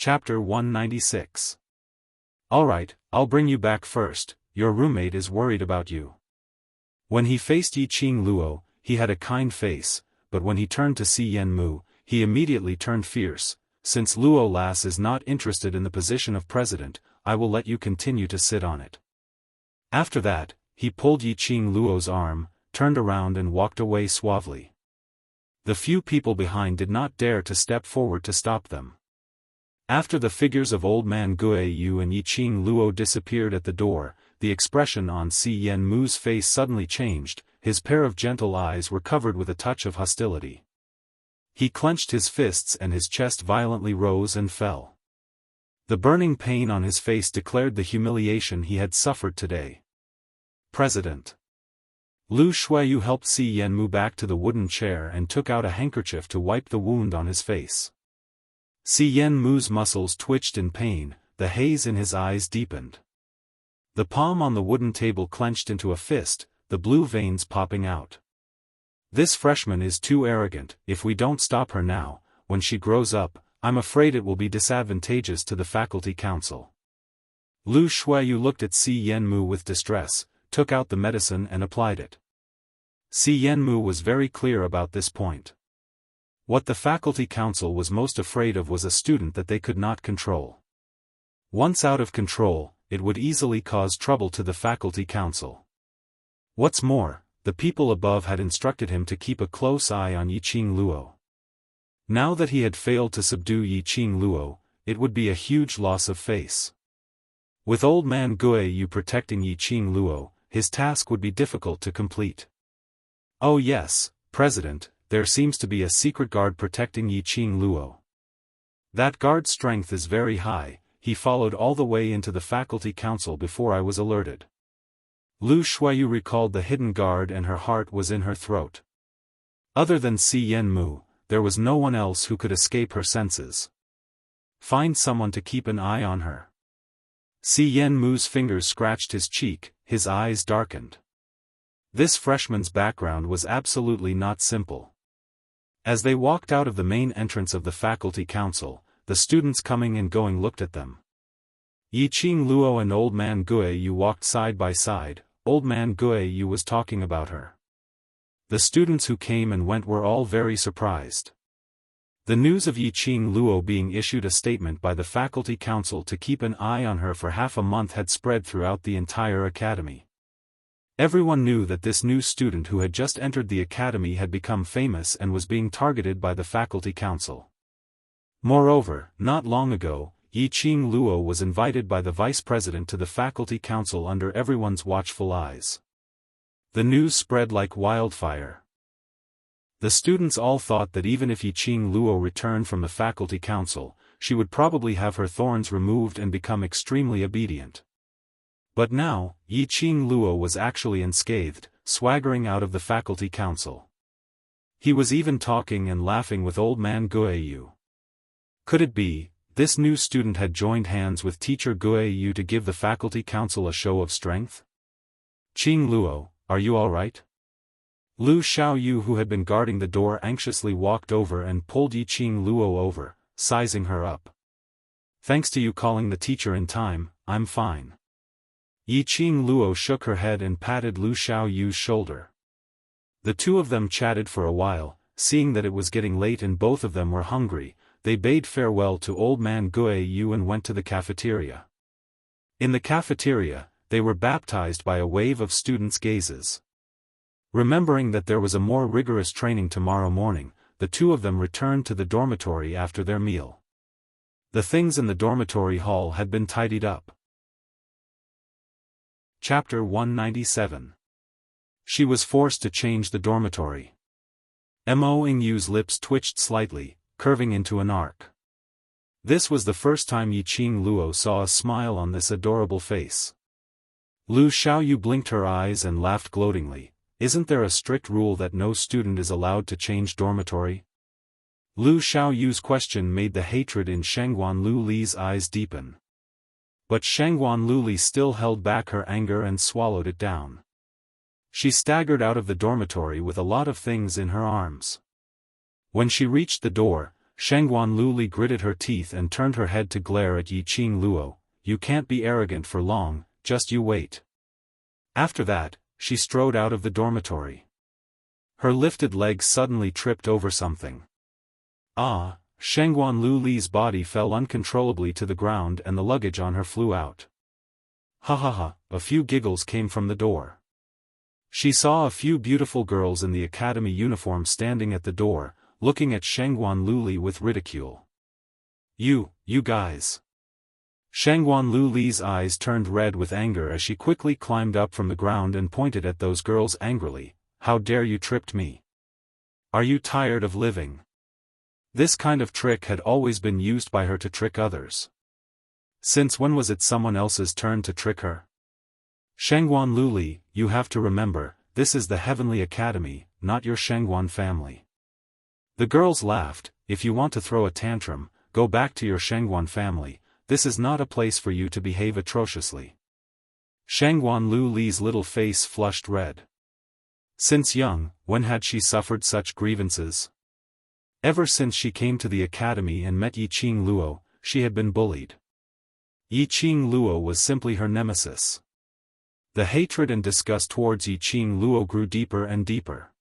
Chapter 196. Alright, I'll bring you back first, your roommate is worried about you. When he faced Yi Qing Luo, he had a kind face, but when he turned to Si Yen Mu, he immediately turned fierce. Since Luo Lass is not interested in the position of president, I will let you continue to sit on it. After that, he pulled Yi Qing Luo's arm, turned around and walked away suavely. The few people behind did not dare to step forward to stop them. After the figures of Old Man Guiyu and Yi Qing Luo disappeared at the door, the expression on Si Yen Mu's face suddenly changed, his pair of gentle eyes were covered with a touch of hostility. He clenched his fists and his chest violently rose and fell. The burning pain on his face declared the humiliation he had suffered today. President. Lu Shuiyu helped Si Yen Mu back to the wooden chair and took out a handkerchief to wipe the wound on his face. Si Yen Mu's muscles twitched in pain, the haze in his eyes deepened. The palm on the wooden table clenched into a fist, the blue veins popping out. This freshman is too arrogant. If we don't stop her now, when she grows up, I'm afraid it will be disadvantageous to the faculty council. Lu Shuiyu looked at Si Yen Mu with distress, took out the medicine and applied it. Si Yen Mu was very clear about this point. What the faculty council was most afraid of was a student that they could not control. Once out of control, it would easily cause trouble to the faculty council. What's more, the people above had instructed him to keep a close eye on Yi Qing Luo. Now that he had failed to subdue Yi Qing Luo, it would be a huge loss of face. With Old Man Guiyu protecting Yi Qing Luo, his task would be difficult to complete. Oh yes, President, there seems to be a secret guard protecting Yi Qing Luo. That guard's strength is very high. He followed all the way into the faculty council before I was alerted. Lu Shuiyu recalled the hidden guard and her heart was in her throat. Other than Si Yen Mu, there was no one else who could escape her senses. Find someone to keep an eye on her. Si Yen Mu's fingers scratched his cheek, his eyes darkened. This freshman's background was absolutely not simple. As they walked out of the main entrance of the faculty council, the students coming and going looked at them. Yi Qing Luo and Old Man Guiyu walked side by side. Old Man Guiyu was talking about her. The students who came and went were all very surprised. The news of Yi Qing Luo being issued a statement by the faculty council to keep an eye on her for half a month had spread throughout the entire academy. Everyone knew that this new student who had just entered the academy had become famous and was being targeted by the faculty council. Moreover, not long ago, Yi Qing Luo was invited by the vice president to the faculty council under everyone's watchful eyes. The news spread like wildfire. The students all thought that even if Yi Qing Luo returned from the faculty council, she would probably have her thorns removed and become extremely obedient. But now, Yi Qing Luo was actually unscathed, swaggering out of the faculty council. He was even talking and laughing with Old Man Guiyu. Could it be, this new student had joined hands with teacher Guiyu to give the faculty council a show of strength? Qing Luo, are you all right? Lu Xiaoyu, who had been guarding the door, anxiously walked over and pulled Yi Qing Luo over, sizing her up. Thanks to you calling the teacher in time, I'm fine. Yi Qing Luo shook her head and patted Lu Xiaoyu's shoulder. The two of them chatted for a while. Seeing that it was getting late and both of them were hungry, they bade farewell to Old Man Guiyu and went to the cafeteria. In the cafeteria, they were baptized by a wave of students' gazes. Remembering that there was a more rigorous training tomorrow morning, the two of them returned to the dormitory after their meal. The things in the dormitory hall had been tidied up. Chapter 197. She was forced to change the dormitory. Mo Yingyu's lips twitched slightly, curving into an arc. This was the first time Yi Qing Luo saw a smile on this adorable face. Lu Xiaoyu blinked her eyes and laughed gloatingly. Isn't there a strict rule that no student is allowed to change dormitory? Lu Xiaoyu's question made the hatred in Shangguan Lu Li's eyes deepen. But Shangguan Lu Li still held back her anger and swallowed it down. She staggered out of the dormitory with a lot of things in her arms. When she reached the door, Shangguan Luli gritted her teeth and turned her head to glare at Yi Qing Luo. You can't be arrogant for long, just you wait. After that, she strode out of the dormitory. Her lifted legs suddenly tripped over something. Ah! Shangguan Luli's body fell uncontrollably to the ground and the luggage on her flew out. Ha ha ha, a few giggles came from the door. She saw a few beautiful girls in the academy uniform standing at the door, looking at Shangguan Luli with ridicule. You guys. Shangguan Luli's eyes turned red with anger as she quickly climbed up from the ground and pointed at those girls angrily. How dare you tripped me? Are you tired of living? This kind of trick had always been used by her to trick others. Since when was it someone else's turn to trick her? Shangguan Luli, you have to remember, this is the Heavenly Academy, not your Shangguan family. The girls laughed. If you want to throw a tantrum, go back to your Shangguan family. This is not a place for you to behave atrociously. Shangguan Luli's little face flushed red. Since young, when had she suffered such grievances? Ever since she came to the academy and met Yi Qing Luo, she had been bullied. Yi Qing Luo was simply her nemesis. The hatred and disgust towards Yi Qing Luo grew deeper and deeper.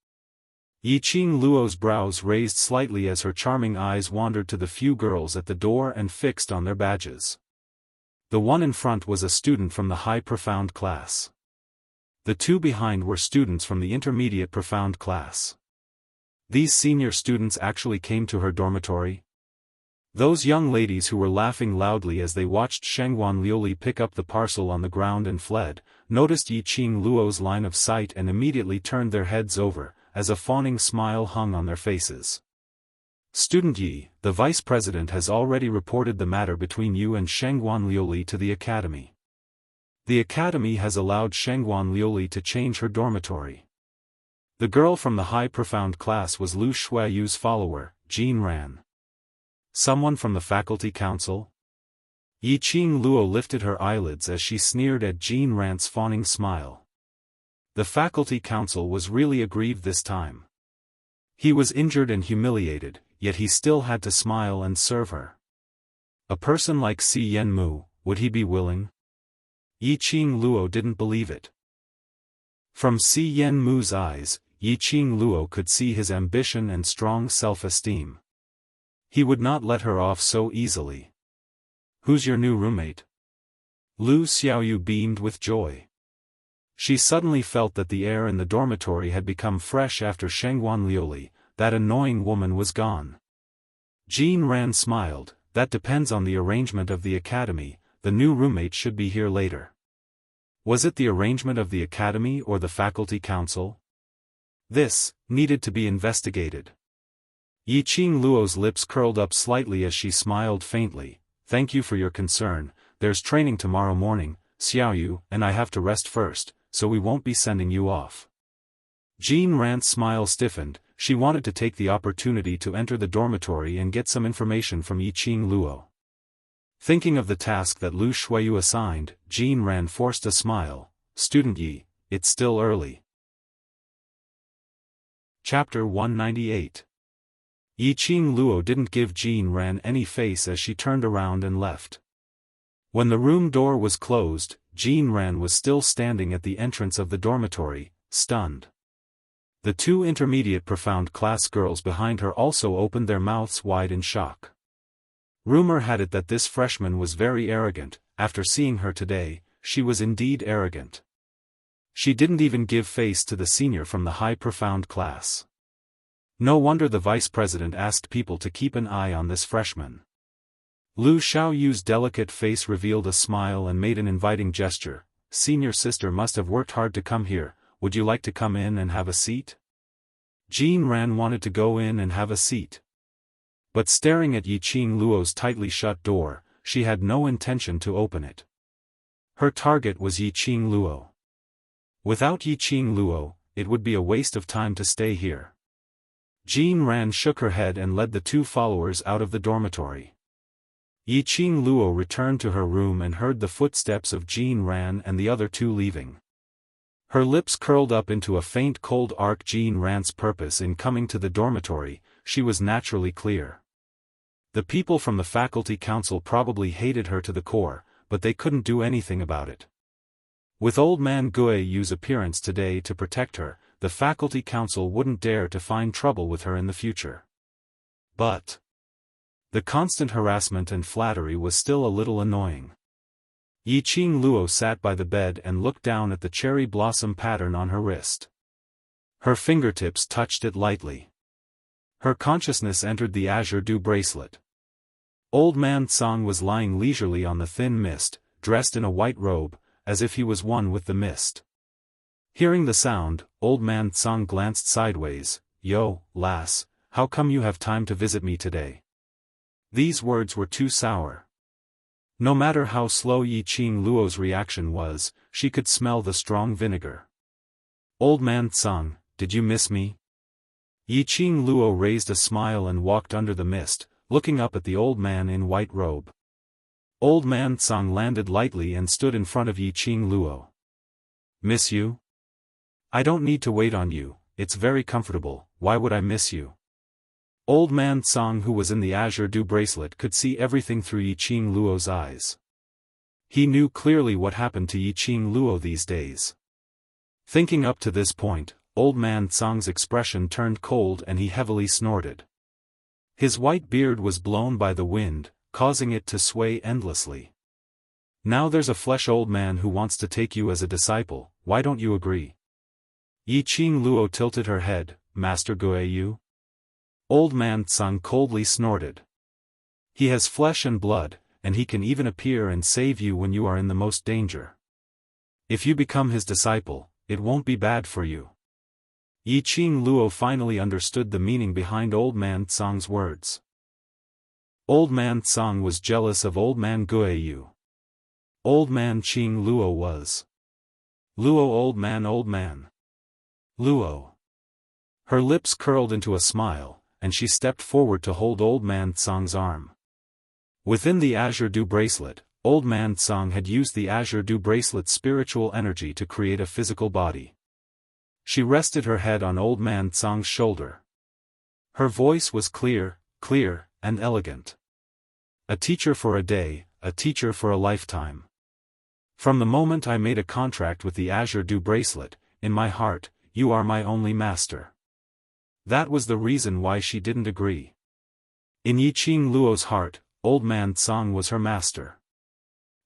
Yi Qing Luo's brows raised slightly as her charming eyes wandered to the few girls at the door and fixed on their badges. The one in front was a student from the high profound class. The two behind were students from the intermediate profound class. These senior students actually came to her dormitory. Those young ladies who were laughing loudly as they watched Shangguan Luli pick up the parcel on the ground and fled, noticed Yi Qing Luo's line of sight and immediately turned their heads over, as a fawning smile hung on their faces. Student Yi, the vice president has already reported the matter between you and Shangguan Luli to the academy. The academy has allowed Shangguan Luli to change her dormitory. The girl from the high profound class was Lu Shuayu's follower, Jin Ran. Someone from the faculty council? Yi Qing Luo lifted her eyelids as she sneered at Jin Ran's fawning smile. The faculty council was really aggrieved this time. He was injured and humiliated, yet he still had to smile and serve her. A person like Si Yenmu, would he be willing? Yi Qing Luo didn't believe it. From Si Yenmu's eyes, Yi Qing Luo could see his ambition and strong self-esteem. He would not let her off so easily. Who's your new roommate? Lu Xiaoyu beamed with joy. She suddenly felt that the air in the dormitory had become fresh after Shangguan Luli, that annoying woman was gone. Jin Ran smiled. That depends on the arrangement of the academy, the new roommate should be here later. Was it the arrangement of the academy or the faculty council? This needed to be investigated. Yi Qing Luo's lips curled up slightly as she smiled faintly. Thank you for your concern. There's training tomorrow morning, Xiaoyu, and I have to rest first, so we won't be sending you off. Jin Ran's smile stiffened. She wanted to take the opportunity to enter the dormitory and get some information from Yi Qing Luo. Thinking of the task that Lu Shuayu assigned, Jin Ran forced a smile. Student Yi, it's still early. Chapter 198. Yi Qing Luo didn't give Jin Ran any face as she turned around and left. When the room door was closed, Jin Ran was still standing at the entrance of the dormitory, stunned. The two intermediate profound class girls behind her also opened their mouths wide in shock. Rumor had it that this freshman was very arrogant. After seeing her today, she was indeed arrogant. She didn't even give face to the senior from the high profound class. No wonder the vice president asked people to keep an eye on this freshman. Lu Xiaoyu's delicate face revealed a smile and made an inviting gesture. Senior sister must have worked hard to come here. Would you like to come in and have a seat? Jin Ran wanted to go in and have a seat. But staring at Yi Qing Luo's tightly shut door, she had no intention to open it. Her target was Yi Qing Luo. Without Yi Qing Luo, it would be a waste of time to stay here. Jin Ran shook her head and led the two followers out of the dormitory. Yi Qing Luo returned to her room and heard the footsteps of Jin Ran and the other two leaving. Her lips curled up into a faint cold arc. Jin Ran's purpose in coming to the dormitory, she was naturally clear. The people from the faculty council probably hated her to the core, but they couldn't do anything about it. With old man Guiyu's appearance today to protect her, the faculty council wouldn't dare to find trouble with her in the future. But the constant harassment and flattery was still a little annoying. Yiqing Luo sat by the bed and looked down at the cherry blossom pattern on her wrist. Her fingertips touched it lightly. Her consciousness entered the azure dew bracelet. Old man Tsang was lying leisurely on the thin mist, dressed in a white robe, as if he was one with the mist. Hearing the sound, old man Tsang glanced sideways. "Yo, lass, how come you have time to visit me today?" These words were too sour. No matter how slow Yiqing Luo's reaction was, she could smell the strong vinegar. "Old man Tsang, did you miss me?" Yiqing Luo raised a smile and walked under the mist, looking up at the old man in white robe. Old man Tsang landed lightly and stood in front of Yiqing Luo. "Miss you? I don't need to wait on you, it's very comfortable, why would I miss you?" Old man Tsang, who was in the azure dew bracelet, could see everything through Yiqing Luo's eyes. He knew clearly what happened to Yiqing Luo these days. Thinking up to this point, old man Tsang's expression turned cold and he heavily snorted. His white beard was blown by the wind, causing it to sway endlessly. "Now there's a flesh old man who wants to take you as a disciple, why don't you agree?" Yiqing Luo tilted her head. "Master Guiyu?" Old man Tsang coldly snorted. "He has flesh and blood, and he can even appear and save you when you are in the most danger. If you become his disciple, it won't be bad for you." Yiqing Luo finally understood the meaning behind old man Tsang's words. Old man Tsang was jealous of old man Guiyu. Old man Qing Luo was. Luo old man Luo. Her lips curled into a smile, and she stepped forward to hold old man Tsang's arm. Within the azure dew bracelet, old man Tsang had used the azure dew bracelet's spiritual energy to create a physical body. She rested her head on old man Tsang's shoulder. Her voice was clear, and elegant. "A teacher for a day, a teacher for a lifetime. From the moment I made a contract with the azure dew bracelet, in my heart, you are my only master." That was the reason why she didn't agree. In Yiqing Luo's heart, old man Tsang was her master.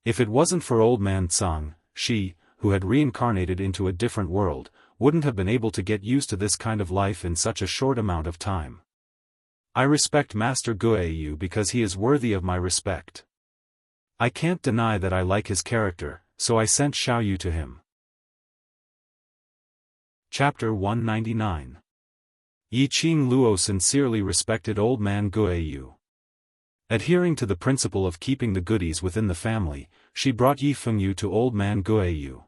If it wasn't for old man Tsang, she, who had reincarnated into a different world, wouldn't have been able to get used to this kind of life in such a short amount of time. I respect Master Guiyu because he is worthy of my respect. I can't deny that I like his character, so I sent Xiaoyu to him. Chapter 199. Yiqing Luo sincerely respected old man Guiyu. Adhering to the principle of keeping the goodies within the family, she brought Yi Fengyu to old man Guiyu.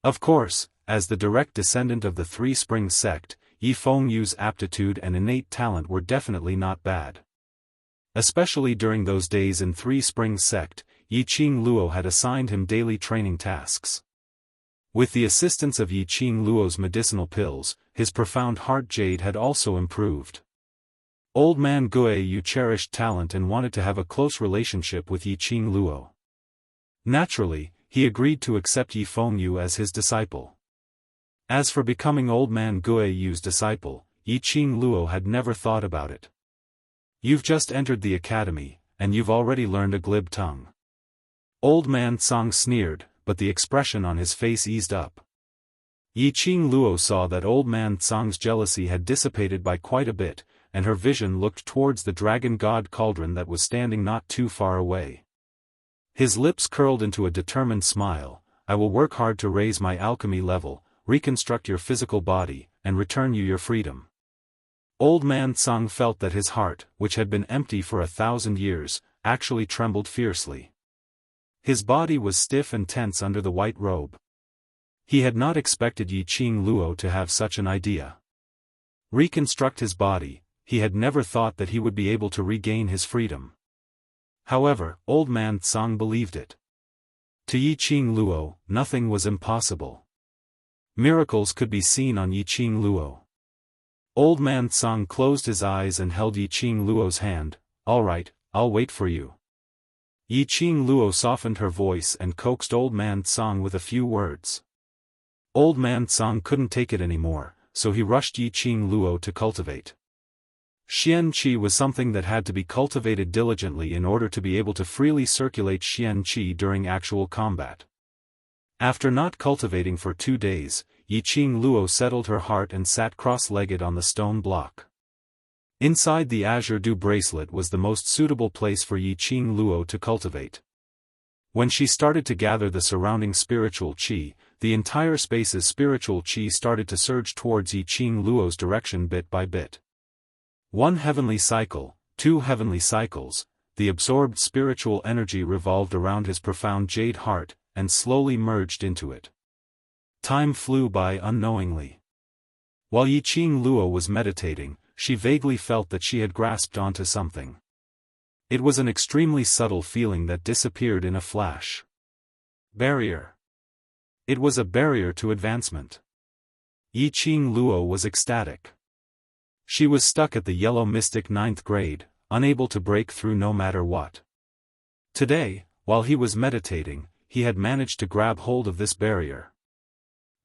Of course, as the direct descendant of the Three Springs sect, Yi Fengyu's aptitude and innate talent were definitely not bad. Especially during those days in Three Springs sect, Yiqing Luo had assigned him daily training tasks. With the assistance of Yiqing Luo's medicinal pills, his profound heart jade had also improved. Old man Guiyu cherished talent and wanted to have a close relationship with Yiqing Luo. Naturally, he agreed to accept Yi Fengyu as his disciple. As for becoming old man Guiyu's disciple, Yiqing Luo had never thought about it. "You've just entered the academy, and you've already learned a glib tongue." Old man Tsang sneered, but the expression on his face eased up. Yiqing Luo saw that old man Tsang's jealousy had dissipated by quite a bit, and her vision looked towards the dragon god cauldron that was standing not too far away. His lips curled into a determined smile. "I will work hard to raise my alchemy level, reconstruct your physical body, and return you your freedom." Old man Tsang felt that his heart, which had been empty for 1,000 years, actually trembled fiercely. His body was stiff and tense under the white robe. He had not expected Yiqing Luo to have such an idea. Reconstruct his body, he had never thought that he would be able to regain his freedom. However, old man Tsang believed it. To Yiqing Luo, nothing was impossible. Miracles could be seen on Yiqing Luo. Old man Tsang closed his eyes and held Yiqing Luo's hand. Alright, I'll wait for you. Yi Qing Luo softened her voice and coaxed Old Man Tsang with a few words. Old Man Tsang couldn't take it anymore, so he rushed Yi Qing Luo to cultivate. Xian Qi was something that had to be cultivated diligently in order to be able to freely circulate Xian Qi during actual combat. After not cultivating for 2 days, Yi Qing Luo settled her heart and sat cross-legged on the stone block. Inside the Azure Dew bracelet was the most suitable place for Yi Qing Luo to cultivate. When she started to gather the surrounding spiritual qi, the entire space's spiritual qi started to surge towards Yi Qing Luo's direction bit by bit. 1 heavenly cycle, 2 heavenly cycles, the absorbed spiritual energy revolved around his profound jade heart, and slowly merged into it. Time flew by unknowingly. While Yi Qing Luo was meditating, she vaguely felt that she had grasped onto something. It was an extremely subtle feeling that disappeared in a flash. Barrier. It was a barrier to advancement. Yi Qing Luo was ecstatic. She was stuck at the Yellow Mystic 9th grade, unable to break through no matter what. Today, while he was meditating, he had managed to grab hold of this barrier.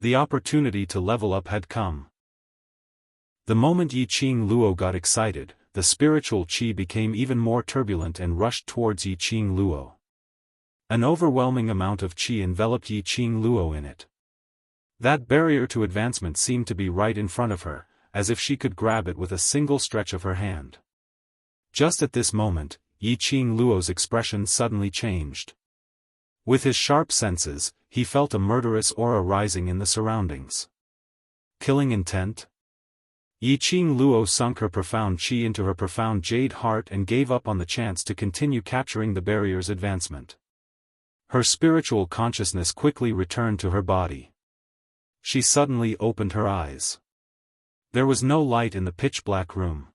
The opportunity to level up had come. The moment Yi Qing Luo got excited, the spiritual qi became even more turbulent and rushed towards Yi Qing Luo. An overwhelming amount of qi enveloped Yi Qing Luo in it. That barrier to advancement seemed to be right in front of her, as if she could grab it with a single stretch of her hand. Just at this moment, Yi Qing Luo's expression suddenly changed. With his sharp senses, he felt a murderous aura rising in the surroundings. Killing intent? Yi Qing Luo sunk her profound qi into her profound jade heart and gave up on the chance to continue capturing the barrier's advancement. Her spiritual consciousness quickly returned to her body. She suddenly opened her eyes. There was no light in the pitch-black room.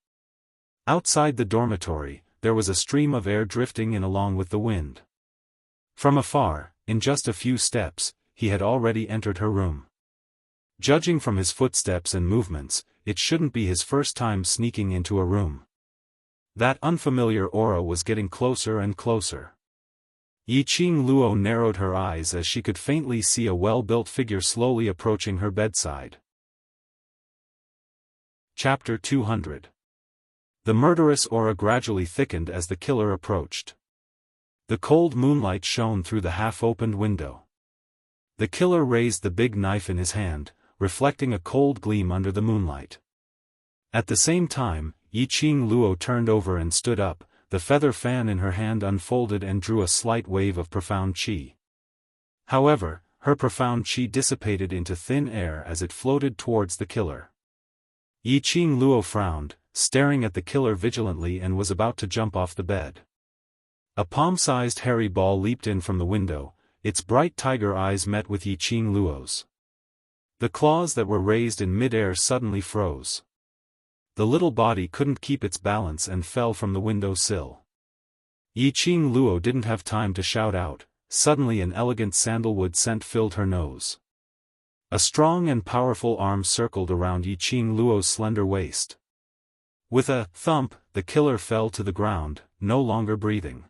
Outside the dormitory, there was a stream of air drifting in along with the wind. From afar, in just a few steps, he had already entered her room. Judging from his footsteps and movements, it shouldn't be his first time sneaking into a room. That unfamiliar aura was getting closer and closer. Yi Qing Luo narrowed her eyes as she could faintly see a well-built figure slowly approaching her bedside. Chapter 200. The murderous aura gradually thickened as the killer approached. The cold moonlight shone through the half-opened window. The killer raised the big knife in his hand, reflecting a cold gleam under the moonlight. At the same time, Yi Qing Luo turned over and stood up, the feather fan in her hand unfolded and drew a slight wave of profound qi. However, her profound qi dissipated into thin air as it floated towards the killer. Yi Qing Luo frowned, staring at the killer vigilantly, and was about to jump off the bed. A palm-sized hairy ball leaped in from the window, its bright tiger eyes met with Yi Qing Luo's. The claws that were raised in mid-air suddenly froze. The little body couldn't keep its balance and fell from the window sill. Yi Qing Luo didn't have time to shout out. Suddenly an elegant sandalwood scent filled her nose. A strong and powerful arm circled around Yi Qing Luo's slender waist. With a thump, the killer fell to the ground, no longer breathing.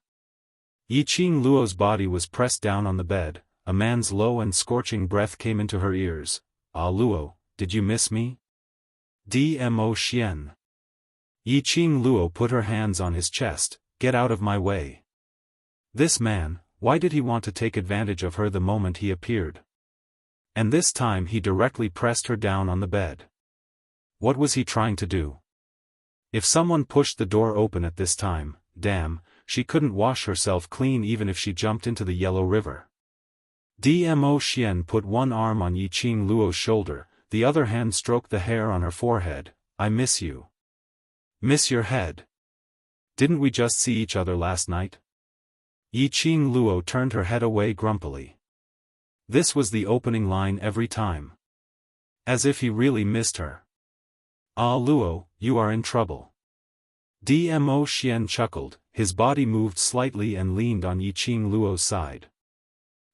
Yi Qing Luo's body was pressed down on the bed. A man's low and scorching breath came into her ears. "Ah Luo, did you miss me? Dmo Xian." Yi Qing Luo put her hands on his chest. "Get out of my way." This man, why did he want to take advantage of her the moment he appeared? And this time he directly pressed her down on the bed. What was he trying to do? If someone pushed the door open at this time, damn, she couldn't wash herself clean even if she jumped into the Yellow River. Dmo Xian put one arm on Yi Qing Luo's shoulder, the other hand stroked the hair on her forehead. "I miss you." "Miss your head? Didn't we just see each other last night?" Yi Qing Luo turned her head away grumpily. This was the opening line every time. As if he really missed her. "Ah Luo, you are in trouble." Dmo Xian chuckled, his body moved slightly and leaned on Yi Qing Luo's side.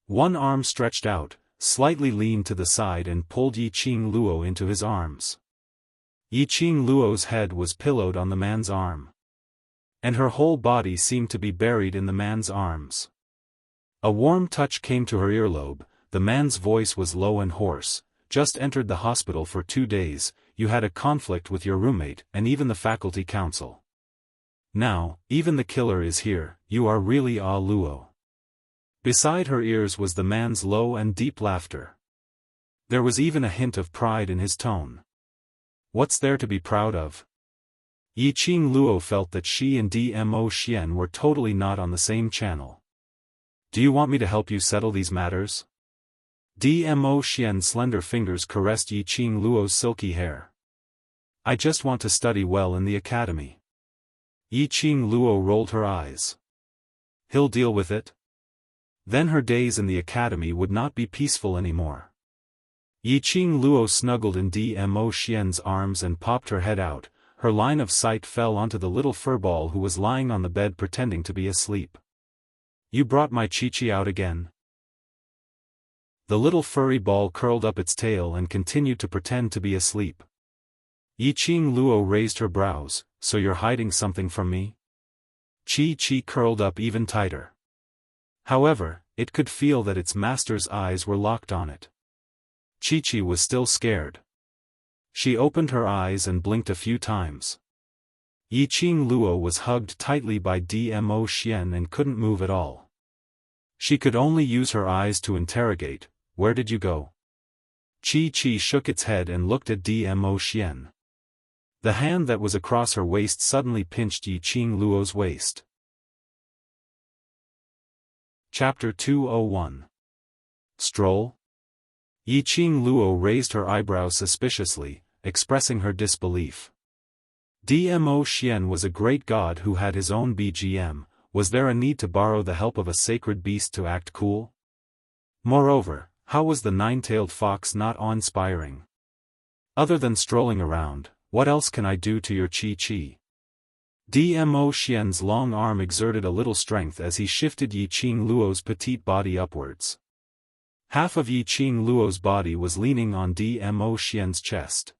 One arm stretched out, slightly leaned to the side and pulled Yi Qing Luo into his arms. Yi Qing Luo's head was pillowed on the man's arm. and her whole body seemed to be buried in the man's arms. A warm touch came to her earlobe. The man's voice was low and hoarse. Just entered the hospital for 2 days, you had a conflict with your roommate and even the faculty council. Now, even the killer is here, you are really a Luo. Beside her ears was the man's low and deep laughter. There was even a hint of pride in his tone. What's there to be proud of? Yiqing Luo felt that she and Dmo Xian were totally not on the same channel. Do you want me to help you settle these matters? Dmo Xian's slender fingers caressed Yiqing Luo's silky hair. I just want to study well in the academy. Yiqing Luo rolled her eyes. He'll deal with it? Then her days in the academy would not be peaceful anymore. Yiqing Luo snuggled in Dmo Xian's arms and popped her head out. Her line of sight fell onto the little furball who was lying on the bed pretending to be asleep. You brought my Chi-Chi out again? The little furry ball curled up its tail and continued to pretend to be asleep. Yiqing Luo raised her brows, so you're hiding something from me? Chi-Chi curled up even tighter. However, it could feel that its master's eyes were locked on it. Chi-Chi was still scared. She opened her eyes and blinked a few times. Yiqing Luo was hugged tightly by Dmo Xian and couldn't move at all. She could only use her eyes to interrogate, where did you go? Chi-Chi shook its head and looked at Dmo Xian. The hand that was across her waist suddenly pinched Yiqing Luo's waist. Chapter 201. Stroll? Yiqing Luo raised her eyebrows suspiciously, expressing her disbelief. Dmo Xian was a great god who had his own BGM. Was there a need to borrow the help of a sacred beast to act cool? Moreover, how was the nine-tailed fox not awe-inspiring? Other than strolling around, what else can I do to your Chi-Chi? Dmo Xian's long arm exerted a little strength as he shifted Yiqing Luo's petite body upwards. Half of Yiqing Luo's body was leaning on Dmo Xian's chest.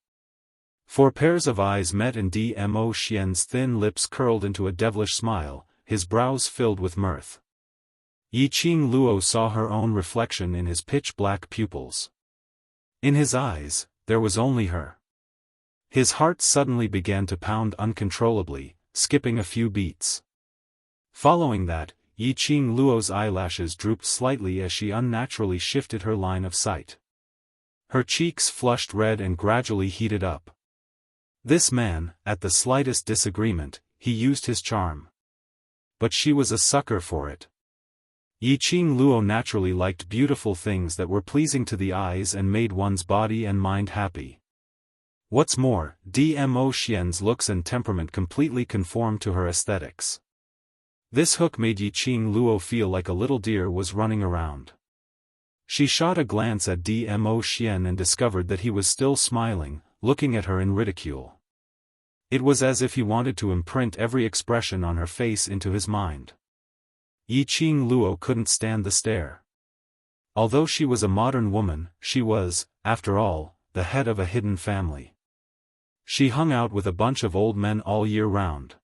4 pairs of eyes met and Dmo Xian's thin lips curled into a devilish smile, his brows filled with mirth. Yiqing Luo saw her own reflection in his pitch-black pupils. In his eyes, there was only her. His heart suddenly began to pound uncontrollably, skipping a few beats. Following that, Yiqing Luo's eyelashes drooped slightly as she unnaturally shifted her line of sight. Her cheeks flushed red and gradually heated up. This man, at the slightest disagreement, he used his charm. But she was a sucker for it. Yiqing Luo naturally liked beautiful things that were pleasing to the eyes and made one's body and mind happy. What's more, Dmo Xian's looks and temperament completely conformed to her aesthetics. This hook made Yiqing Luo feel like a little deer was running around. She shot a glance at Dmo Xian and discovered that he was still smiling, looking at her in ridicule. It was as if he wanted to imprint every expression on her face into his mind. Yiqing Luo couldn't stand the stare. Although she was a modern woman, she was, after all, the head of a hidden family. She hung out with a bunch of old men all year round.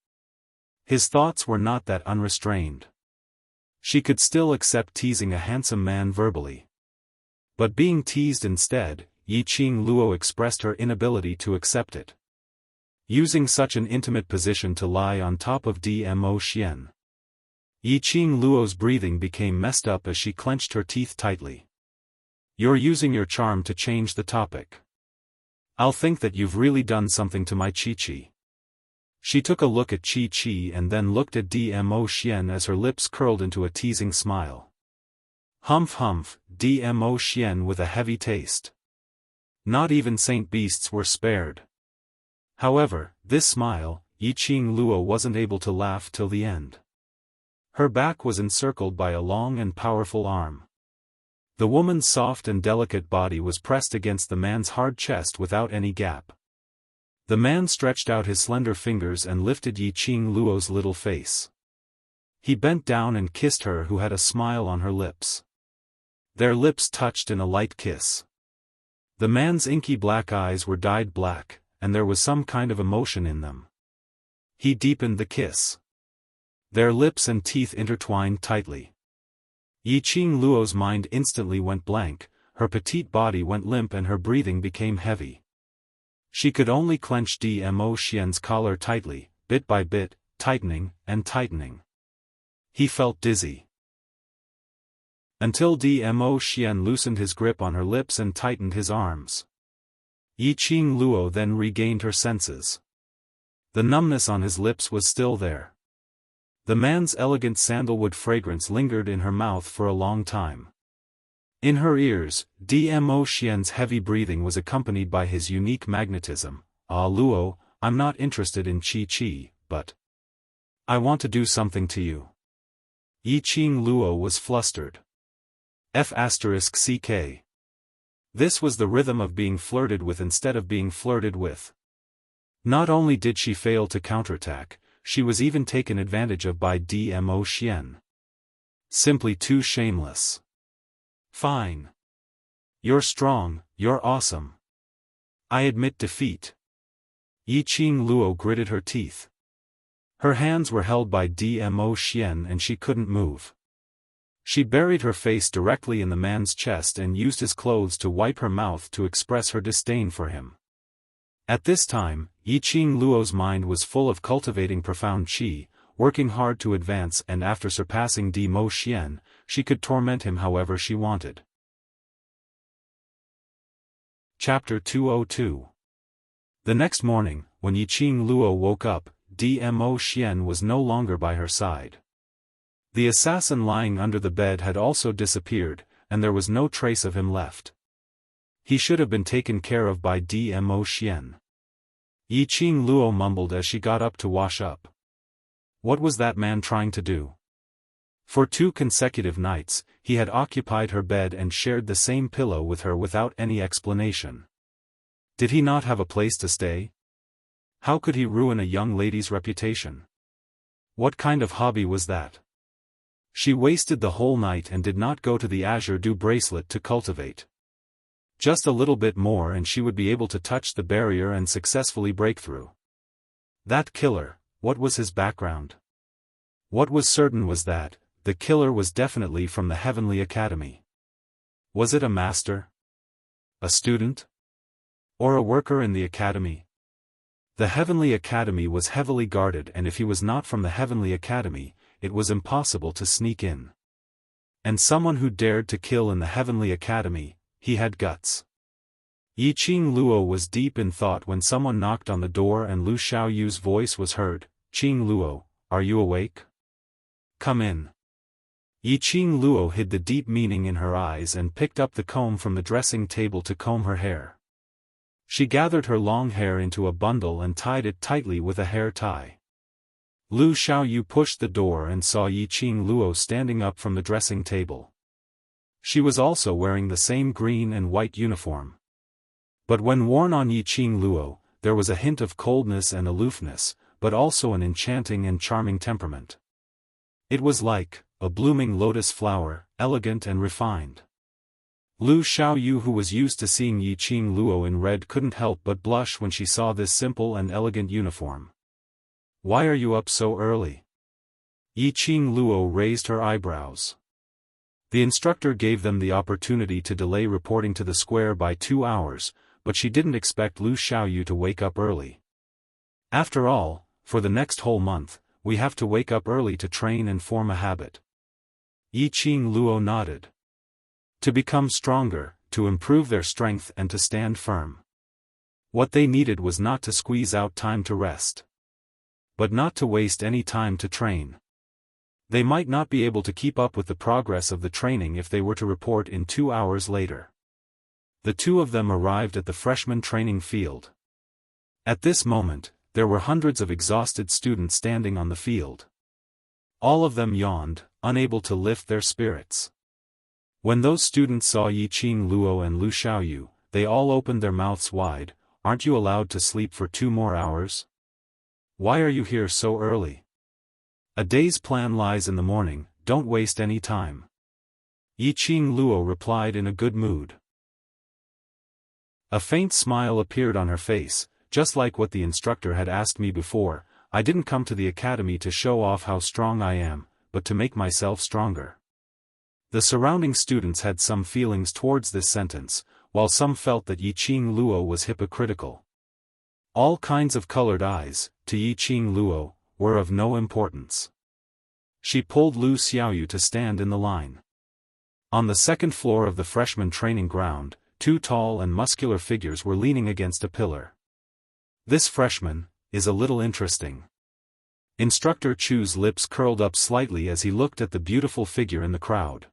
His thoughts were not that unrestrained. She could still accept teasing a handsome man verbally. But being teased instead, Yiqing Luo expressed her inability to accept it. Using such an intimate position to lie on top of Dmo Xian. Yiqing Luo's breathing became messed up as she clenched her teeth tightly. You're using your charm to change the topic. I'll think that you've really done something to my Chi-Chi. She took a look at Chi-Chi and then looked at Dmo Xian as her lips curled into a teasing smile. Humph humph, Dmo Xian with a heavy taste. Not even saint beasts were spared. However, this smile, Yiqing Luo wasn't able to laugh till the end. Her back was encircled by a long and powerful arm. The woman's soft and delicate body was pressed against the man's hard chest without any gap. The man stretched out his slender fingers and lifted Yiqing Luo's little face. He bent down and kissed her who had a smile on her lips. Their lips touched in a light kiss. The man's inky black eyes were dyed black, and there was some kind of emotion in them. He deepened the kiss. Their lips and teeth intertwined tightly. Yiqing Luo's mind instantly went blank, her petite body went limp and her breathing became heavy. She could only clench Dmo Xian's collar tightly, bit by bit, tightening and tightening. He felt dizzy. Until Dmo Xian loosened his grip on her lips and tightened his arms. Yiqing Luo then regained her senses. The numbness on his lips was still there. The man's elegant sandalwood fragrance lingered in her mouth for a long time. In her ears, Dmo Xian's heavy breathing was accompanied by his unique magnetism. "Ah Luo, I'm not interested in Qi, but I want to do something to you." Yiqing Luo was flustered. F***ck. This was the rhythm of being flirted with instead of being flirted with. Not only did she fail to counterattack, she was even taken advantage of by Dmo Xian. Simply too shameless. "Fine. You're strong, you're awesome. I admit defeat." Yiqing Luo gritted her teeth. Her hands were held by Dmo Xian and she couldn't move. She buried her face directly in the man's chest and used his clothes to wipe her mouth to express her disdain for him. At this time, Yiqing Luo's mind was full of cultivating profound qi, working hard to advance, and after surpassing Dmo Xian, she could torment him however she wanted. Chapter 202. The next morning, when Yiqing Luo woke up, Dmo Xian was no longer by her side. The assassin lying under the bed had also disappeared, and there was no trace of him left. He should have been taken care of by Dmo Xian. Yiqing Luo mumbled as she got up to wash up. What was that man trying to do? For 2 consecutive nights, he had occupied her bed and shared the same pillow with her without any explanation. Did he not have a place to stay? How could he ruin a young lady's reputation? What kind of hobby was that? She wasted the whole night and did not go to the Azure Dew bracelet to cultivate. Just a little bit more and she would be able to touch the barrier and successfully break through. That killer, what was his background? What was certain was that, the killer was definitely from the Heavenly Academy. Was it a master? A student? Or a worker in the academy? The Heavenly Academy was heavily guarded, and if he was not from the Heavenly Academy, it was impossible to sneak in. And someone who dared to kill in the Heavenly Academy, he had guts. Yiqing Luo was deep in thought when someone knocked on the door and Lu Xiaoyu's voice was heard. "Qing Luo, are you awake? Come in." Yiqing Luo hid the deep meaning in her eyes and picked up the comb from the dressing table to comb her hair. She gathered her long hair into a bundle and tied it tightly with a hair tie. Lu Xiaoyu pushed the door and saw Yiqing Luo standing up from the dressing table. She was also wearing the same green and white uniform. But when worn on Yiqing Luo, there was a hint of coldness and aloofness, but also an enchanting and charming temperament. It was like a blooming lotus flower, elegant and refined. Lu Xiaoyu, who was used to seeing Yiqing Luo in red, couldn't help but blush when she saw this simple and elegant uniform. "Why are you up so early?" Yiqing Luo raised her eyebrows. The instructor gave them the opportunity to delay reporting to the square by 2 hours, but she didn't expect Lu Xiaoyu to wake up early. After all, for the next whole month, we have to wake up early to train and form a habit. Yiqing Luo nodded. To become stronger, to improve their strength and to stand firm. What they needed was not to squeeze out time to rest, but not to waste any time to train. They might not be able to keep up with the progress of the training if they were to report in 2 hours later. The 2 of them arrived at the freshman training field. At this moment, there were hundreds of exhausted students standing on the field. All of them yawned, unable to lift their spirits. When those students saw Yiqing Luo and Lu Xiaoyu, they all opened their mouths wide. "Aren't you allowed to sleep for 2 more hours? Why are you here so early? A day's plan lies in the morning, don't waste any time." Yiqing Luo replied in a good mood. A faint smile appeared on her face, "Just like what the instructor had asked me before, I didn't come to the academy to show off how strong I am, but to make myself stronger. The surrounding students had some feelings towards this sentence, while some felt that Yiqing Luo was hypocritical. All kinds of colored eyes, to Yiqing Luo, were of no importance. She pulled Lu Xiaoyu to stand in the line. On the second floor of the freshman training ground, two tall and muscular figures were leaning against a pillar. This freshman is a little interesting. Instructor Chu's lips curled up slightly as he looked at the beautiful figure in the crowd.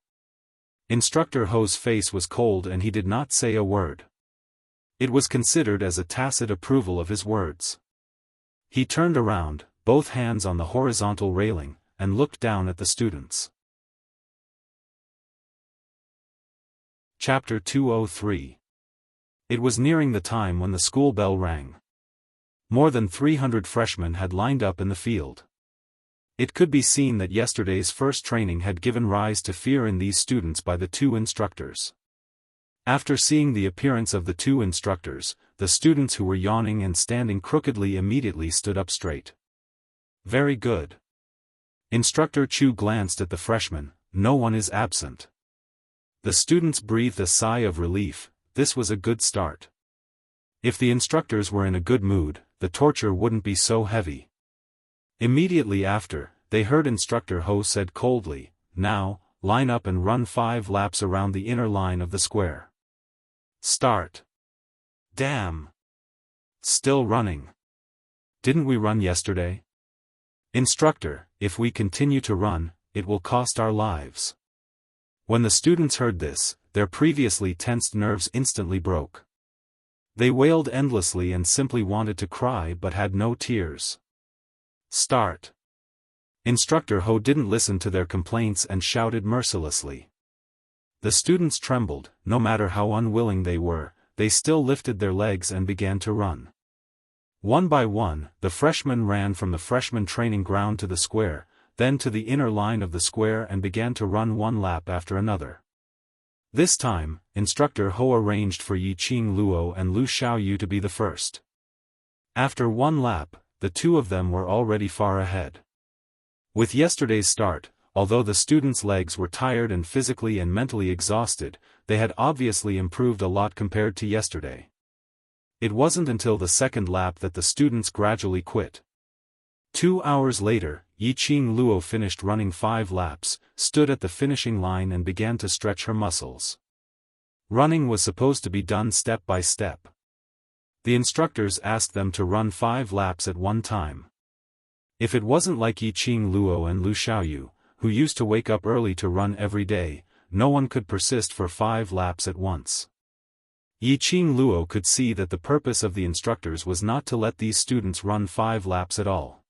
Instructor Ho's face was cold and he did not say a word. It was considered as a tacit approval of his words. He turned around, both hands on the horizontal railing, and looked down at the students. Chapter 203. It was nearing the time when the school bell rang. More than 300 freshmen had lined up in the field. It could be seen that yesterday's first training had given rise to fear in these students by the two instructors. After seeing the appearance of the two instructors, the students who were yawning and standing crookedly immediately stood up straight. Very good. Instructor Chu glanced at the freshmen. No one is absent. The students breathed a sigh of relief. This was a good start. If the instructors were in a good mood, the torture wouldn't be so heavy. Immediately after, they heard Instructor Ho said coldly, "Now, line up and run 5 laps around the inner line of the square." Start. Damn. Still running. Didn't we run yesterday? Instructor, if we continue to run, it will cost our lives. When the students heard this, their previously tensed nerves instantly broke. They wailed endlessly and simply wanted to cry but had no tears. Start. Instructor Ho didn't listen to their complaints and shouted mercilessly. The students trembled. No matter how unwilling they were, they still lifted their legs and began to run. One by one, the freshmen ran from the freshman training ground to the square, then to the inner line of the square and began to run 1 lap after another. This time, Instructor Ho arranged for Yiqing Luo and Lu Xiaoyu to be the first. After 1 lap, the two of them were already far ahead. With yesterday's start, although the students' legs were tired and physically and mentally exhausted, they had obviously improved a lot compared to yesterday. It wasn't until the second lap that the students gradually quit. 2 hours later, Yiqing Luo finished running 5 laps, stood at the finishing line and began to stretch her muscles. Running was supposed to be done step by step. The instructors asked them to run 5 laps at one time. If it wasn't like Yiqing Luo and Lu Xiaoyu, who used to wake up early to run every day, no one could persist for 5 laps at once. Yiqing Luo could see that the purpose of the instructors was not to let these students run 5 laps at all.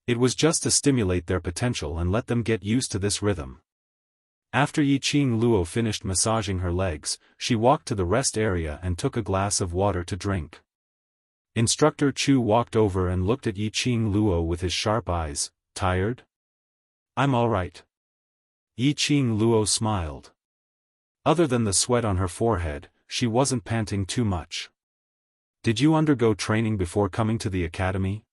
It was just to stimulate their potential and let them get used to this rhythm. After Yiqing Luo finished massaging her legs, she walked to the rest area and took a glass of water to drink. Instructor Chu walked over and looked at Yiqing Luo with his sharp eyes. Tired? I'm all right. Yiqing Luo smiled. Other than the sweat on her forehead, she wasn't panting too much. Did you undergo training before coming to the academy?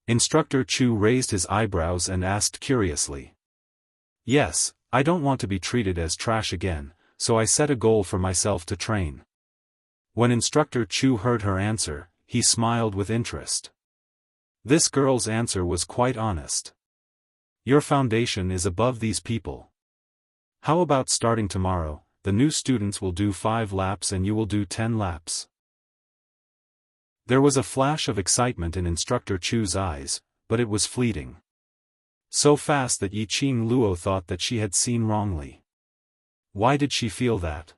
Instructor Chu raised his eyebrows and asked curiously. Yes, I don't want to be treated as trash again, so I set a goal for myself to train. When Instructor Chu heard her answer, he smiled with interest. This girl's answer was quite honest. Your foundation is above these people. How about starting tomorrow? The new students will do 5 laps and you will do 10 laps. There was a flash of excitement in Instructor Chu's eyes, but it was fleeting. So fast that Yiqing Luo thought that she had seen wrongly. Why did she feel that?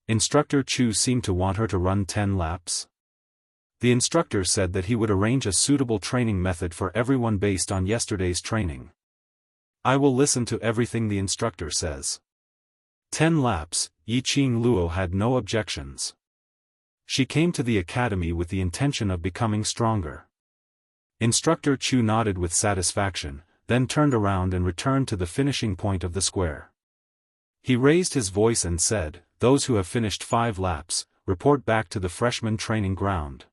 Instructor Chu seemed to want her to run 10 laps. The instructor said that he would arrange a suitable training method for everyone based on yesterday's training. I will listen to everything the instructor says. 10 laps, Yiqing Luo had no objections. She came to the academy with the intention of becoming stronger. Instructor Chu nodded with satisfaction, then turned around and returned to the finishing point of the square. He raised his voice and said, "Those who have finished 5 laps, report back to the freshman training ground."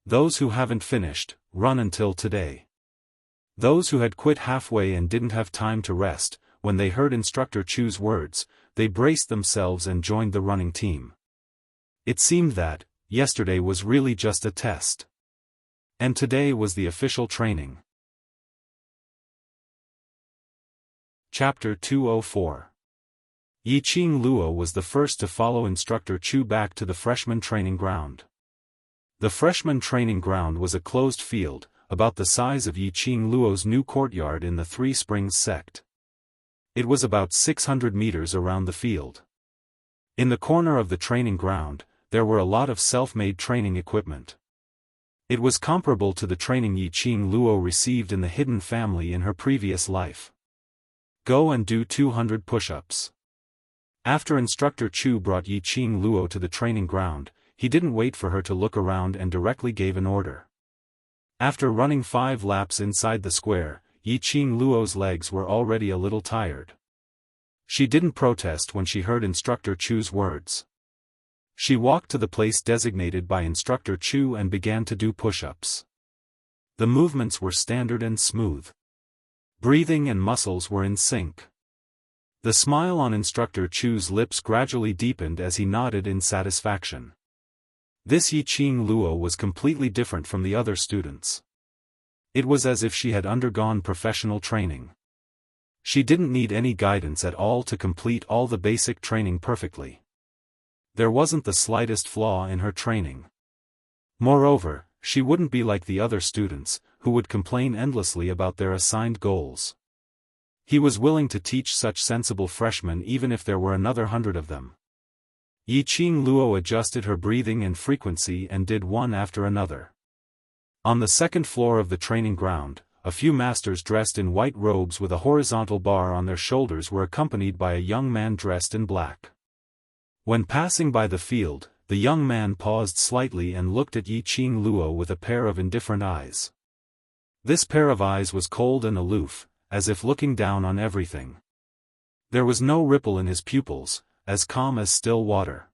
Those who haven't finished, run until today. Those who had quit halfway and didn't have time to rest, when they heard Instructor Chu's words, they braced themselves and joined the running team. It seemed that, yesterday was really just a test. And today was the official training. Chapter 204. Yiqing Luo was the first to follow Instructor Chu back to the freshman training ground. The freshman training ground was a closed field, about the size of Yiqing Luo's new courtyard in the Three Springs sect. It was about 600 meters around the field. In the corner of the training ground, there were a lot of self-made training equipment. It was comparable to the training Yiqing Luo received in the hidden family in her previous life. Go and do 200 push-ups. After Instructor Chu brought Yiqing Luo to the training ground, he didn't wait for her to look around and directly gave an order. After running 5 laps inside the square, Yiqing Luo's legs were already a little tired. She didn't protest when she heard Instructor Chu's words. She walked to the place designated by Instructor Chu and began to do push-ups. The movements were standard and smooth. Breathing and muscles were in sync. The smile on Instructor Chu's lips gradually deepened as he nodded in satisfaction. This Yiqing Luo was completely different from the other students. It was as if she had undergone professional training. She didn't need any guidance at all to complete all the basic training perfectly. There wasn't the slightest flaw in her training. Moreover, she wouldn't be like the other students, who would complain endlessly about their assigned goals. He was willing to teach such sensible freshmen even if there were another 100 of them. Yiqing Luo adjusted her breathing and frequency and did one after another. On the second floor of the training ground, a few masters dressed in white robes with a horizontal bar on their shoulders were accompanied by a young man dressed in black. When passing by the field, the young man paused slightly and looked at Yiqing Luo with a pair of indifferent eyes. This pair of eyes was cold and aloof, as if looking down on everything. There was no ripple in his pupils, as calm as still water.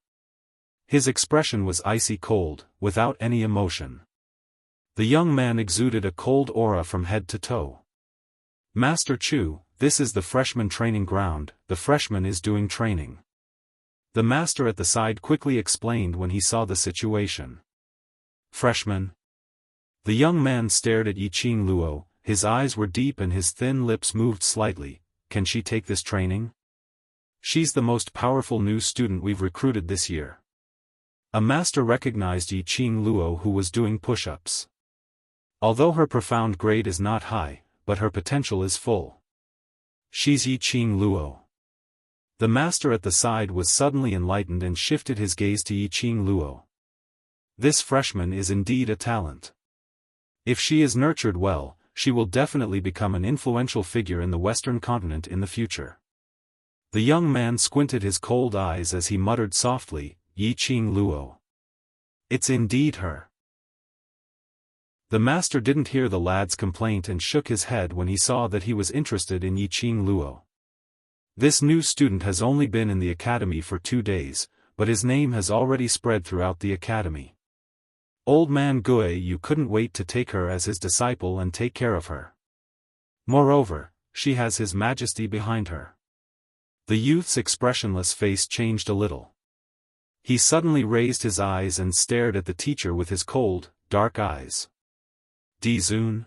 His expression was icy cold, without any emotion. The young man exuded a cold aura from head to toe. Master Chu, this is the freshman training ground, the freshman is doing training. The master at the side quickly explained when he saw the situation. Freshman? The young man stared at Yiqing Luo, his eyes were deep and his thin lips moved slightly. Can she take this training? She's the most powerful new student we've recruited this year. A master recognized Yiqing Luo who was doing push-ups. Although her profound grade is not high, but her potential is full. She's Yiqing Luo. The master at the side was suddenly enlightened and shifted his gaze to Yiqing Luo. This freshman is indeed a talent. If she is nurtured well, she will definitely become an influential figure in the Western continent in the future. The young man squinted his cold eyes as he muttered softly, Yiqing Luo. It's indeed her. The master didn't hear the lad's complaint and shook his head when he saw that he was interested in Yiqing Luo. This new student has only been in the academy for 2 days, but his name has already spread throughout the academy. Old man Gui Yu couldn't wait to take her as his disciple and take care of her. Moreover, she has his majesty behind her. The youth's expressionless face changed a little. He suddenly raised his eyes and stared at the teacher with his cold, dark eyes. Dizun?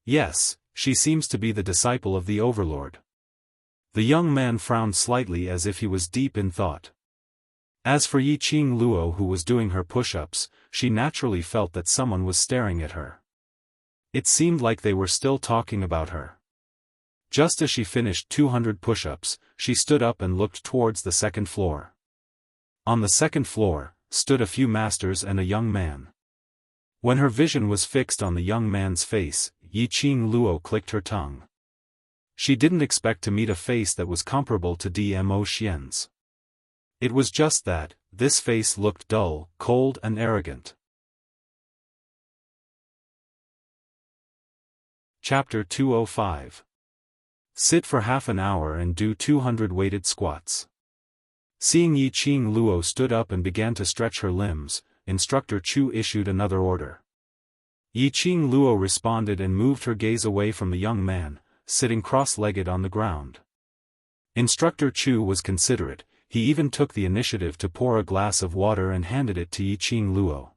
Yes, she seems to be the disciple of the overlord. The young man frowned slightly as if he was deep in thought. As for Yiqing Luo who was doing her push-ups, she naturally felt that someone was staring at her. It seemed like they were still talking about her. Just as she finished 200 push-ups, she stood up and looked towards the second floor. On the second floor, stood a few masters and a young man. When her vision was fixed on the young man's face, Yiqing Luo clicked her tongue. She didn't expect to meet a face that was comparable to Dmo Xian's. It was just that, this face looked dull, cold and arrogant. Chapter 205. Sit for half an hour and do 200 weighted squats. Seeing Yiqing Luo stood up and began to stretch her limbs, Instructor Chu issued another order. Yi Qing Luo responded and moved her gaze away from the young man, sitting cross-legged on the ground. Instructor Chu was considerate, he even took the initiative to pour a glass of water and handed it to Yi Qing Luo.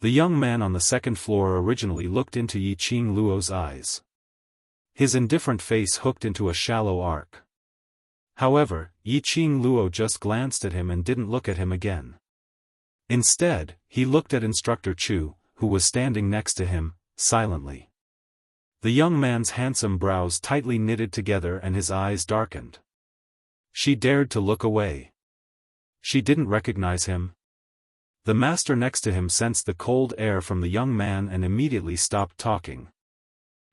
The young man on the second floor originally looked into Yi Qing Luo's eyes. His indifferent face hooked into a shallow arc. However, Yi Qing Luo just glanced at him and didn't look at him again. Instead, he looked at Instructor Chu, who was standing next to him, silently. The young man's handsome brows tightly knitted together and his eyes darkened. She dared to look away. She didn't recognize him. The master next to him sensed the cold air from the young man and immediately stopped talking.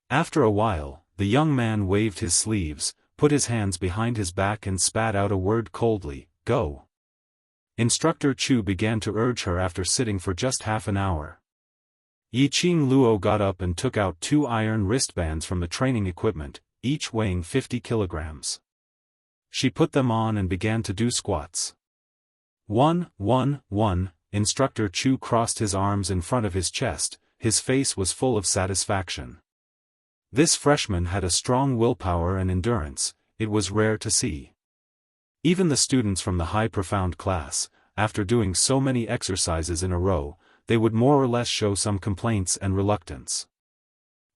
After a while, the young man waved his sleeves, put his hands behind his back and spat out a word coldly, "Go." Instructor Chu began to urge her after sitting for just half an hour. Yi Qing Luo got up and took out 2 iron wristbands from the training equipment, each weighing 50 kilograms. She put them on and began to do squats. 1, 1, 1, Instructor Chu crossed his arms in front of his chest, his face was full of satisfaction. This freshman had a strong willpower and endurance, it was rare to see. Even the students from the high profound class, after doing so many exercises in a row, they would more or less show some complaints and reluctance.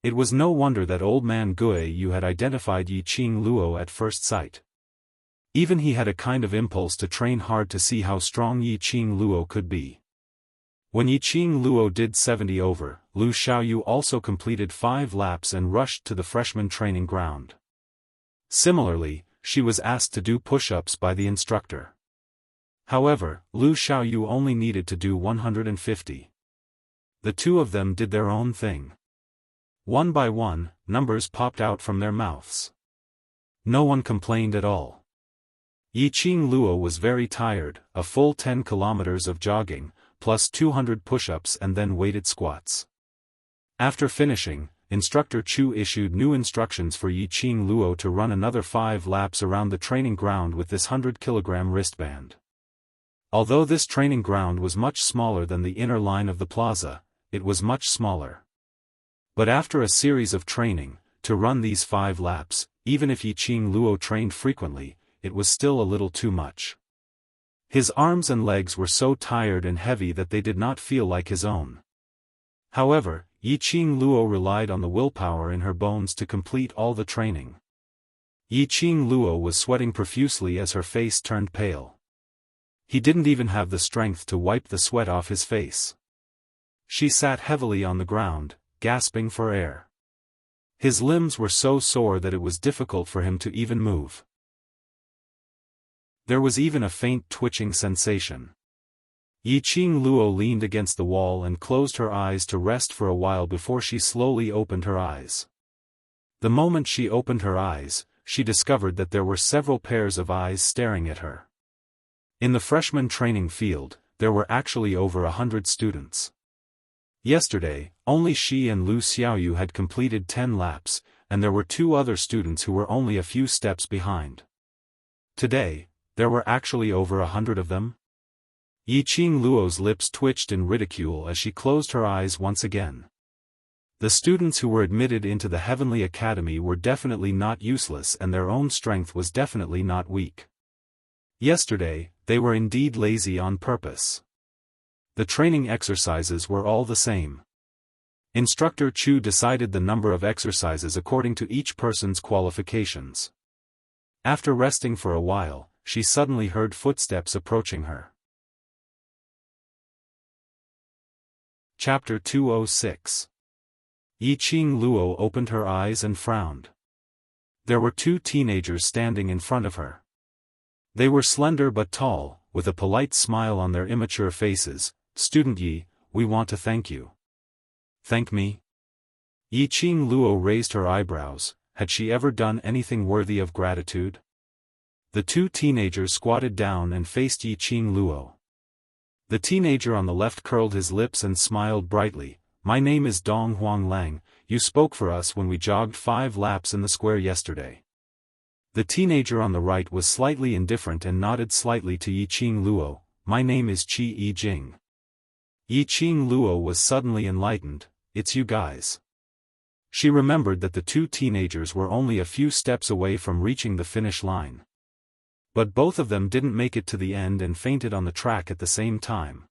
It was no wonder that old man Guiyu had identified Yi Qing Luo at first sight. Even he had a kind of impulse to train hard to see how strong Yi Qing Luo could be. When Yi Qing Luo did 70 over, Lu Xiaoyu also completed 5 laps and rushed to the freshman training ground. Similarly, she was asked to do push-ups by the instructor. However, Lu Xiaoyu only needed to do 150. The two of them did their own thing. One by one, numbers popped out from their mouths. No one complained at all. Yi Qing Luo was very tired, a full 10 kilometers of jogging, plus 200 push-ups and then weighted squats. After finishing, Instructor Chu issued new instructions for Yi Qing Luo to run another 5 laps around the training ground with this 100-kilogram wristband. Although this training ground was much smaller than the inner line of the plaza, it was much smaller. But after a series of training, to run these 5 laps, even if Yi Qing Luo trained frequently, it was still a little too much. His arms and legs were so tired and heavy that they did not feel like his own. However, Yi Qing Luo relied on the willpower in her bones to complete all the training. Yi Qing Luo was sweating profusely as her face turned pale. He didn't even have the strength to wipe the sweat off his face. She sat heavily on the ground, gasping for air. His limbs were so sore that it was difficult for him to even move. There was even a faint twitching sensation. Yi Qing Luo leaned against the wall and closed her eyes to rest for a while before she slowly opened her eyes. The moment she opened her eyes, she discovered that there were several pairs of eyes staring at her. In the freshman training field, there were actually over 100 students. Yesterday, only she and Lu Xiaoyu had completed 10 laps, and there were 2 other students who were only a few steps behind. Today, there were actually over 100 of them. Yi Qing Luo's lips twitched in ridicule as she closed her eyes once again. The students who were admitted into the Heavenly Academy were definitely not useless and their own strength was definitely not weak. Yesterday, they were indeed lazy on purpose. The training exercises were all the same. Instructor Chu decided the number of exercises according to each person's qualifications. After resting for a while, she suddenly heard footsteps approaching her. Chapter 206. Yi Qing Luo opened her eyes and frowned. There were 2 teenagers standing in front of her. They were slender but tall, with a polite smile on their immature faces. "Student Yi, we want to thank you." "Thank me?" Yi Qing Luo raised her eyebrows. Had she ever done anything worthy of gratitude? The 2 teenagers squatted down and faced Yi Qing Luo. The teenager on the left curled his lips and smiled brightly. "My name is Dong Huang Lang, you spoke for us when we jogged 5 laps in the square yesterday." The teenager on the right was slightly indifferent and nodded slightly to Yi Qing Luo. "My name is Qi Yi Jing." Yi Qing Luo was suddenly enlightened. it's you guys. She remembered that the two teenagers were only a few steps away from reaching the finish line. But both of them didn't make it to the end and fainted on the track at the same time.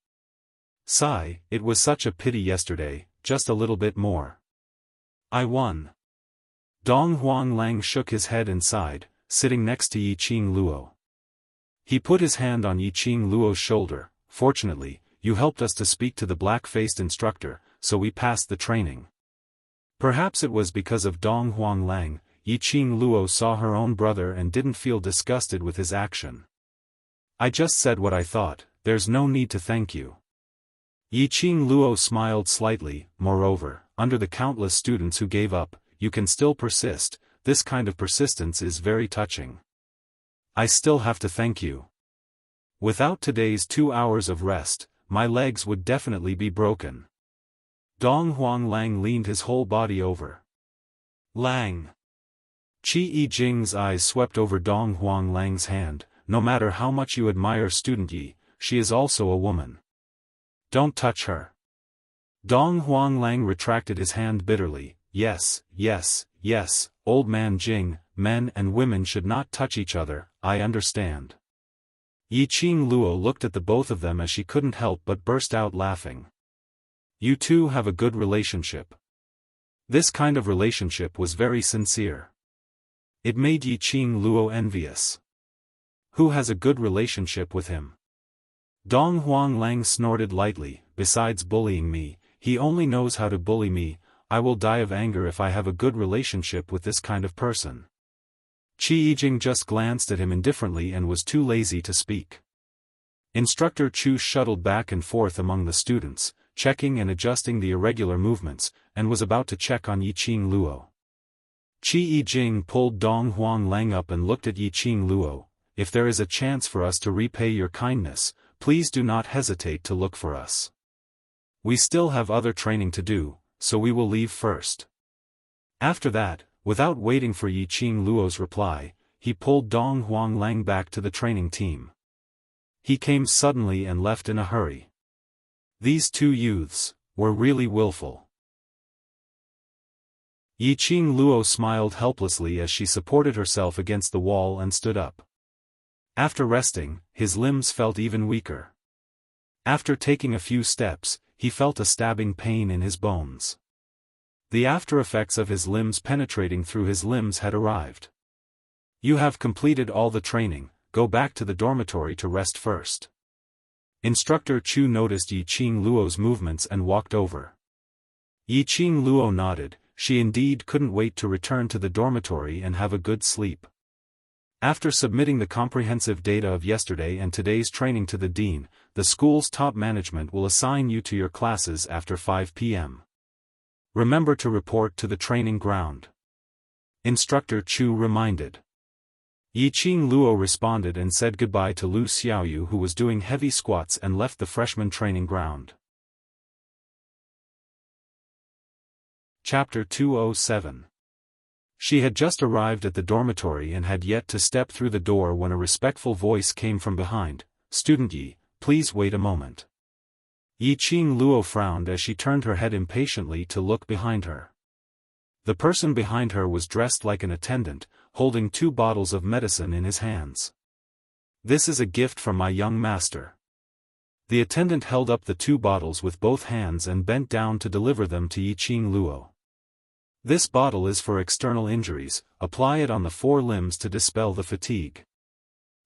Sigh, it was such a pity yesterday, just a little bit more. I won. Dong Huanglang shook his head and sighed, sitting next to Yiqing Luo. He put his hand on Yiqing Luo's shoulder. Fortunately, you helped us to speak to the black-faced instructor, so we passed the training. Perhaps it was because of Dong Huanglang, Yiqing Luo saw her own brother and didn't feel disgusted with his action. I just said what I thought, there's no need to thank you. Yiqing Luo smiled slightly. Moreover, under the countless students who gave up, you can still persist. This kind of persistence is very touching. I still have to thank you. Without today's 2 hours of rest, my legs would definitely be broken. Dong Huanglang leaned his whole body over. Lang. Qi Yijing's eyes swept over Dong Huanglang's hand. No matter how much you admire student Yi, she is also a woman. Don't touch her. Dong Huanglang retracted his hand bitterly. Yes, yes, yes, old man Jing, men and women should not touch each other, I understand. Yiqing Luo looked at the both of them as she couldn't help but burst out laughing. You two have a good relationship. This kind of relationship was very sincere. It made Yiqing Luo envious. Who has a good relationship with him? Dong Huanglang snorted lightly. Besides bullying me, he only knows how to bully me. I will die of anger if I have a good relationship with this kind of person. Qi Yijing just glanced at him indifferently and was too lazy to speak. Instructor Chu shuttled back and forth among the students, checking and adjusting the irregular movements, and was about to check on Yiqing Luo. Qi Yijing pulled Dong Huanglang up and looked at Yiqing Luo. If there is a chance for us to repay your kindness, please do not hesitate to look for us. We still have other training to do, so we will leave first. After that, without waiting for Yiqing Luo's reply, he pulled Dong Huanglang back to the training team. He came suddenly and left in a hurry. These two youths were really willful. Yiqing Luo smiled helplessly as she supported herself against the wall and stood up. After resting, his limbs felt even weaker. After taking a few steps, he felt a stabbing pain in his bones. The after effects of his limbs penetrating through his limbs had arrived. You have completed all the training, go back to the dormitory to rest first. Instructor Chu noticed Yiqing Luo's movements and walked over. Yiqing Luo nodded. She indeed couldn't wait to return to the dormitory and have a good sleep. After submitting the comprehensive data of yesterday and today's training to the dean, the school's top management will assign you to your classes after 5 p.m. Remember to report to the training ground. Instructor Chu reminded. Yiqing Luo responded and said goodbye to Lu Xiaoyu, who was doing heavy squats, and left the freshman training ground. Chapter 207. She had just arrived at the dormitory and had yet to step through the door when a respectful voice came from behind. Student Yi, please wait a moment. Yiqing Luo frowned as she turned her head impatiently to look behind her. The person behind her was dressed like an attendant, holding 2 bottles of medicine in his hands. This is a gift from my young master. The attendant held up the 2 bottles with both hands and bent down to deliver them to Yiqing Luo. This bottle is for external injuries, apply it on the 4 limbs to dispel the fatigue.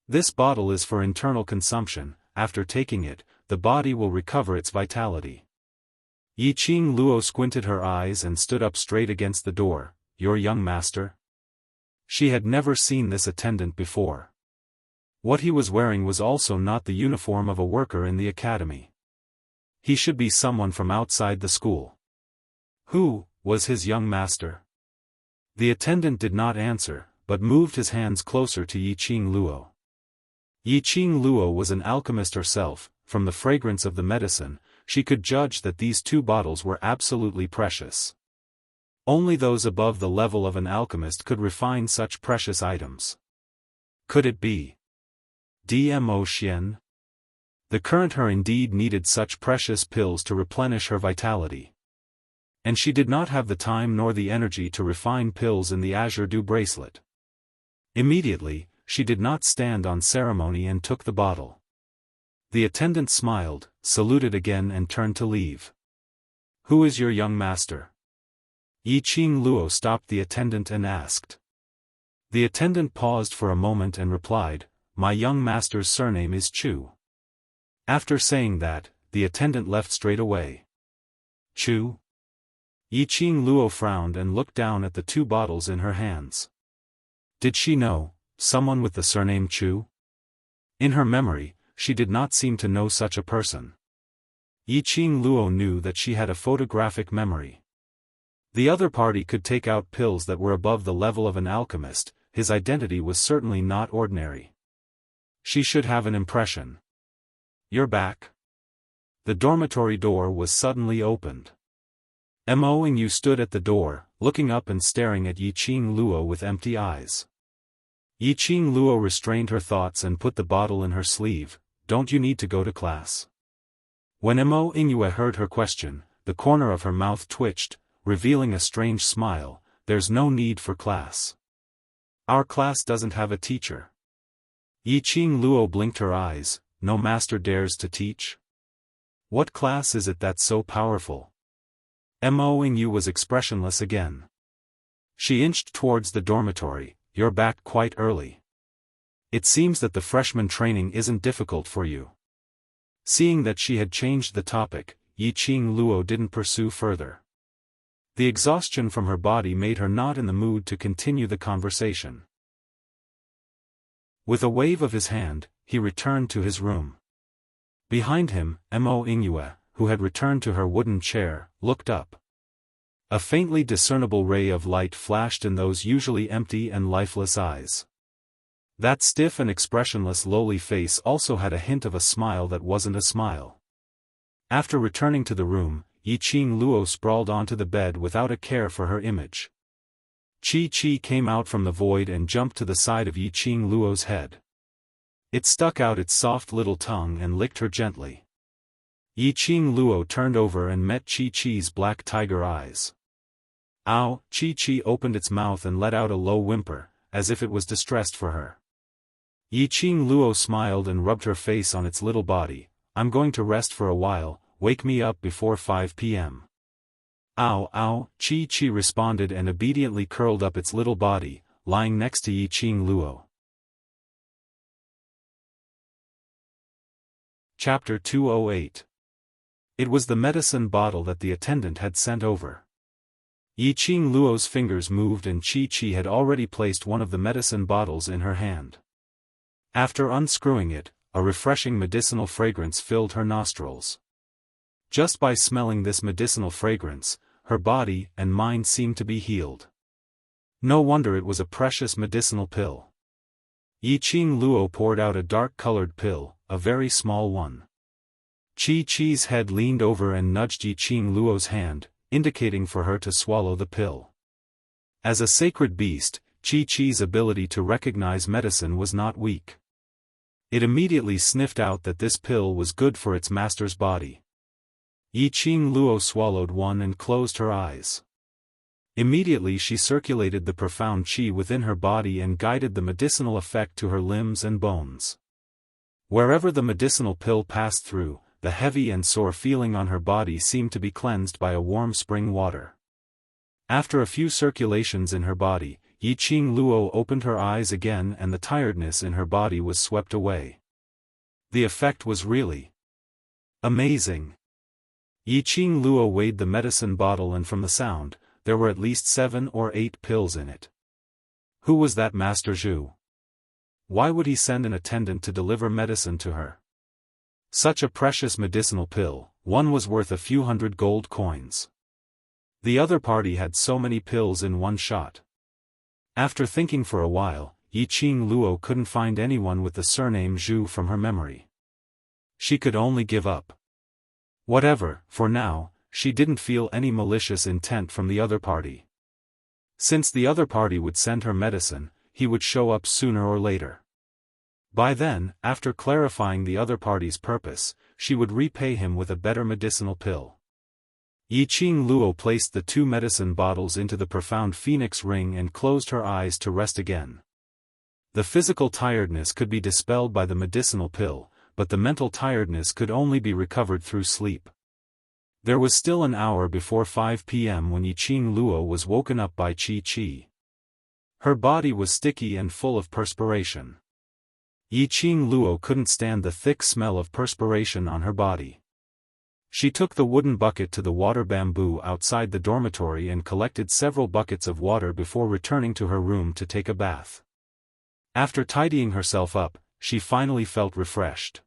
This bottle is for internal consumption, after taking it, the body will recover its vitality. Yiqing Luo squinted her eyes and stood up straight against the door. Your young master? She had never seen this attendant before. What he was wearing was also not the uniform of a worker in the academy. He should be someone from outside the school. Who was his young master? The attendant did not answer, but moved his hands closer to Yiqing Luo. Yiqing Luo was an alchemist herself. From the fragrance of the medicine, she could judge that these 2 bottles were absolutely precious. Only those above the level of an alchemist could refine such precious items. Could it be Dmo Xian? The current her indeed needed such precious pills to replenish her vitality. And she did not have the time nor the energy to refine pills in the azure dew bracelet. Immediately, she did not stand on ceremony and took the bottle. The attendant smiled, saluted again and turned to leave. "Who is your young master?" Yi Qing Luo stopped the attendant and asked. The attendant paused for a moment and replied, "My young master's surname is Chu." After saying that, the attendant left straight away. Chu? Yi Qing Luo frowned and looked down at the 2 bottles in her hands. Did she know someone with the surname Chu? In her memory, she did not seem to know such a person. Yi Qing Luo knew that she had a photographic memory. The other party could take out pills that were above the level of an alchemist. His identity was certainly not ordinary. She should have an impression. "You're back?" The dormitory door was suddenly opened. Mo and Yu stood at the door, looking up and staring at Yi Qing Luo with empty eyes. Yi Qing Luo restrained her thoughts and put the bottle in her sleeve. "Don't you need to go to class?" When Mo Ingyue heard her question, the corner of her mouth twitched, revealing a strange smile. "There's no need for class. Our class doesn't have a teacher." Yi Qing Luo blinked her eyes. "No master dares to teach? What class is it that's so powerful?" Mo Ingyue was expressionless again. She inched towards the dormitory. "You're back quite early. It seems that the freshman training isn't difficult for you." Seeing that she had changed the topic, Yi Qing Luo didn't pursue further. The exhaustion from her body made her not in the mood to continue the conversation. With a wave of his hand, he returned to his room. Behind him, Mo Ingyue, who had returned to her wooden chair, looked up. A faintly discernible ray of light flashed in those usually empty and lifeless eyes. That stiff and expressionless lowly face also had a hint of a smile that wasn't a smile. After returning to the room, Yi Qing Luo sprawled onto the bed without a care for her image. Chi came out from the void and jumped to the side of Yi Qing Luo's head. It stuck out its soft little tongue and licked her gently. Yi Qing Luo turned over and met Chi's black tiger eyes. "Ow!" Chi opened its mouth and let out a low whimper, as if it was distressed for her. Yi Qing Luo smiled and rubbed her face on its little body. "I'm going to rest for a while, wake me up before 5 p.m. "Ow, ow," Chi responded and obediently curled up its little body, lying next to Yi Qing Luo. Chapter 208. It was the medicine bottle that the attendant had sent over. Yi Qing Luo's fingers moved and Chi had already placed one of the medicine bottles in her hand. After unscrewing it, a refreshing medicinal fragrance filled her nostrils. Just by smelling this medicinal fragrance, her body and mind seemed to be healed. No wonder it was a precious medicinal pill. Yi Qing Luo poured out a dark-colored pill, a very small one. Chi's head leaned over and nudged Yi Qing Luo's hand, indicating for her to swallow the pill. As a sacred beast, Chi's ability to recognize medicine was not weak. It immediately sniffed out that this pill was good for its master's body. Yi Qing Luo swallowed one and closed her eyes. Immediately she circulated the profound qi within her body and guided the medicinal effect to her limbs and bones. Wherever the medicinal pill passed through, the heavy and sore feeling on her body seemed to be cleansed by a warm spring water. After a few circulations in her body, Yi Qing Luo opened her eyes again and the tiredness in her body was swept away. The effect was really amazing. Yi Qing Luo weighed the medicine bottle and from the sound, there were at least 7 or 8 pills in it. Who was that Master Zhu? Why would he send an attendant to deliver medicine to her? Such a precious medicinal pill, one was worth a few hundred gold coins. The other party had so many pills in one shot. After thinking for a while, Yi Qing Luo couldn't find anyone with the surname Zhu from her memory. She could only give up. Whatever, for now, she didn't feel any malicious intent from the other party. Since the other party would send her medicine, he would show up sooner or later. By then, after clarifying the other party's purpose, she would repay him with a better medicinal pill. Yiqing Luo placed the 2 medicine bottles into the profound phoenix ring and closed her eyes to rest again. The physical tiredness could be dispelled by the medicinal pill, but the mental tiredness could only be recovered through sleep. There was still an hour before 5 p.m. when Yiqing Luo was woken up by Qi. Her body was sticky and full of perspiration. Yiqing Luo couldn't stand the thick smell of perspiration on her body. She took the wooden bucket to the water bamboo outside the dormitory and collected several buckets of water before returning to her room to take a bath. After tidying herself up, she finally felt refreshed.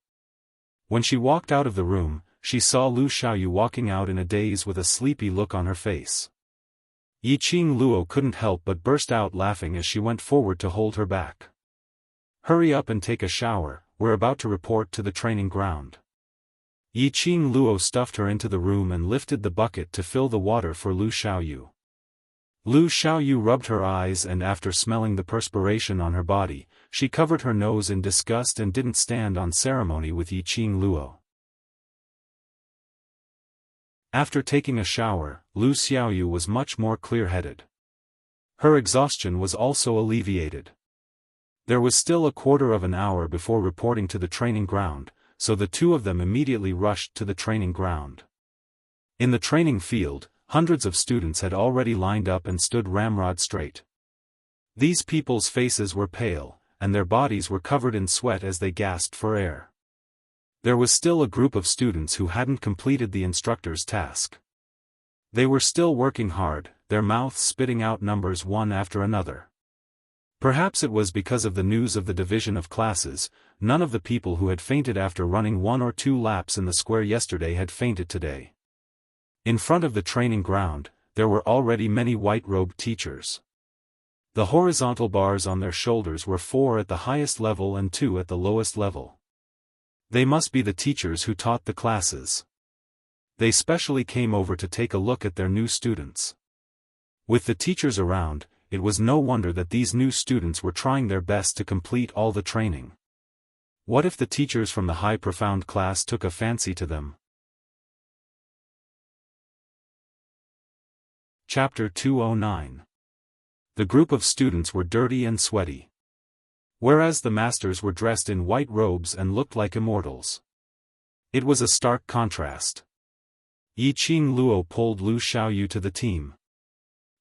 When she walked out of the room, she saw Lu Xiaoyu walking out in a daze with a sleepy look on her face. Yiqing Luo couldn't help but burst out laughing as she went forward to hold her back. "Hurry up and take a shower, we're about to report to the training ground." Yiqing Luo stuffed her into the room and lifted the bucket to fill the water for Lu Xiaoyu. Lu Xiaoyu rubbed her eyes and after smelling the perspiration on her body, she covered her nose in disgust and didn't stand on ceremony with Yiqing Luo. After taking a shower, Lu Xiaoyu was much more clear-headed. Her exhaustion was also alleviated. There was still a quarter of an hour before reporting to the training ground, so the 2 of them immediately rushed to the training ground. In the training field, hundreds of students had already lined up and stood ramrod straight. These people's faces were pale, and their bodies were covered in sweat as they gasped for air. There was still a group of students who hadn't completed the instructor's task. They were still working hard, their mouths spitting out numbers one after another. Perhaps it was because of the news of the division of classes, none of the people who had fainted after running 1 or 2 laps in the square yesterday had fainted today. In front of the training ground, there were already many white-robed teachers. The horizontal bars on their shoulders were 4 at the highest level and 2 at the lowest level. They must be the teachers who taught the classes. They specially came over to take a look at their new students. With the teachers around, it was no wonder that these new students were trying their best to complete all the training. What if the teachers from the high profound class took a fancy to them? Chapter 209. The group of students were dirty and sweaty. Whereas the masters were dressed in white robes and looked like immortals. It was a stark contrast. Yiqing Luo pulled Lu Xiaoyu to the team.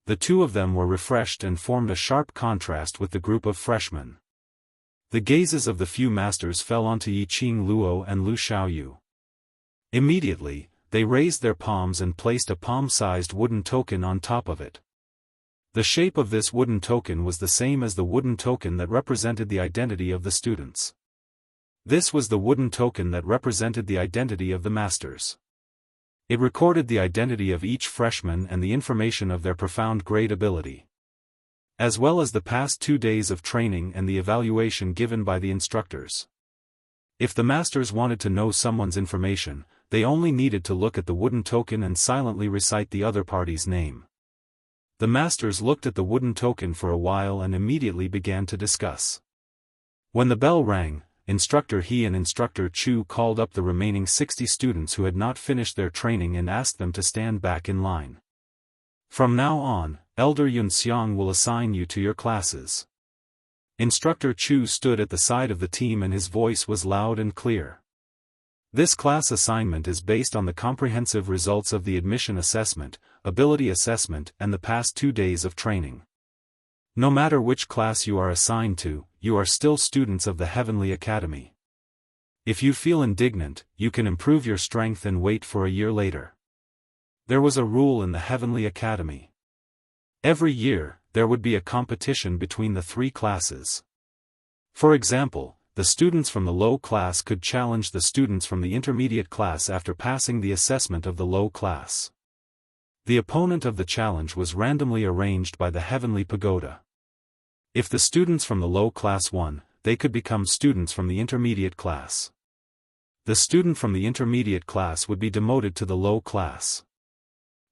The 2 of them were refreshed and formed a sharp contrast with the group of freshmen. The gazes of the few masters fell onto Yiqing Luo and Lu Xiaoyu. Immediately, they raised their palms and placed a palm-sized wooden token on top of it. The shape of this wooden token was the same as the wooden token that represented the identity of the students. This was the wooden token that represented the identity of the masters. It recorded the identity of each freshman and the information of their profound grade ability, as well as the past 2 days of training and the evaluation given by the instructors. If the masters wanted to know someone's information, they only needed to look at the wooden token and silently recite the other party's name. The masters looked at the wooden token for a while and immediately began to discuss. When the bell rang, Instructor He and Instructor Chu called up the remaining 60 students who had not finished their training and asked them to stand back in line. From now on, Elder Yunxiang will assign you to your classes. Instructor Chu stood at the side of the team and his voice was loud and clear. This class assignment is based on the comprehensive results of the admission assessment, ability assessment and the past 2 days of training. No matter which class you are assigned to, you are still students of the Heavenly Academy. If you feel indignant, you can improve your strength and wait for a year later. There was a rule in the Heavenly Academy. Every year, there would be a competition between the 3 classes. For example, the students from the low class could challenge the students from the intermediate class after passing the assessment of the low class. The opponent of the challenge was randomly arranged by the Heavenly Pagoda. If the students from the low class won, they could become students from the intermediate class. The student from the intermediate class would be demoted to the low class.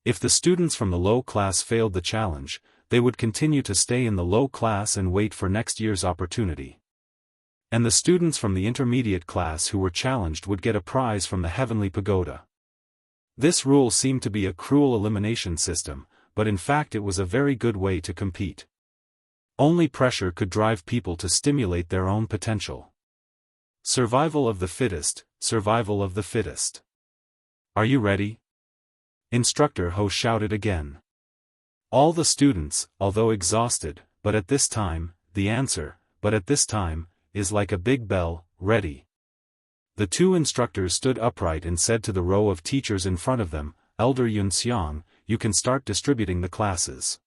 If the students from the low class failed the challenge, they would continue to stay in the low class and wait for next year's opportunity. And the students from the intermediate class who were challenged would get a prize from the Heavenly Pagoda. This rule seemed to be a cruel elimination system, but in fact it was a very good way to compete. Only pressure could drive people to stimulate their own potential. Survival of the fittest, survival of the fittest. Are you ready? Instructor Ho shouted again. All the students, although exhausted, but at this time, is like a big bell, ready. The two instructors stood upright and said to the row of teachers in front of them, Elder Yunxiang, you can start distributing the classes.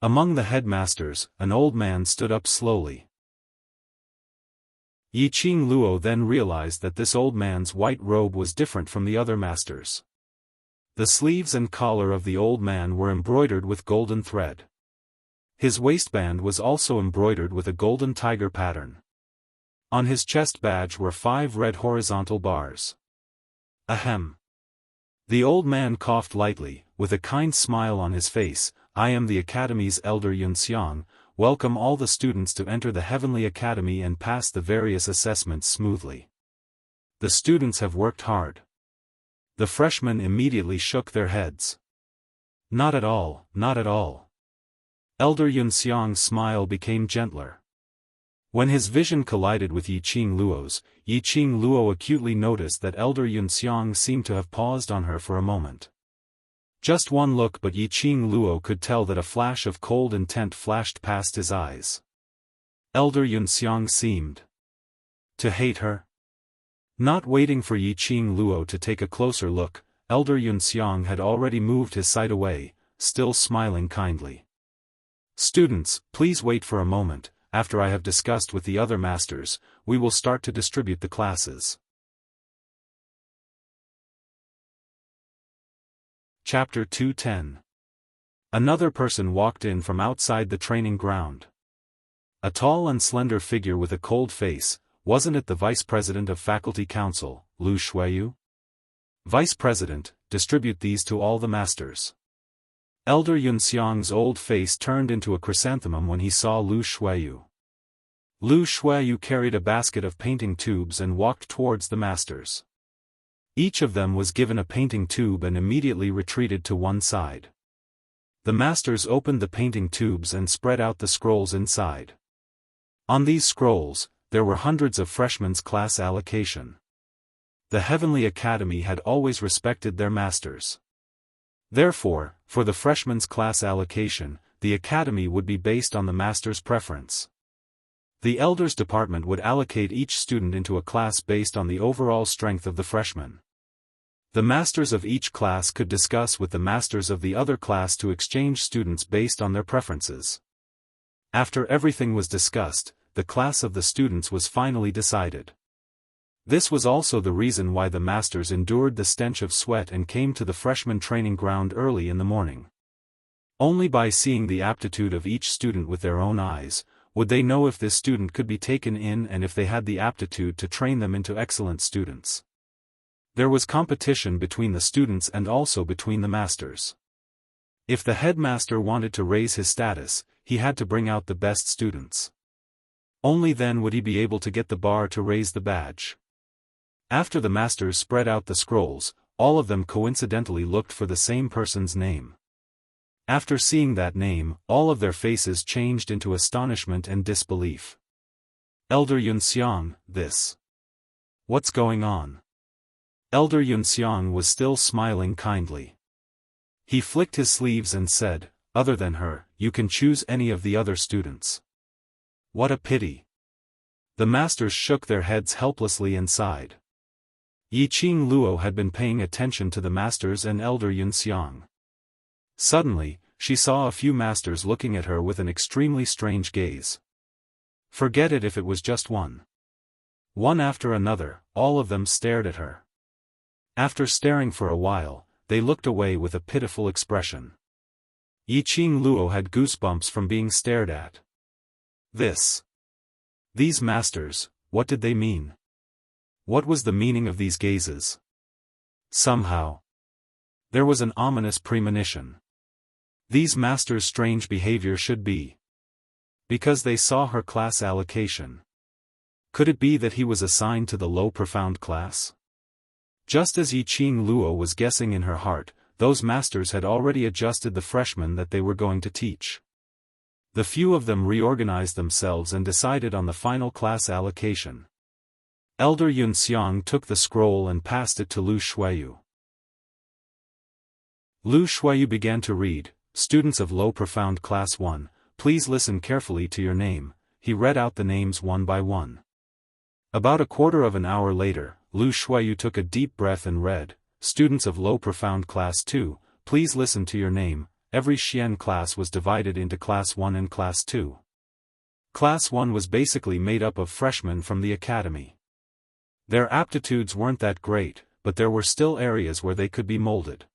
Among the headmasters, an old man stood up slowly. Yiqing Luo then realized that this old man's white robe was different from the other masters. The sleeves and collar of the old man were embroidered with golden thread. His waistband was also embroidered with a golden tiger pattern. On his chest badge were 5 red horizontal bars. Ahem. The old man coughed lightly, with a kind smile on his face. I am the Academy's Elder Yunxiang, welcome all the students to enter the Heavenly Academy and pass the various assessments smoothly. The students have worked hard. The freshmen immediately shook their heads. Not at all, not at all. Elder Yunxiang's smile became gentler. When his vision collided with Yiqing Luo's, Yiqing Luo acutely noticed that Elder Yunxiang seemed to have paused on her for a moment. Just one look, but Yiqing Luo could tell that a flash of cold intent flashed past his eyes. Elder Yunxiang seemed to hate her. Not waiting for Yiqing Luo to take a closer look, Elder Yunxiang had already moved his sight away, still smiling kindly. Students, please wait for a moment. After I have discussed with the other masters, we will start to distribute the classes. Chapter 210. Another person walked in from outside the training ground. A tall and slender figure with a cold face. Wasn't it the Vice President of Faculty Council, Lu Shuiyu? Vice President, distribute these to all the masters. Elder Yunxiang's old face turned into a chrysanthemum when he saw Lu Shuiyu. Lu Shuiyu carried a basket of painting tubes and walked towards the masters. Each of them was given a painting tube and immediately retreated to one side. The masters opened the painting tubes and spread out the scrolls inside. On these scrolls, there were hundreds of freshmen's class allocation. The Heavenly Academy had always respected their masters. Therefore, for the freshmen's class allocation, the academy would be based on the master's preference. The Elders Department would allocate each student into a class based on the overall strength of the freshmen. The masters of each class could discuss with the masters of the other class to exchange students based on their preferences. After everything was discussed, the class of the students was finally decided. This was also the reason why the masters endured the stench of sweat and came to the freshman training ground early in the morning. Only by seeing the aptitude of each student with their own eyes, would they know if this student could be taken in and if they had the aptitude to train them into excellent students. There was competition between the students and also between the masters. If the headmaster wanted to raise his status, he had to bring out the best students. Only then would he be able to get the bar to raise the badge. After the masters spread out the scrolls, all of them coincidentally looked for the same person's name. After seeing that name, all of their faces changed into astonishment and disbelief. Elder Yunxiang, this. What's going on? Elder Yunxiang was still smiling kindly. He flicked his sleeves and said, other than her, you can choose any of the other students. What a pity. The masters shook their heads helplessly and sighed. Yiqing Luo had been paying attention to the masters and Elder Yunxiang. Suddenly, she saw a few masters looking at her with an extremely strange gaze. Forget it if it was just one. One after another, all of them stared at her. After staring for a while, they looked away with a pitiful expression. Yiqing Luo had goosebumps from being stared at. These masters, what did they mean? What was the meaning of these gazes? Somehow, there was an ominous premonition. These masters' strange behavior should be because they saw her class allocation. Could it be that he was assigned to the low profound class? Just as Yiqing Luo was guessing in her heart, those masters had already adjusted the freshmen that they were going to teach. The few of them reorganized themselves and decided on the final class allocation. Elder Yun Xiang took the scroll and passed it to Lu Shuiyu. Lu Shuiyu began to read, "Students of Low Profound Class 1, please listen carefully to your name." He read out the names one by one. About a quarter of an hour later, Lu Shuiyu took a deep breath and read, "Students of Low Profound Class 2, please listen to your name." Every Xian class was divided into Class 1 and Class 2. Class 1 was basically made up of freshmen from the academy. Their aptitudes weren't that great, but there were still areas where they could be molded.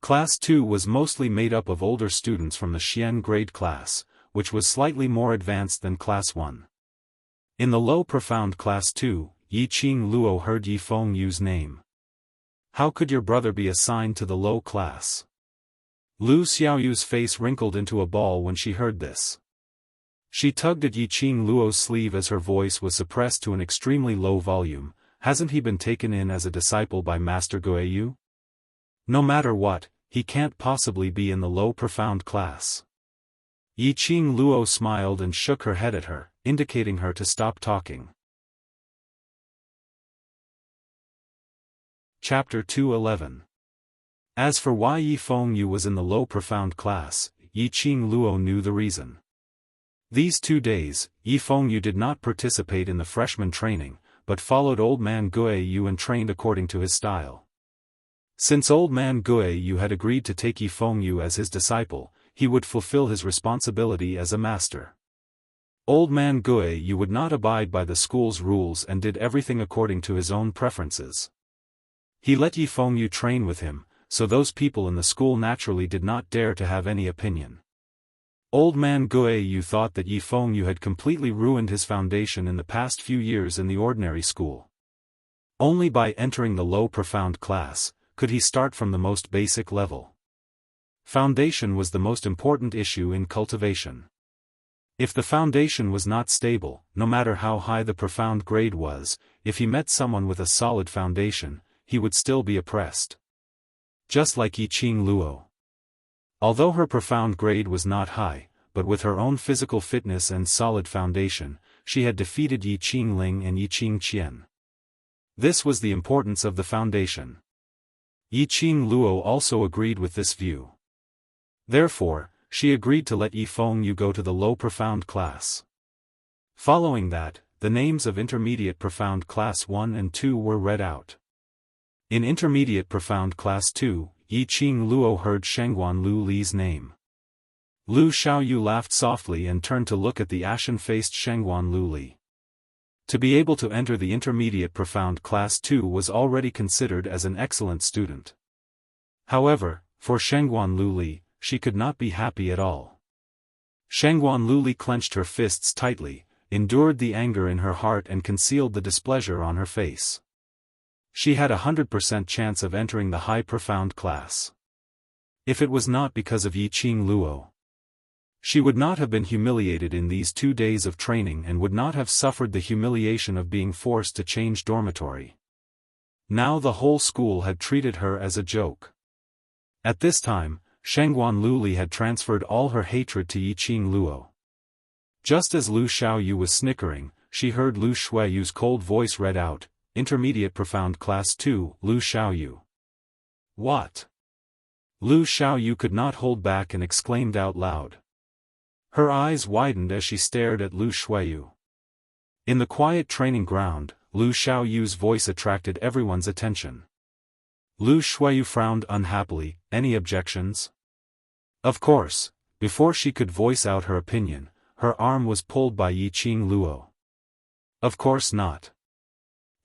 Class 2 was mostly made up of older students from the Xian grade class, which was slightly more advanced than Class 1. In the Low Profound Class 2, Yiqing Luo heard Yi Fengyu's name. "How could your brother be assigned to the low class?" Lu Xiaoyu's face wrinkled into a ball when she heard this. She tugged at Yiqing Luo's sleeve as her voice was suppressed to an extremely low volume. "Hasn't he been taken in as a disciple by Master Guiyu? No matter what, he can't possibly be in the Low Profound class." Yiqing Luo smiled and shook her head at her, indicating her to stop talking. Chapter 211. As for why Yi Fengyu was in the Low Profound class, Yiqing Luo knew the reason. These 2 days, Yi Fengyu did not participate in the freshman training, but followed Old Man Guiyu and trained according to his style. Since Old Man Guiyu had agreed to take Yi Fengyu as his disciple, he would fulfill his responsibility as a master. Old Man Guiyu would not abide by the school's rules and did everything according to his own preferences. He let Yi Fengyu train with him, so those people in the school naturally did not dare to have any opinion. Old Man Guiyu thought that Yi Fengyu had completely ruined his foundation in the past few years in the ordinary school. Only by entering the Low Profound class could he start from the most basic level. Foundation was the most important issue in cultivation. If the foundation was not stable, no matter how high the profound grade was, if he met someone with a solid foundation, he would still be oppressed. Just like Yiqing Luo. Although her profound grade was not high, but with her own physical fitness and solid foundation, she had defeated Yiqing Ling and Yiqing Qian. This was the importance of the foundation. Yiqing Luo also agreed with this view. Therefore, she agreed to let Yi Fengyu go to the Low Profound class. Following that, the names of Intermediate Profound Class 1 and 2 were read out. In Intermediate Profound Class 2, Yiqing Luo heard Shengguan Lu Li's name. Lu Xiaoyu laughed softly and turned to look at the ashen-faced Shengguan Lu Li. To be able to enter the Intermediate Profound Class 2 was already considered as an excellent student. However, for Shengguan Lu Li, she could not be happy at all. Shengguan Lu Li clenched her fists tightly, endured the anger in her heart and concealed the displeasure on her face. She had 100% chance of entering the High Profound class. If it was not because of Yiqing Luo, she would not have been humiliated in these 2 days of training and would not have suffered the humiliation of being forced to change dormitory. Now the whole school had treated her as a joke. At this time, Shengguan Lu Li had transferred all her hatred to Yiqing Luo. Just as Lu Xiaoyu was snickering, she heard Lu Shuiyu's cold voice read out, Intermediate Profound Class 2, Lu Xiaoyu. What? Lu Xiaoyu could not hold back and exclaimed out loud. Her eyes widened as she stared at Lu Shuiyu. In the quiet training ground, Lu Xiaoyu's voice attracted everyone's attention. Lu Shuiyu frowned unhappily. Any objections? Of course, before she could voice out her opinion, her arm was pulled by Yiqing Luo. Of course not.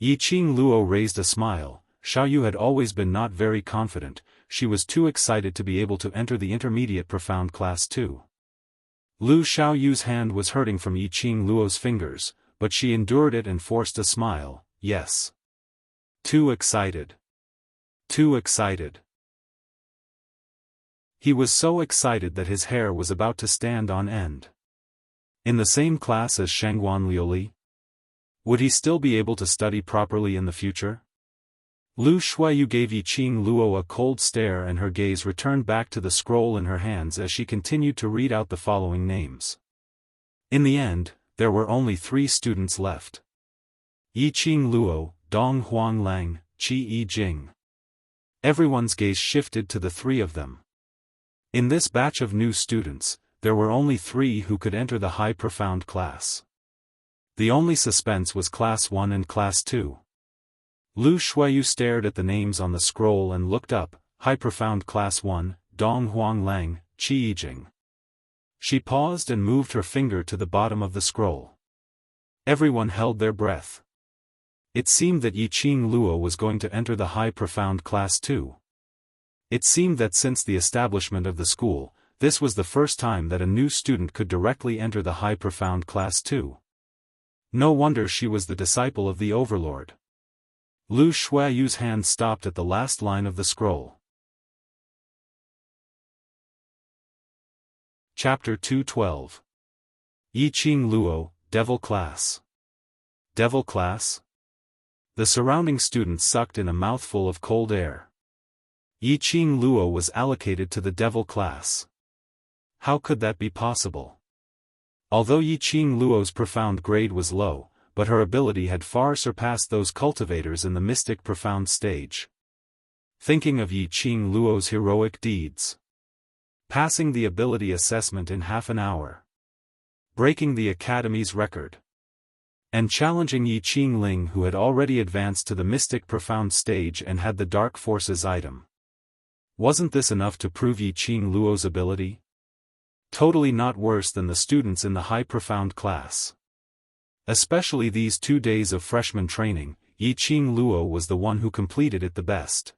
Yiqing Luo raised a smile. Xiaoyu had always been not very confident, she was too excited to be able to enter the Intermediate Profound Class 2. Lu Xiaoyu's hand was hurting from Yiqing Luo's fingers, but she endured it and forced a smile. Yes. Too excited. Too excited. He was so excited that his hair was about to stand on end. In the same class as Shengguan Liuli? Would he still be able to study properly in the future? Lu Shuiyu gave Yiqing Luo a cold stare and her gaze returned back to the scroll in her hands as she continued to read out the following names. In the end, there were only 3 students left. Yiqing Luo, Dong Huang Lang, Qi Yi Jing. Everyone's gaze shifted to the 3 of them. In this batch of new students, there were only 3 who could enter the high profound class. The only suspense was Class 1 and Class 2. Lu Shuiyu stared at the names on the scroll and looked up. High profound Class 1, Dong Huang Lang, Qi Yijing. She paused and moved her finger to the bottom of the scroll. Everyone held their breath. It seemed that Yiqing Luo was going to enter the high profound Class 2. It seemed that since the establishment of the school, this was the first time that a new student could directly enter the high profound Class 2. No wonder she was the disciple of the Overlord. Lu Shuiyu's hand stopped at the last line of the scroll. Chapter 212. Yiqing Luo, Devil Class. Devil Class? The surrounding students sucked in a mouthful of cold air. Yiqing Luo was allocated to the Devil Class. How could that be possible? Although Yiqing Luo's profound grade was low, but her ability had far surpassed those cultivators in the mystic profound stage. Thinking of Yiqing Luo's heroic deeds. Passing the ability assessment in half an hour. Breaking the Academy's record. And challenging Yiqing Ling, who had already advanced to the mystic profound stage and had the Dark Forces item. Wasn't this enough to prove Yiqing Luo's ability? Totally not worse than the students in the high profound class. Especially these 2 days of freshman training, Yiqing Luo was the one who completed it the best.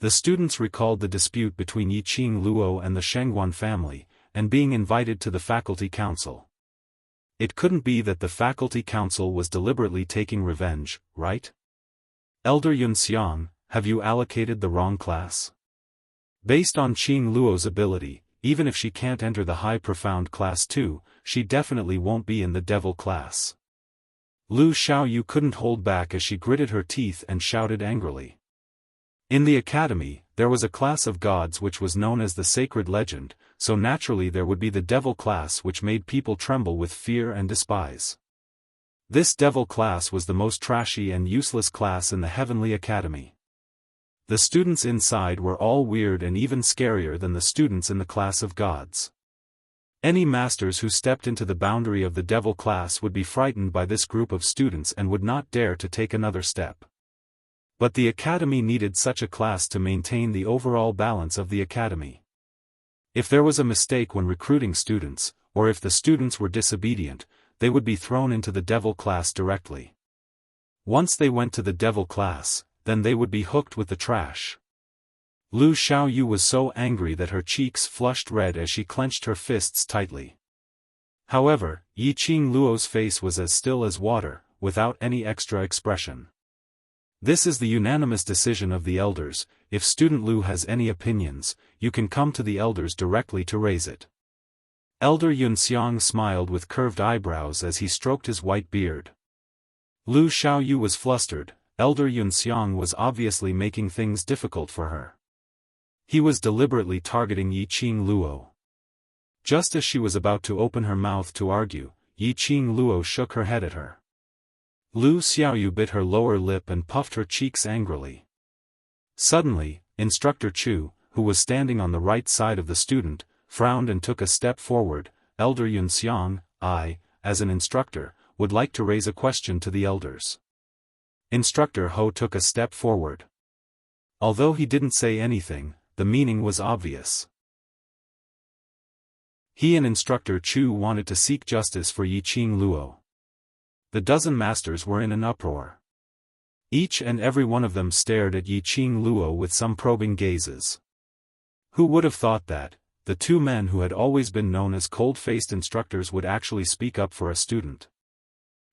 The students recalled the dispute between Yiqing Luo and the Shengguan family, and being invited to the faculty council. It couldn't be that the faculty council was deliberately taking revenge, right? Elder Yunxiang, have you allocated the wrong class? Based on Qing Luo's ability, even if she can't enter the high profound class 2, she definitely won't be in the devil class. Lu Xiaoyu couldn't hold back as she gritted her teeth and shouted angrily. In the academy, there was a class of gods which was known as the Sacred Legend, so naturally there would be the devil class which made people tremble with fear and despise. This devil class was the most trashy and useless class in the Heavenly Academy. The students inside were all weird and even scarier than the students in the class of gods. Any masters who stepped into the boundary of the devil class would be frightened by this group of students and would not dare to take another step. But the academy needed such a class to maintain the overall balance of the academy. If there was a mistake when recruiting students, or if the students were disobedient, they would be thrown into the devil class directly. Once they went to the devil class, then they would be hooked with the trash. Lu Xiaoyu was so angry that her cheeks flushed red as she clenched her fists tightly. However, Yiqing Luo's face was as still as water, without any extra expression. This is the unanimous decision of the elders. If student Lu has any opinions, you can come to the elders directly to raise it. Elder Yunxiang smiled with curved eyebrows as he stroked his white beard. Lu Xiaoyu was flustered. Elder Yunxiang was obviously making things difficult for her. He was deliberately targeting Yiqing Luo. Just as she was about to open her mouth to argue, Yiqing Luo shook her head at her. Lu Xiaoyu bit her lower lip and puffed her cheeks angrily. Suddenly, Instructor Chu, who was standing on the right side of the student, frowned and took a step forward. Elder Yunxiang, I, as an instructor, would like to raise a question to the elders. Instructor Ho took a step forward. Although he didn't say anything, the meaning was obvious. He and Instructor Chu wanted to seek justice for Yiqing Luo. The dozen masters were in an uproar. Each and every one of them stared at Yiqing Luo with some probing gazes. Who would have thought that, the 2 men who had always been known as cold-faced instructors would actually speak up for a student?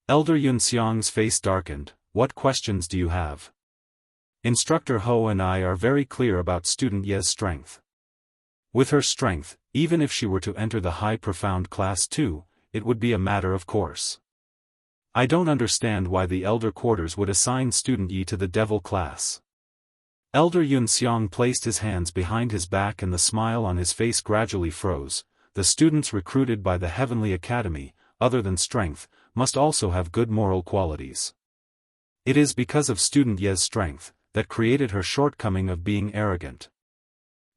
Elder Yunxiang's face darkened. What questions do you have? Instructor Ho and I are very clear about student Ye's strength. With her strength, even if she were to enter the high profound class 2, it would be a matter of course. I don't understand why the elder quarters would assign student Yi to the devil class. Elder Yun Xiang placed his hands behind his back and the smile on his face gradually froze. The students recruited by the Heavenly Academy, other than strength, must also have good moral qualities. It is because of student Ye's strength that created her shortcoming of being arrogant.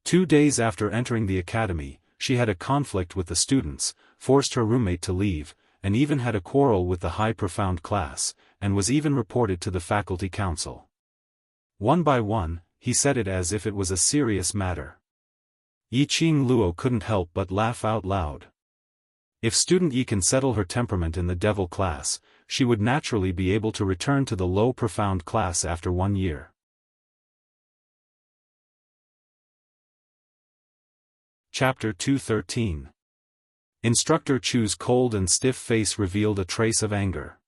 2 days after entering the academy, she had a conflict with the students, forced her roommate to leave, and even had a quarrel with the high profound class, and was even reported to the faculty council. One by one, he said it as if it was a serious matter. Yiqing Luo couldn't help but laugh out loud. If student Yi can settle her temperament in the devil class, she would naturally be able to return to the low profound class after 1 year. Chapter 213. Instructor Chu's cold and stiff face revealed a trace of anger.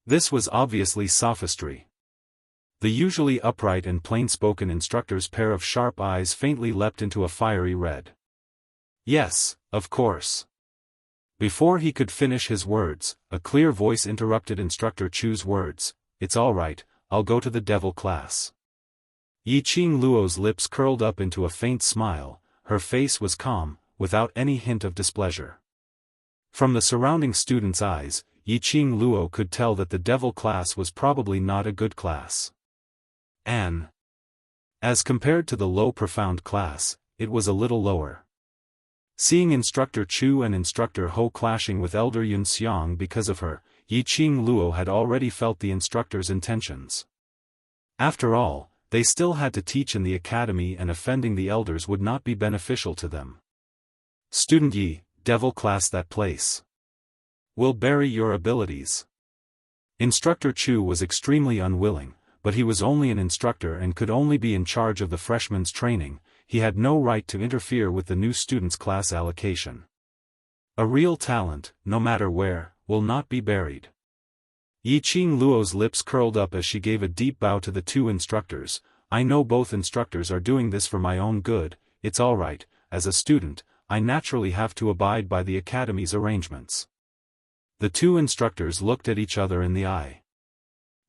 This was obviously sophistry. The usually upright and plain-spoken instructor's pair of sharp eyes faintly leapt into a fiery red. Yes, of course. Before he could finish his words, a clear voice interrupted Instructor Chu's words. It's all right, I'll go to the devil class. Yiqing Luo's lips curled up into a faint smile, her face was calm, without any hint of displeasure. From the surrounding students' eyes, Yiqing Luo could tell that the devil class was probably not a good class. As compared to the low profound class, it was a little lower. Seeing Instructor Chu and Instructor Ho clashing with Elder Yun Xiang because of her, Yiqing Luo had already felt the instructor's intentions. After all, they still had to teach in the academy and offending the elders would not be beneficial to them. Student Yi, devil class that place. Will bury your abilities. Instructor Chu was extremely unwilling, but he was only an instructor and could only be in charge of the freshmen's training. He had no right to interfere with the new students' class allocation. A real talent, no matter where, will not be buried. Yiqing Luo's lips curled up as she gave a deep bow to the two instructors. I know both instructors are doing this for my own good. It's all right. As a student, I naturally have to abide by the academy's arrangements. The two instructors looked at each other in the eye.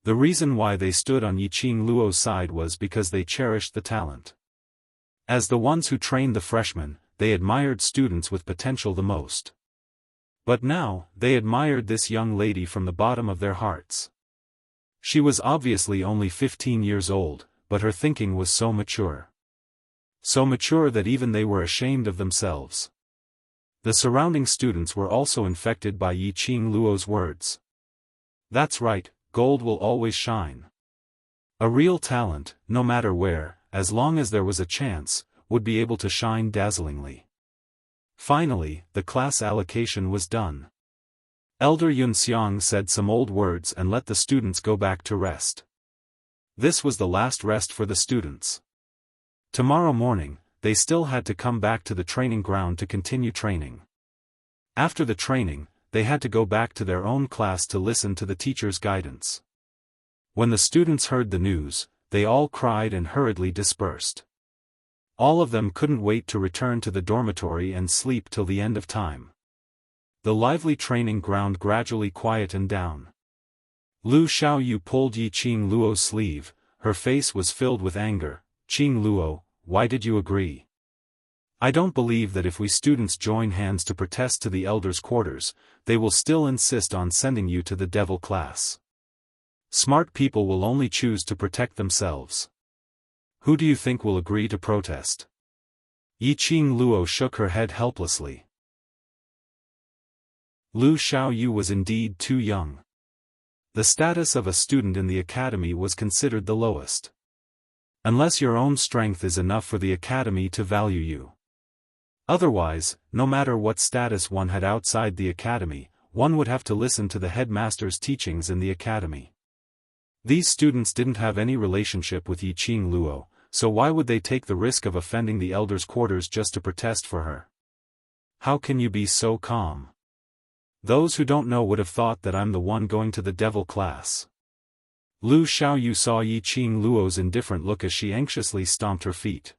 The reason why they stood on Yiqing Luo's side was because they cherished the talent. As the ones who trained the freshmen, they admired students with potential the most. But now, they admired this young lady from the bottom of their hearts. She was obviously only 15 years old, but her thinking was so mature. So mature that even they were ashamed of themselves. The surrounding students were also infected by Yiqing Luo's words. That's right, gold will always shine. A real talent, no matter where, as long as there was a chance, would be able to shine dazzlingly. Finally, the class allocation was done. Elder Yun Xiang said some old words and let the students go back to rest. This was the last rest for the students. Tomorrow morning, they still had to come back to the training ground to continue training. After the training, they had to go back to their own class to listen to the teacher's guidance. When the students heard the news, they all cried and hurriedly dispersed. All of them couldn't wait to return to the dormitory and sleep till the end of time. The lively training ground gradually quietened down. Lu Xiaoyu pulled Yiqing Luo's sleeve, her face was filled with anger. Qing Luo, why did you agree? I don't believe that if we students join hands to protest to the elders' quarters, they will still insist on sending you to the devil class. Smart people will only choose to protect themselves. Who do you think will agree to protest? Yiqing Luo shook her head helplessly. Lu Xiaoyu was indeed too young. The status of a student in the academy was considered the lowest. Unless your own strength is enough for the academy to value you. Otherwise, no matter what status one had outside the academy, one would have to listen to the headmaster's teachings in the academy. These students didn't have any relationship with Yiqing Luo, so why would they take the risk of offending the elders' quarters just to protest for her? How can you be so calm? Those who don't know would have thought that I'm the one going to the devil class. Lu Xiaoyu saw Yiqing Luo's indifferent look as she anxiously stomped her feet.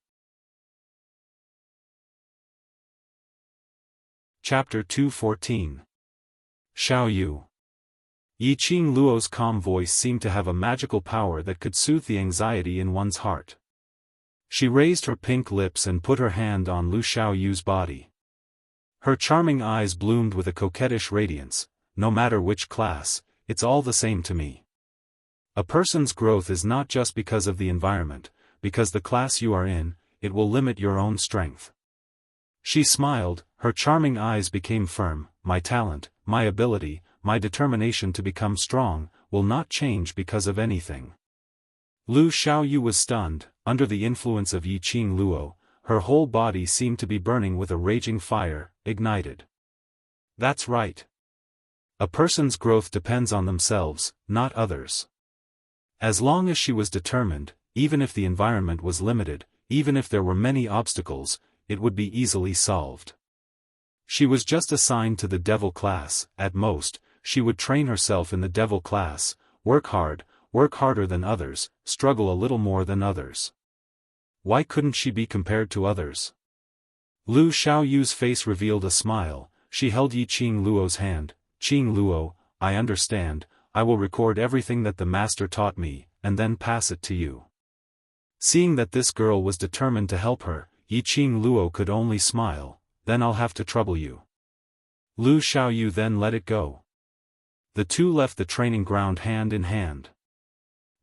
Chapter 214. Xiaoyu. Yiqing Luo's calm voice seemed to have a magical power that could soothe the anxiety in one's heart. She raised her pink lips and put her hand on Lu Xiaoyu's body. Her charming eyes bloomed with a coquettish radiance. No matter which class, it's all the same to me. A person's growth is not just because of the environment, because the class you are in, it will limit your own strength. She smiled, her charming eyes became firm. My talent, my ability, my determination to become strong, will not change because of anything. Lu Xiaoyu was stunned. Under the influence of Yiqing Luo, her whole body seemed to be burning with a raging fire, ignited. That's right. A person's growth depends on themselves, not others. As long as she was determined, even if the environment was limited, even if there were many obstacles, it would be easily solved. She was just assigned to the devil class. At most, she would train herself in the devil class, work hard, work harder than others, struggle a little more than others. Why couldn't she be compared to others? Lu Xiaoyu's face revealed a smile. She held Yiqing Luo's hand. Qing Luo, I understand, I will record everything that the master taught me, and then pass it to you. Seeing that this girl was determined to help her, Yiqing Luo could only smile. Then I'll have to trouble you. Lu Xiaoyu then let it go. The two left the training ground hand in hand.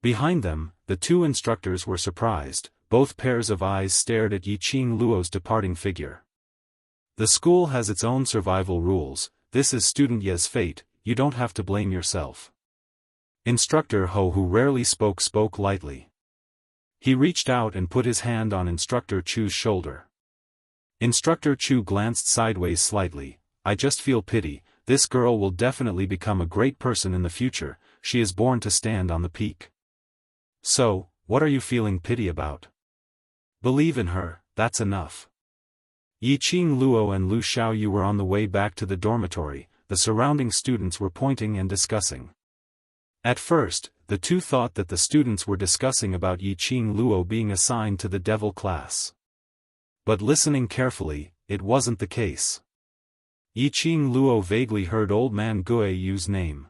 Behind them, the two instructors were surprised. Both pairs of eyes stared at Yiqing Luo's departing figure. The school has its own survival rules. This is student Ye's fate, you don't have to blame yourself. Instructor Ho, who rarely spoke lightly. He reached out and put his hand on Instructor Chu's shoulder. Instructor Chu glanced sideways slightly. I just feel pity. This girl will definitely become a great person in the future. She is born to stand on the peak. So, what are you feeling pity about? Believe in her, that's enough. Yiqing Luo and Lu Xiaoyu were on the way back to the dormitory. The surrounding students were pointing and discussing. At first, the two thought that the students were discussing about Yiqing Luo being assigned to the devil class. But listening carefully, it wasn't the case. Yiqing Luo vaguely heard old man Guiyu's name.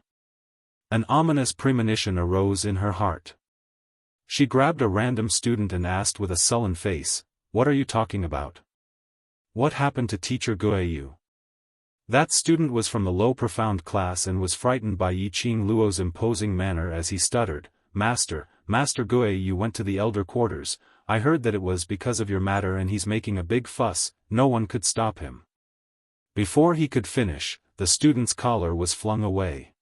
An ominous premonition arose in her heart. She grabbed a random student and asked with a sullen face, "What are you talking about? What happened to teacher Guiyu?" That student was from the low profound class and was frightened by Yiqing Luo's imposing manner as he stuttered, Master Guiyu went to the elder quarters. I heard that it was because of your matter and he's making a big fuss. No one could stop him." Before he could finish, the student's collar was flung away.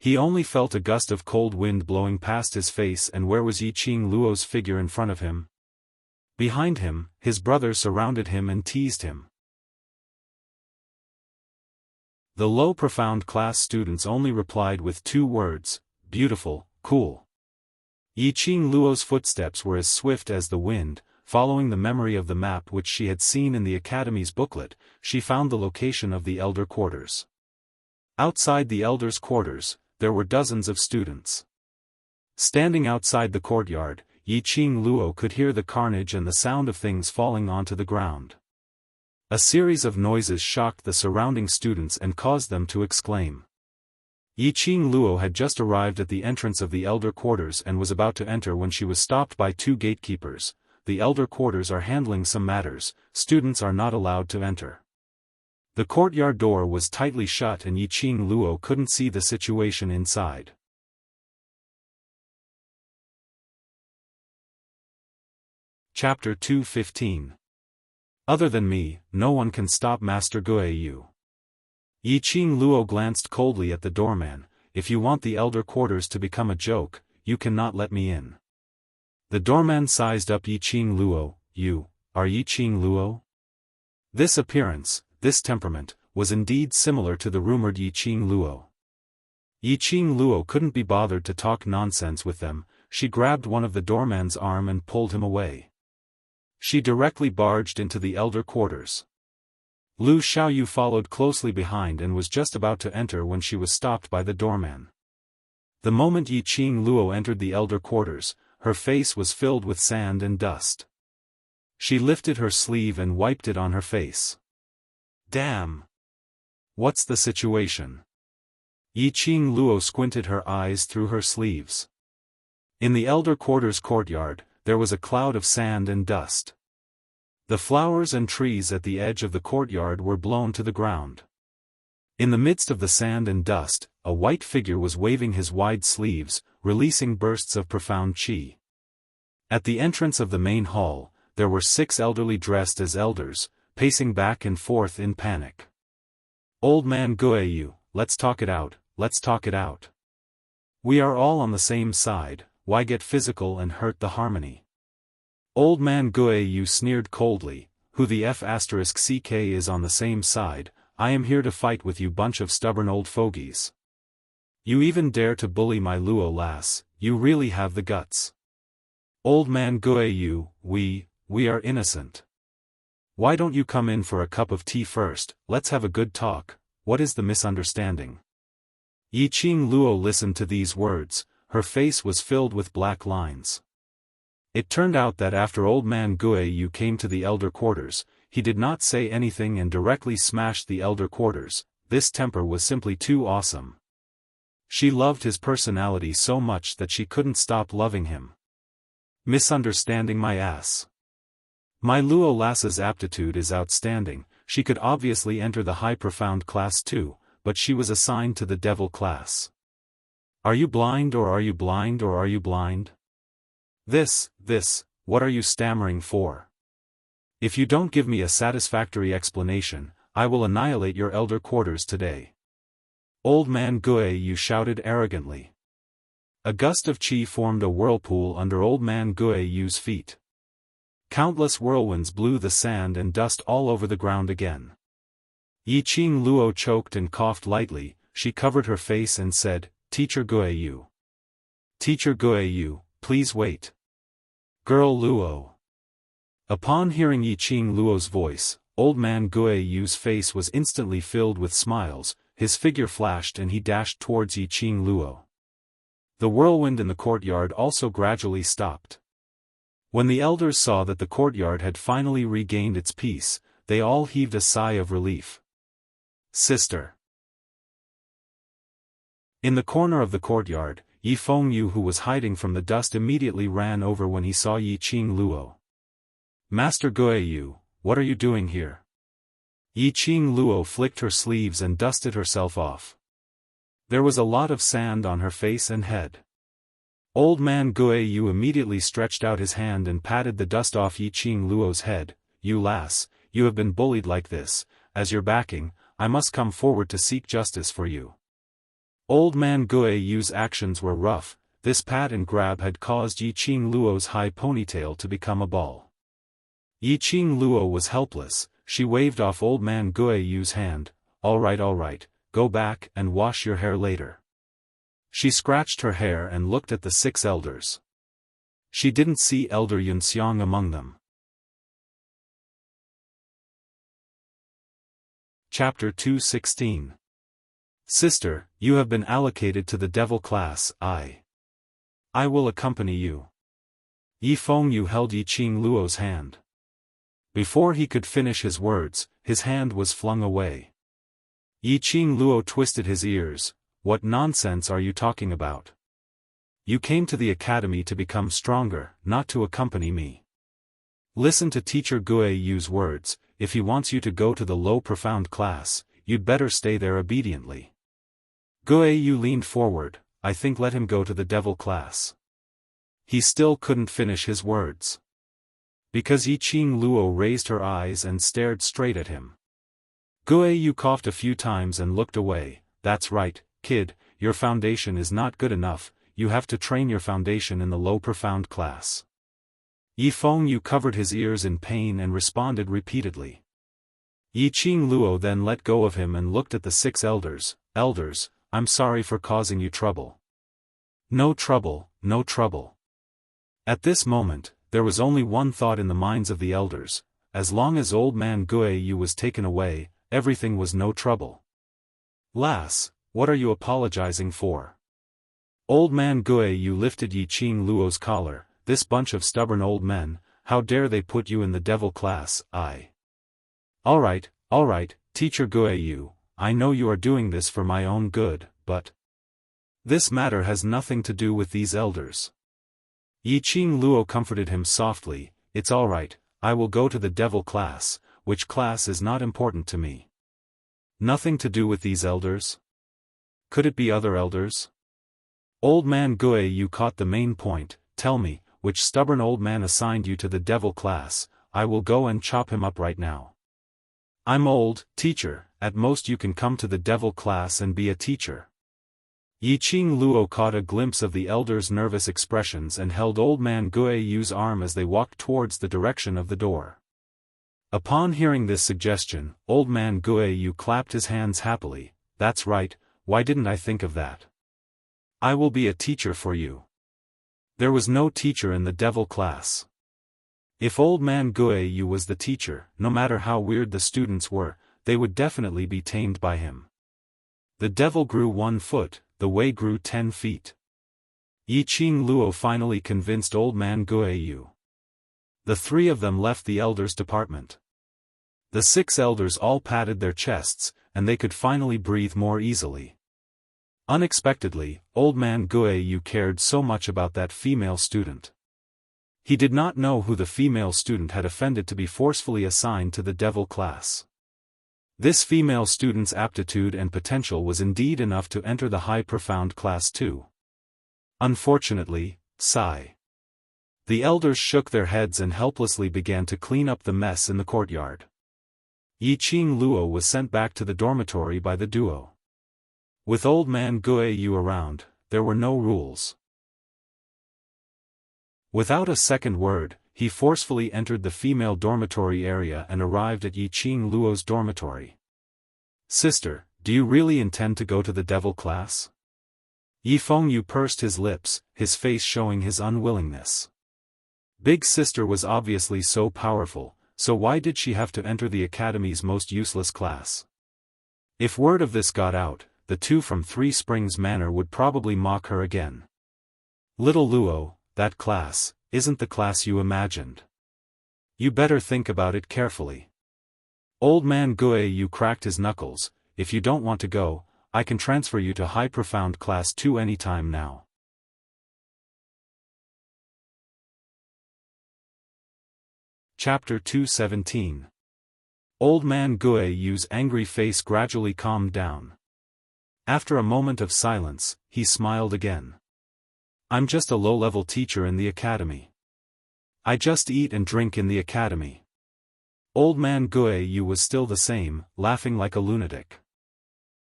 He only felt a gust of cold wind blowing past his face, and where was Yiqing Luo's figure in front of him? Behind him, his brother surrounded him and teased him. The low profound class students only replied with two words, beautiful, cool. Yiqing Luo's footsteps were as swift as the wind. Following the memory of the map which she had seen in the academy's booklet, she found the location of the elder quarters. Outside the elders' quarters, there were dozens of students. Standing outside the courtyard, Yiqing Luo could hear the carnage and the sound of things falling onto the ground. A series of noises shocked the surrounding students and caused them to exclaim. Yiqing Luo had just arrived at the entrance of the elder quarters and was about to enter when she was stopped by two gatekeepers. The elder quarters are handling some matters, students are not allowed to enter. The courtyard door was tightly shut and Yiqing Luo couldn't see the situation inside. Chapter 2:15. Other than me, no one can stop Master Guiyu. Yiqing Luo glanced coldly at the doorman. If you want the elder quarters to become a joke, you cannot let me in. The doorman sized up Yiqing Luo. You are Yiqing Luo? This appearance, this temperament, was indeed similar to the rumored Yiqing Luo. Yiqing Luo couldn't be bothered to talk nonsense with them. She grabbed one of the doorman's arm and pulled him away. She directly barged into the elder quarters. Lu Xiaoyu followed closely behind and was just about to enter when she was stopped by the doorman. The moment Yiqing Luo entered the elder quarters, her face was filled with sand and dust. She lifted her sleeve and wiped it on her face. Damn! What's the situation? Yiqing Luo squinted her eyes through her sleeves. In the elder quarters courtyard, there was a cloud of sand and dust. The flowers and trees at the edge of the courtyard were blown to the ground. In the midst of the sand and dust, a white figure was waving his wide sleeves, releasing bursts of profound qi. At the entrance of the main hall, there were 6 elderly dressed as elders, pacing back and forth in panic. Old man Guiyu, let's talk it out, let's talk it out. We are all on the same side, why get physical and hurt the harmony? Old man Guiyu sneered coldly, who the F*ck is on the same side, I am here to fight with you bunch of stubborn old fogies. You even dare to bully my Luo lass, you really have the guts. Old man Guiyu, we are innocent. Why don't you come in for a cup of tea first, let's have a good talk, what is the misunderstanding? Yiqing Luo listened to these words, her face was filled with black lines. It turned out that after old man Guiyu came to the elder quarters, he did not say anything and directly smashed the elder quarters, this temper was simply too awesome. She loved his personality so much that she couldn't stop loving him. Misunderstanding my ass. My Luo lass's aptitude is outstanding, she could obviously enter the high profound class too, but she was assigned to the devil class. Are you blind or are you blind or are you blind? This, what are you stammering for? If you don't give me a satisfactory explanation, I will annihilate your elder quarters today. Old man Guiyu shouted arrogantly. A gust of qi formed a whirlpool under old man Guiyu's feet. Countless whirlwinds blew the sand and dust all over the ground again. Yiqing Luo choked and coughed lightly, she covered her face and said, Teacher Guiyu. Teacher Guiyu, please wait. Girl Luo. Upon hearing Yiqing Luo's voice, old man Guiyu's face was instantly filled with smiles, his figure flashed and he dashed towards Yiqing Luo. The whirlwind in the courtyard also gradually stopped. When the elders saw that the courtyard had finally regained its peace, they all heaved a sigh of relief. Sister. In the corner of the courtyard, Yi Fengyu who was hiding from the dust immediately ran over when he saw Yiqing Luo. Master Guiyu, what are you doing here? Yiqing Luo flicked her sleeves and dusted herself off. There was a lot of sand on her face and head. Old man Guiyu immediately stretched out his hand and patted the dust off Yiqing Luo's head. You lass, you have been bullied like this, as your backing, I must come forward to seek justice for you. Old man Guiyu's actions were rough, this pat and grab had caused Yiqing Luo's high ponytail to become a ball. Yiqing Luo was helpless, she waved off old man Guiyu's hand, all right, go back and wash your hair later. She scratched her hair and looked at the 6 elders. She didn't see Elder Yunxiang among them. Chapter 216. Sister, you have been allocated to the devil class, I will accompany you. Yi Fengyu held Yiqing Luo's hand. Before he could finish his words, his hand was flung away. Yiqing Luo twisted his ears. What nonsense are you talking about? You came to the academy to become stronger, not to accompany me. Listen to Teacher Guiyu's words, if he wants you to go to the low profound class, you'd better stay there obediently. Guiyu leaned forward, I think let him go to the devil class. He still couldn't finish his words. Because Yiqing Luo raised her eyes and stared straight at him. Guiyu coughed a few times and looked away. That's right, kid, your foundation is not good enough, you have to train your foundation in the low profound class. Yi Fengyu covered his ears in pain and responded repeatedly. Yiqing Luo then let go of him and looked at the 6 elders. Elders, I'm sorry for causing you trouble. No trouble, no trouble. At this moment, there was only one thought in the minds of the elders, as long as old man Guiyu was taken away, everything was no trouble. Lass, what are you apologizing for? Old man Guiyu lifted Yiqing Luo's collar, this bunch of stubborn old men, how dare they put you in the devil class, Alright, Teacher Guiyu, I know you are doing this for my own good, but this matter has nothing to do with these elders. Yi Qing Luo comforted him softly, "It's all right, I will go to the devil class, which class is not important to me." Nothing to do with these elders? Could it be other elders? Old man Guo Yu caught the main point. "Tell me, which stubborn old man assigned you to the devil class? I will go and chop him up right now." "I'm old, teacher, at most you can come to the devil class and be a teacher." Yi Qing Luo caught a glimpse of the elder's nervous expressions and held old man Guo Yu's arm as they walked towards the direction of the door. Upon hearing this suggestion, old man Guo Yu clapped his hands happily. "That's right, why didn't I think of that? I will be a teacher for you." There was no teacher in the devil class. If old man Guo Yu was the teacher, no matter how weird the students were, they would definitely be tamed by him. The devil grew 1 foot, the way grew 10 feet. Yi Qing Luo finally convinced old man Guo Yu. The 3 of them left the elders' department. The 6 elders all patted their chests, and they could finally breathe more easily. Unexpectedly, old man Guo Yu cared so much about that female student. He did not know who the female student had offended to be forcefully assigned to the devil class. This female student's aptitude and potential was indeed enough to enter the high profound class too. Unfortunately, sigh. The elders shook their heads and helplessly began to clean up the mess in the courtyard. Yi Qing Luo was sent back to the dormitory by the duo. With old man Guo Yu around, there were no rules. Without a second word, he forcefully entered the female dormitory area and arrived at Yi Qing Luo's dormitory. "Sister, do you really intend to go to the devil class?" Yi Fengyu pursed his lips, his face showing his unwillingness. Big sister was obviously so powerful, so why did she have to enter the academy's most useless class? If word of this got out, the 2 from 3 Springs Manor would probably mock her again. "Little Luo, that class isn't the class you imagined. You better think about it carefully." Old man Guo Yu cracked his knuckles. "If you don't want to go, I can transfer you to High Profound Class 2 anytime now." Chapter 217. Old man Guo Yu's angry face gradually calmed down. After a moment of silence, he smiled again. "I'm just a low-level teacher in the academy. I just eat and drink in the academy." Old man Guo Yu was still the same, laughing like a lunatic.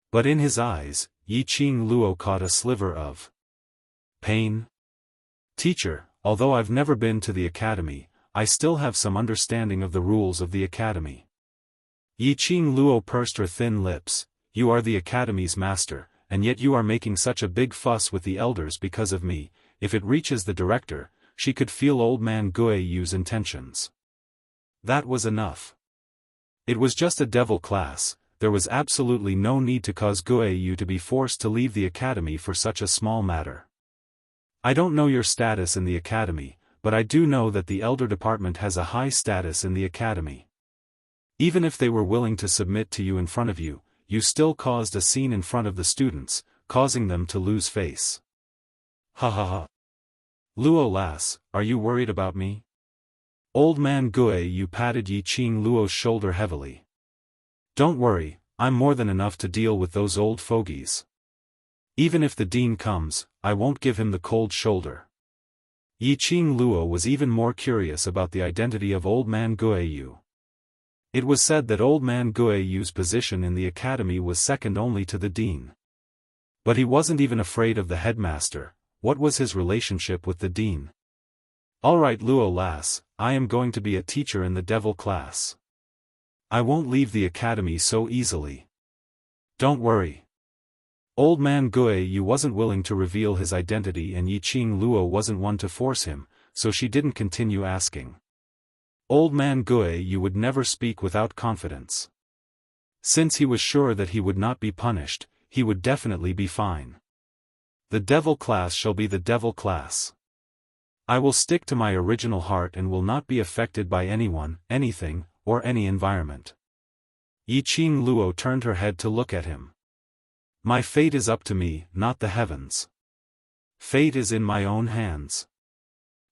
But in his eyes, Yi Qing Luo caught a sliver of pain. "Teacher, although I've never been to the academy, I still have some understanding of the rules of the academy." Yi Qing Luo pursed her thin lips. "You are the academy's master, and yet you are making such a big fuss with the elders because of me. If it reaches the director," she could feel old man Guo Yu's intentions. That was enough. It was just a devil class, there was absolutely no need to cause Guo Yu to be forced to leave the academy for such a small matter. "I don't know your status in the academy, but I do know that the elder department has a high status in the academy. Even if they were willing to submit to you in front of you, you still caused a scene in front of the students, causing them to lose face." "Ha ha ha. Luo lass, are you worried about me?" Old man Guo Yu patted Yi Qing Luo's shoulder heavily. "Don't worry, I'm more than enough to deal with those old fogies. Even if the dean comes, I won't give him the cold shoulder." Yi Qing Luo was even more curious about the identity of old man Guo Yu. It was said that old man Guo Yu's position in the academy was second only to the dean. But he wasn't even afraid of the headmaster. What was his relationship with the dean? "All right Luo lass, I am going to be a teacher in the devil class. I won't leave the academy so easily. Don't worry." Old man Guo Yu wasn't willing to reveal his identity and Yi Qing Luo wasn't one to force him, so she didn't continue asking. Old man Guo Yu would never speak without confidence. Since he was sure that he would not be punished, he would definitely be fine. "The devil class shall be the devil class. I will stick to my original heart and will not be affected by anyone, anything, or any environment." Yi Qing Luo turned her head to look at him. "My fate is up to me, not the heavens. Fate is in my own hands.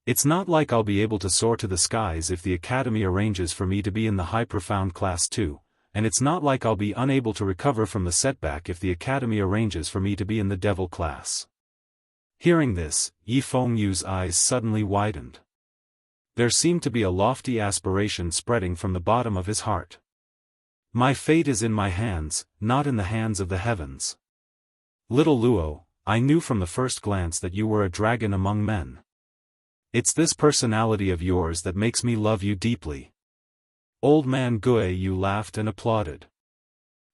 It's not like I'll be able to soar to the skies if the Academy arranges for me to be in the high profound class too, and it's not like I'll be unable to recover from the setback if the Academy arranges for me to be in the devil class. Hearing this, Yi Fengyu's eyes suddenly widened. There seemed to be a lofty aspiration spreading from the bottom of his heart. My fate is in my hands, not in the hands of the heavens. Little Luo, I knew from the first glance that you were a dragon among men. It's this personality of yours that makes me love you deeply. Old man Guiyu laughed and applauded.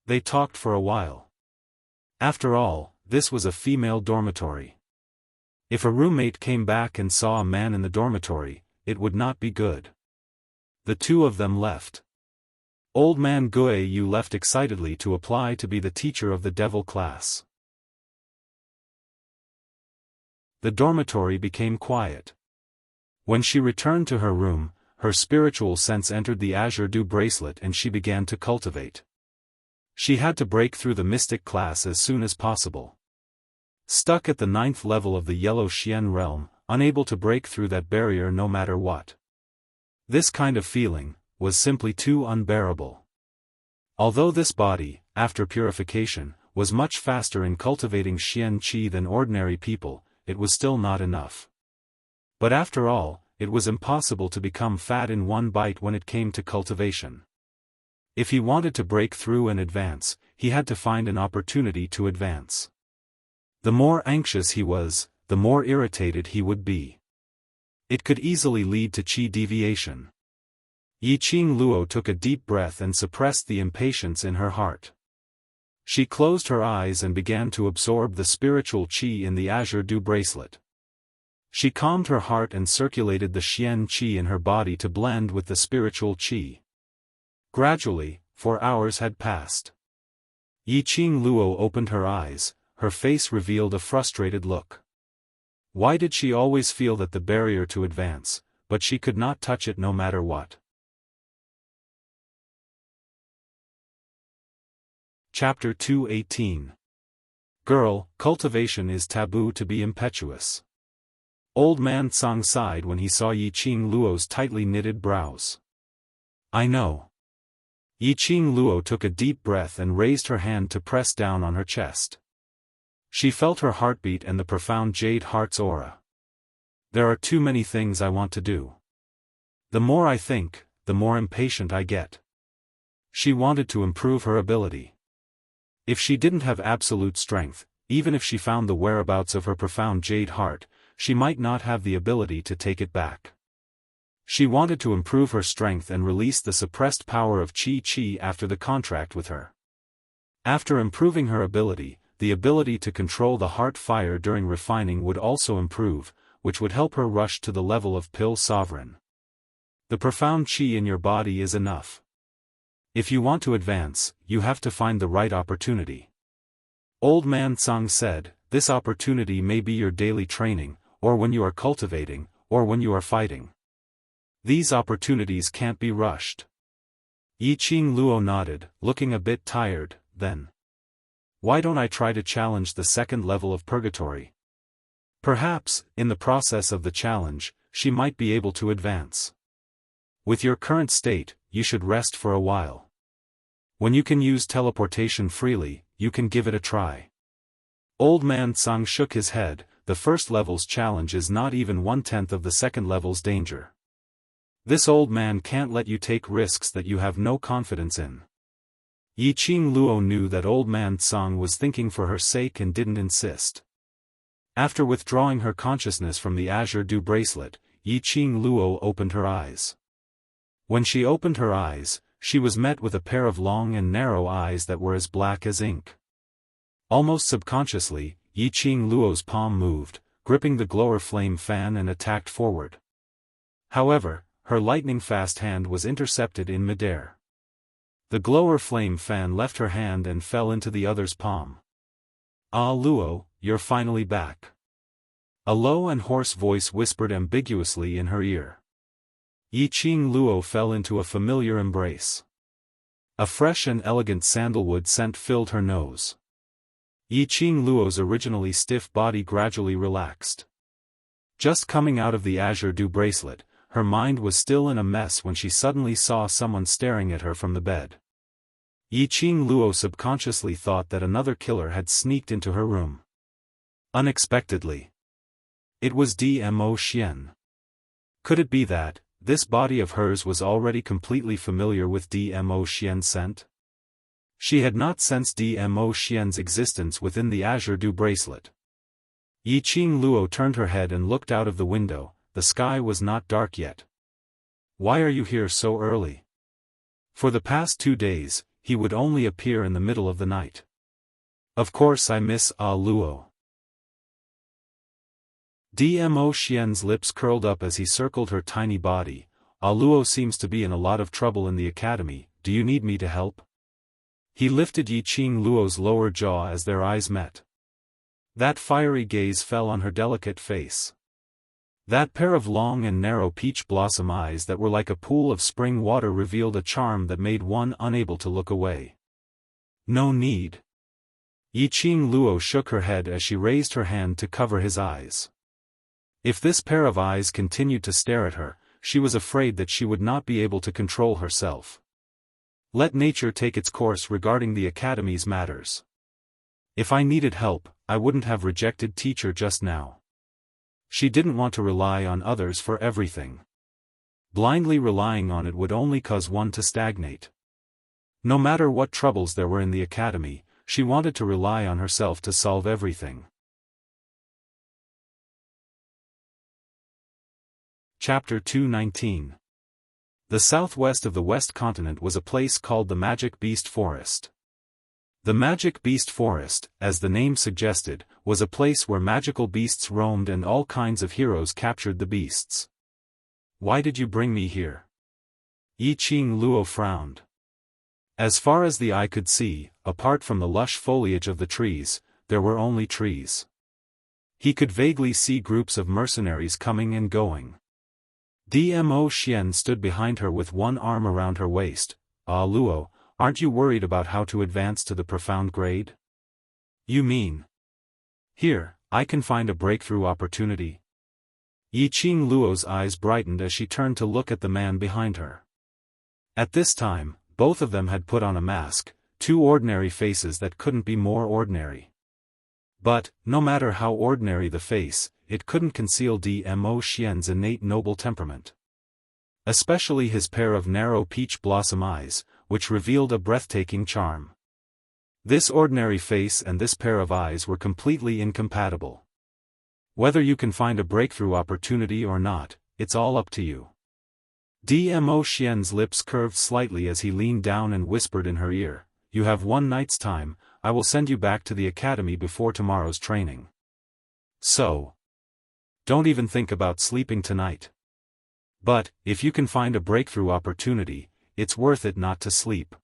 They talked for a while. After all, this was a female dormitory. If a roommate came back and saw a man in the dormitory, it would not be good. The two of them left. Old man Guiyu left excitedly to apply to be the teacher of the devil class. The dormitory became quiet. When she returned to her room, her spiritual sense entered the azure dew bracelet and she began to cultivate. She had to break through the mystic class as soon as possible. Stuck at the 9th level of the yellow Xian realm, unable to break through that barrier no matter what. This kind of feeling was simply too unbearable. Although this body, after purification, was much faster in cultivating Xian Qi than ordinary people, it was still not enough. But after all, it was impossible to become fat in one bite when it came to cultivation. If he wanted to break through and advance, he had to find an opportunity to advance. The more anxious he was, the more irritated he would be. It could easily lead to qi deviation. Yiqing Luo took a deep breath and suppressed the impatience in her heart. She closed her eyes and began to absorb the spiritual qi in the azure dew bracelet. She calmed her heart and circulated the Xian Qi in her body to blend with the spiritual Qi. Gradually, 4 hours had passed. Yiqing Luo opened her eyes, her face revealed a frustrated look. Why did she always feel that the barrier to advance, but she could not touch it no matter what? Chapter 218. Girl, cultivation is taboo to be impetuous. Old man Tsang sighed when he saw Yiqing Luo's tightly knitted brows. I know. Yiqing Luo took a deep breath and raised her hand to press down on her chest. She felt her heartbeat and the profound jade heart's aura. There are too many things I want to do. The more I think, the more impatient I get. She wanted to improve her ability. If she didn't have absolute strength, even if she found the whereabouts of her profound jade heart, she might not have the ability to take it back. She wanted to improve her strength and release the suppressed power of Qi after the contract with her. After improving her ability, the ability to control the heart fire during refining would also improve, which would help her rush to the level of Pill Sovereign. The profound Qi in your body is enough. If you want to advance, you have to find the right opportunity. Old man Tsang said, this opportunity may be your daily training, or when you are cultivating, or when you are fighting. These opportunities can't be rushed. Yiqing Luo nodded, looking a bit tired, then. Why don't I try to challenge the 2nd level of purgatory? Perhaps, in the process of the challenge, she might be able to advance. With your current state, you should rest for a while. When you can use teleportation freely, you can give it a try. Old man Tsang shook his head. The 1st level's challenge is not even 1/10 of the 2nd level's danger. This old man can't let you take risks that you have no confidence in. Yiqing Luo knew that old man Tsang was thinking for her sake and didn't insist. After withdrawing her consciousness from the azure dew bracelet, Yiqing Luo opened her eyes. When she opened her eyes, she was met with a pair of long and narrow eyes that were as black as ink. Almost subconsciously, Yiqing Luo's palm moved, gripping the glower flame fan and attacked forward. However, her lightning-fast hand was intercepted in midair. The glower flame fan left her hand and fell into the other's palm. Ah Luo, you're finally back. A low and hoarse voice whispered ambiguously in her ear. Yiqing Luo fell into a familiar embrace. A fresh and elegant sandalwood scent filled her nose. Yiqing Luo's originally stiff body gradually relaxed. Just coming out of the Azure Dew bracelet, her mind was still in a mess when she suddenly saw someone staring at her from the bed. Yiqing Luo subconsciously thought that another killer had sneaked into her room. Unexpectedly. It was Dmo Xian. Could it be that, this body of hers was already completely familiar with Dmo Xian's scent? She had not sensed Dmo Xian's existence within the Azure Dew bracelet. Yiqing Luo turned her head and looked out of the window. The sky was not dark yet. Why are you here so early? For the past 2 days, he would only appear in the middle of the night. Of course I miss Luo. Dmo Xian's lips curled up as he circled her tiny body. Luo seems to be in a lot of trouble in the academy, do you need me to help? He lifted Yiqing Luo's lower jaw as their eyes met. That fiery gaze fell on her delicate face. That pair of long and narrow peach blossom eyes that were like a pool of spring water revealed a charm that made one unable to look away. No need. Yiqing Luo shook her head as she raised her hand to cover his eyes. If this pair of eyes continued to stare at her, she was afraid that she would not be able to control herself. Let nature take its course regarding the academy's matters. If I needed help, I wouldn't have rejected teacher just now. She didn't want to rely on others for everything. Blindly relying on it would only cause one to stagnate. No matter what troubles there were in the academy, she wanted to rely on herself to solve everything. Chapter 219. The southwest of the West Continent was a place called the Magic Beast Forest. The Magic Beast Forest, as the name suggested, was a place where magical beasts roamed and all kinds of heroes captured the beasts. Why did you bring me here? Yiqing Luo frowned. As far as the eye could see, apart from the lush foliage of the trees, there were only trees. He could vaguely see groups of mercenaries coming and going. Dmo Xian stood behind her with one arm around her waist. Luo, aren't you worried about how to advance to the profound grade? You mean? Here, I can find a breakthrough opportunity. Yiqing Luo's eyes brightened as she turned to look at the man behind her. At this time, both of them had put on a mask, 2 ordinary faces that couldn't be more ordinary. But, no matter how ordinary the face, it couldn't conceal Dmo Xian's innate noble temperament. Especially his pair of narrow peach blossom eyes, which revealed a breathtaking charm. This ordinary face and this pair of eyes were completely incompatible. Whether you can find a breakthrough opportunity or not, it's all up to you. Dmo Xian's lips curved slightly as he leaned down and whispered in her ear, you have 1 night's time, I will send you back to the academy before tomorrow's training. So, don't even think about sleeping tonight. But, if you can find a breakthrough opportunity, it's worth it not to sleep.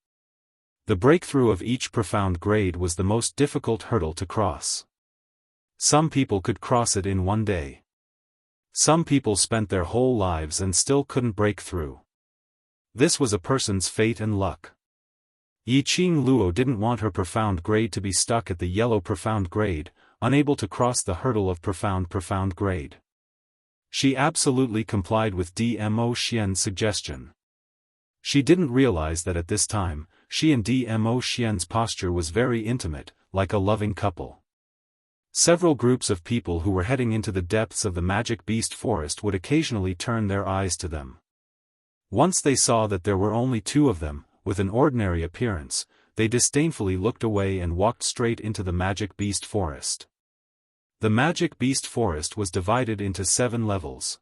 The breakthrough of each profound grade was the most difficult hurdle to cross. Some people could cross it in 1 day. Some people spent their whole lives and still couldn't break through. This was a person's fate and luck. Yiqing Luo didn't want her profound grade to be stuck at the yellow profound grade, unable to cross the hurdle of profound grade. She absolutely complied with Dmo Xian's suggestion. She didn't realize that at this time, she and Dmo Xian's posture was very intimate, like a loving couple. Several groups of people who were heading into the depths of the Magic Beast Forest would occasionally turn their eyes to them. Once they saw that there were only 2 of them, with an ordinary appearance, they disdainfully looked away and walked straight into the Magic Beast Forest. The Magic Beast Forest was divided into 7 levels.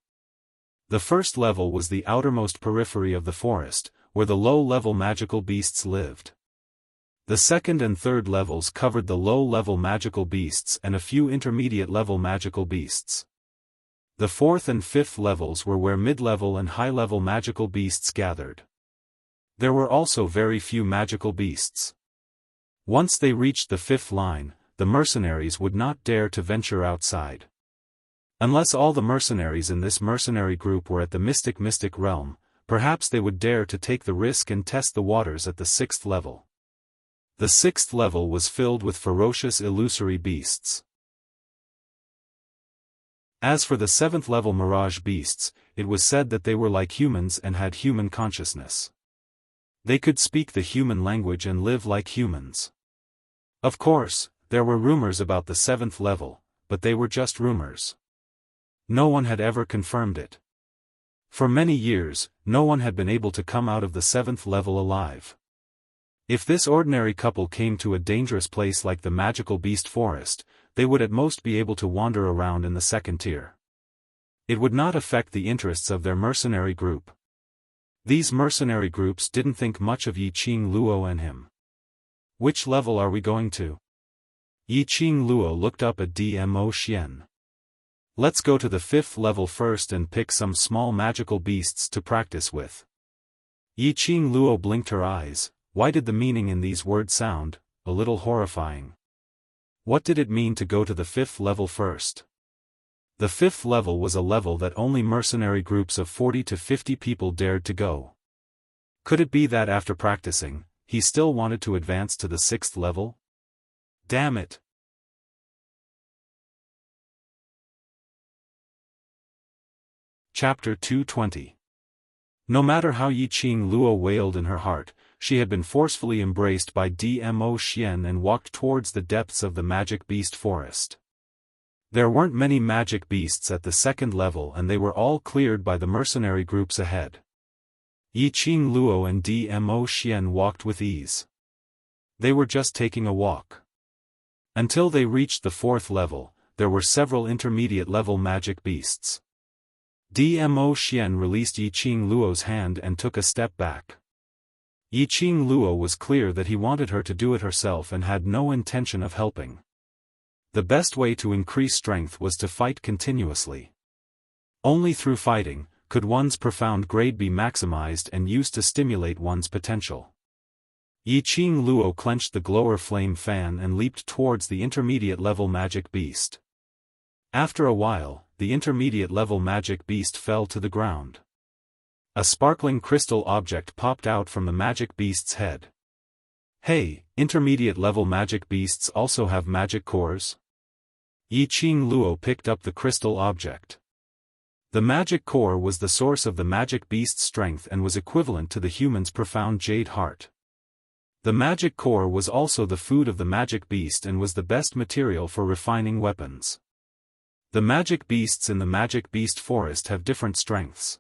The first level was the outermost periphery of the forest, where the low-level magical beasts lived. The second and third levels covered the low-level magical beasts and a few intermediate-level magical beasts. The fourth and fifth levels were where mid-level and high-level magical beasts gathered. There were also very few magical beasts. Once they reached the 5th line, the mercenaries would not dare to venture outside. Unless all the mercenaries in this mercenary group were at the mystic realm, perhaps they would dare to take the risk and test the waters at the 6th level. The 6th level was filled with ferocious illusory beasts. As for the 7th level mirage beasts, it was said that they were like humans and had human consciousness. They could speak the human language and live like humans. Of course, there were rumors about the 7th level, but they were just rumors. No one had ever confirmed it. For many years, no one had been able to come out of the 7th level alive. If this ordinary couple came to a dangerous place like the magical beast forest, they would at most be able to wander around in the 2nd tier. It would not affect the interests of their mercenary group. These mercenary groups didn't think much of Yiqing Luo and him. Which level are we going to? Yiqing Luo looked up at Dmo Xian. Let's go to the 5th level first and pick some small magical beasts to practice with. Yiqing Luo blinked her eyes. Why did the meaning in these words sound a little horrifying? What did it mean to go to the 5th level first? The 5th level was a level that only mercenary groups of 40 to 50 people dared to go. Could it be that after practicing, he still wanted to advance to the 6th level? Damn it! Chapter 220. No matter how Yiqing Luo wailed in her heart, she had been forcefully embraced by Dmo Xian and walked towards the depths of the magic beast forest. There weren't many magic beasts at the 2nd level and they were all cleared by the mercenary groups ahead. Yiqing Luo and Dmo Xian walked with ease. They were just taking a walk. Until they reached the 4th level, there were several intermediate level magic beasts. Dmo Xian released Yiqing Luo's hand and took a step back. Yiqing Luo was clear that he wanted her to do it herself and had no intention of helping. The best way to increase strength was to fight continuously. Only through fighting could one's profound grade be maximized and used to stimulate one's potential. Yiqing Luo clenched the glower flame fan and leaped towards the intermediate level magic beast. After a while, the intermediate level magic beast fell to the ground. A sparkling crystal object popped out from the magic beast's head. Hey, intermediate level magic beasts also have magic cores? Yiqing Luo picked up the crystal object. The magic core was the source of the magic beast's strength and was equivalent to the human's profound jade heart. The magic core was also the food of the magic beast and was the best material for refining weapons. The magic beasts in the magic beast forest have different strengths.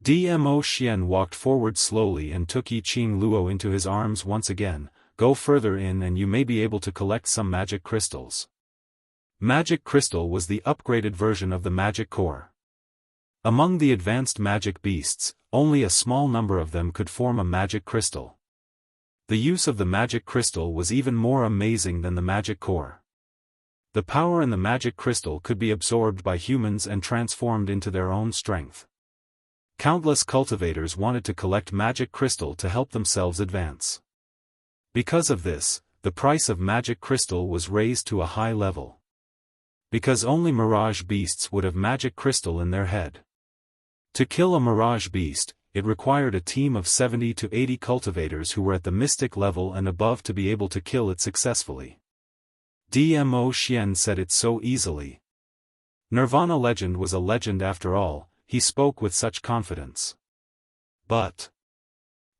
Dmo Xian walked forward slowly and took Yiqing Luo into his arms once again. Go further in and you may be able to collect some magic crystals. Magic crystal was the upgraded version of the magic core. Among the advanced magic beasts, only a small number of them could form a magic crystal. The use of the magic crystal was even more amazing than the magic core. The power in the magic crystal could be absorbed by humans and transformed into their own strength. Countless cultivators wanted to collect magic crystal to help themselves advance. Because of this, the price of magic crystal was raised to a high level. Because only mirage beasts would have magic crystal in their head. To kill a mirage beast, it required a team of 70 to 80 cultivators who were at the mystic level and above to be able to kill it successfully. Dmo Xian said it so easily. Nirvana legend was a legend after all, he spoke with such confidence. But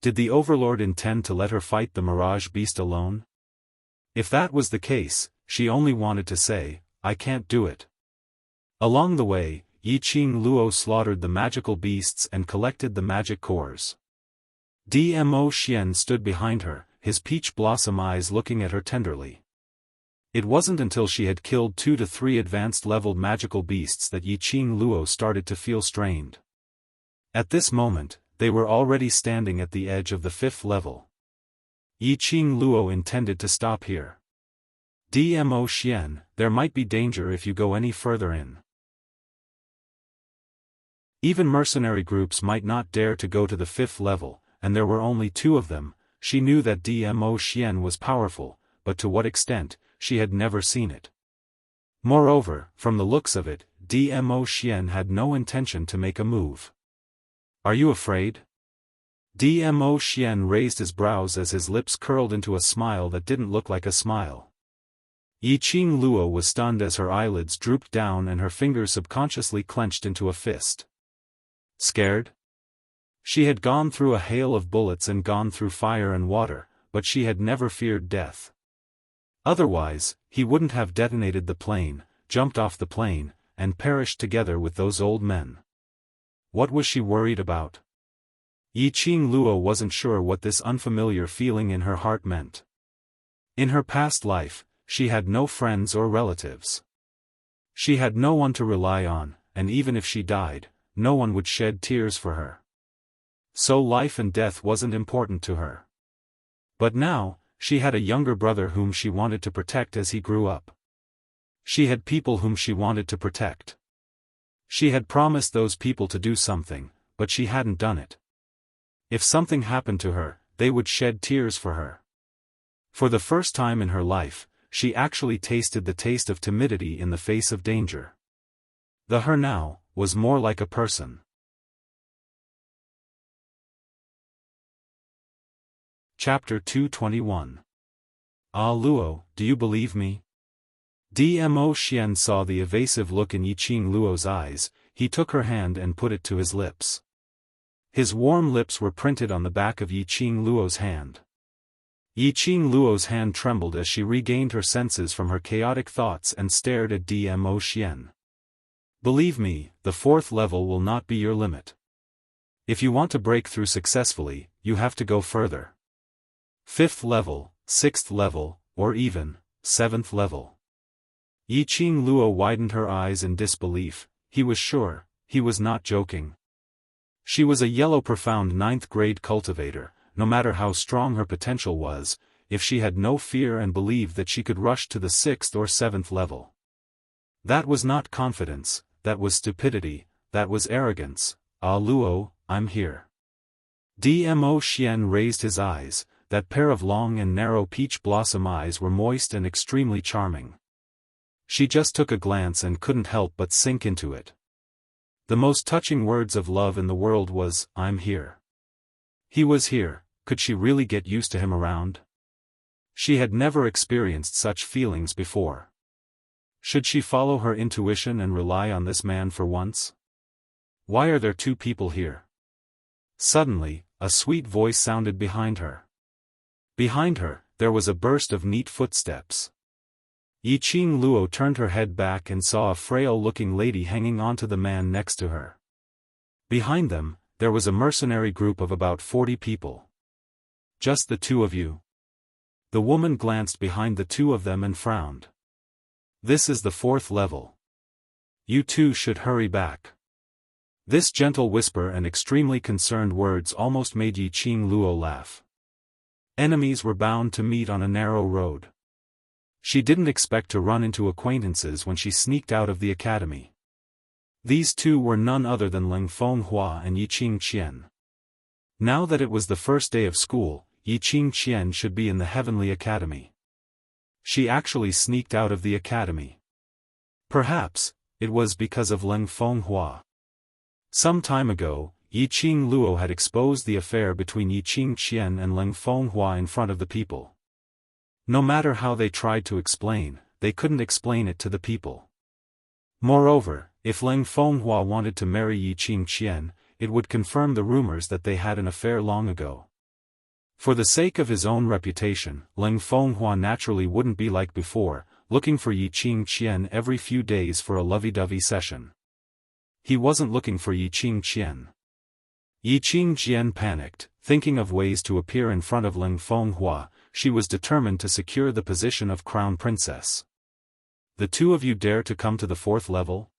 did the Overlord intend to let her fight the mirage beast alone? If that was the case, she only wanted to say, I can't do it. Along the way, Yiqing Luo slaughtered the magical beasts and collected the magic cores. Dmo Xian stood behind her, his peach blossom eyes looking at her tenderly. It wasn't until she had killed 2 to 3 advanced-leveled magical beasts that Yiqing Luo started to feel strained. At this moment, they were already standing at the edge of the 5th level. Yiqing Luo intended to stop here. Dmo Xian, there might be danger if you go any further in. Even mercenary groups might not dare to go to the 5th level, and there were only 2 of them. She knew that Dmo Xian was powerful, but to what extent, she had never seen it. Moreover, from the looks of it, Dmo Xian had no intention to make a move. Are you afraid? Dmo Xian raised his brows as his lips curled into a smile that didn't look like a smile. Yi Qing Luo was stunned as her eyelids drooped down and her fingers subconsciously clenched into a fist. Scared? She had gone through a hail of bullets and gone through fire and water, but she had never feared death. Otherwise, he wouldn't have detonated the plane, jumped off the plane, and perished together with those old men. What was she worried about? Yi Qing Luo wasn't sure what this unfamiliar feeling in her heart meant. In her past life, she had no friends or relatives. She had no one to rely on, and even if she died, no one would shed tears for her. So life and death wasn't important to her. But now, she had a younger brother whom she wanted to protect as he grew up. She had people whom she wanted to protect. She had promised those people to do something, but she hadn't done it. If something happened to her, they would shed tears for her. For the first time in her life, she actually tasted the taste of timidity in the face of danger. The her now was more like a person. Chapter 221. Ah Luo, do you believe me? Dmo Xian saw the evasive look in Yi Qing Luo's eyes. He took her hand and put it to his lips. His warm lips were printed on the back of Yi Qing Luo's hand. Yi Qing Luo's hand trembled as she regained her senses from her chaotic thoughts and stared at Dmo Xian. Believe me, the 4th level will not be your limit. If you want to break through successfully, you have to go further. 5th level, 6th level, or even 7th level. Yi Qing Luo widened her eyes in disbelief. He was sure, he was not joking. She was a yellow profound 9th grade cultivator. No matter how strong her potential was, if she had no fear and believed that she could rush to the 6th or 7th level. That was not confidence, that was stupidity, that was arrogance. Ah Luo, I'm here. Dmo Xian raised his eyes. That pair of long and narrow peach blossom eyes were moist and extremely charming. She just took a glance and couldn't help but sink into it. The most touching words of love in the world was, I'm here. He was here. Could she really get used to him around? She had never experienced such feelings before. Should she follow her intuition and rely on this man for once? Why are there 2 people here? Suddenly, a sweet voice sounded behind her. Behind her, there was a burst of neat footsteps. Yi Qing Luo turned her head back and saw a frail-looking lady hanging onto the man next to her. Behind them, there was a mercenary group of about 40 people. Just the 2 of you? The woman glanced behind the 2 of them and frowned. This is the 4th level. You 2 should hurry back. This gentle whisper and extremely concerned words almost made Yi Qing Luo laugh. Enemies were bound to meet on a narrow road. She didn't expect to run into acquaintances when she sneaked out of the academy. These 2 were none other than Leng Fenghua and Yi Qing Qian. Now that it was the first day of school, Yi Qing Qian should be in the Heavenly Academy. She actually sneaked out of the academy. Perhaps, it was because of Leng Fenghua. Some time ago, Yi Qing Luo had exposed the affair between Yi Qing Qian and Leng Fenghua in front of the people. No matter how they tried to explain, they couldn't explain it to the people. Moreover, if Leng Fenghua wanted to marry Yi Qing Qian, it would confirm the rumors that they had an affair long ago. For the sake of his own reputation, Leng Fenghua naturally wouldn't be like before, looking for Yi Qing Qian every few days for a lovey-dovey session. He wasn't looking for Yi Qing Qian. Yi Qing Qian panicked, thinking of ways to appear in front of Leng Fenghua. She was determined to secure the position of crown princess. The 2 of you dare to come to the 4th level?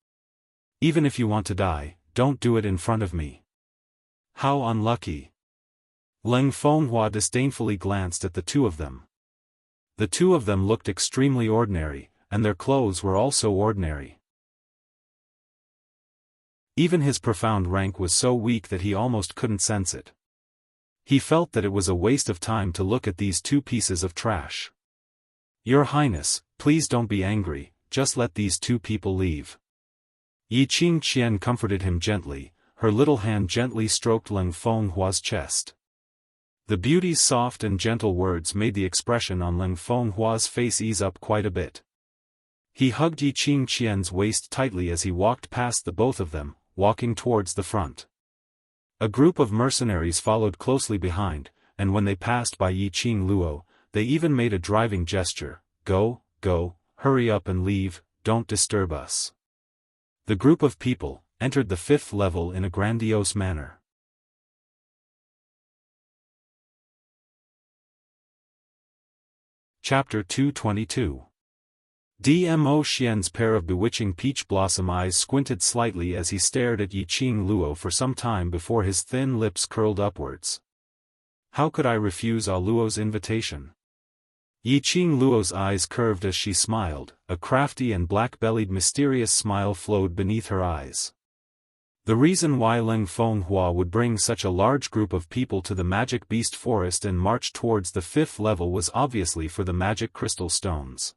Even if you want to die, don't do it in front of me. How unlucky. Leng Fenghua disdainfully glanced at the 2 of them. The 2 of them looked extremely ordinary, and their clothes were also ordinary. Even his profound rank was so weak that he almost couldn't sense it. He felt that it was a waste of time to look at these 2 pieces of trash. Your Highness, please don't be angry, just let these 2 people leave. Yi Qing Qian comforted him gently. Her little hand gently stroked Leng Fenghua's chest. The beauty's soft and gentle words made the expression on Leng Fenghua's face ease up quite a bit. He hugged Yi Qingqian's waist tightly as he walked past the both of them, walking towards the front. A group of mercenaries followed closely behind, and when they passed by Yi Qingluo, they even made a driving gesture, "Go, go, hurry up and leave, don't disturb us." The group of people entered the 5th level in a grandiose manner. Chapter 222. Dmo Xian's pair of bewitching peach blossom eyes squinted slightly as he stared at Yi Qingluo for some time before his thin lips curled upwards. How could I refuse Luo's invitation? Yi Qingluo's eyes curved as she smiled, a crafty and black-bellied mysterious smile flowed beneath her eyes. The reason why Leng Fenghua would bring such a large group of people to the magic beast forest and march towards the 5th level was obviously for the magic crystal stones.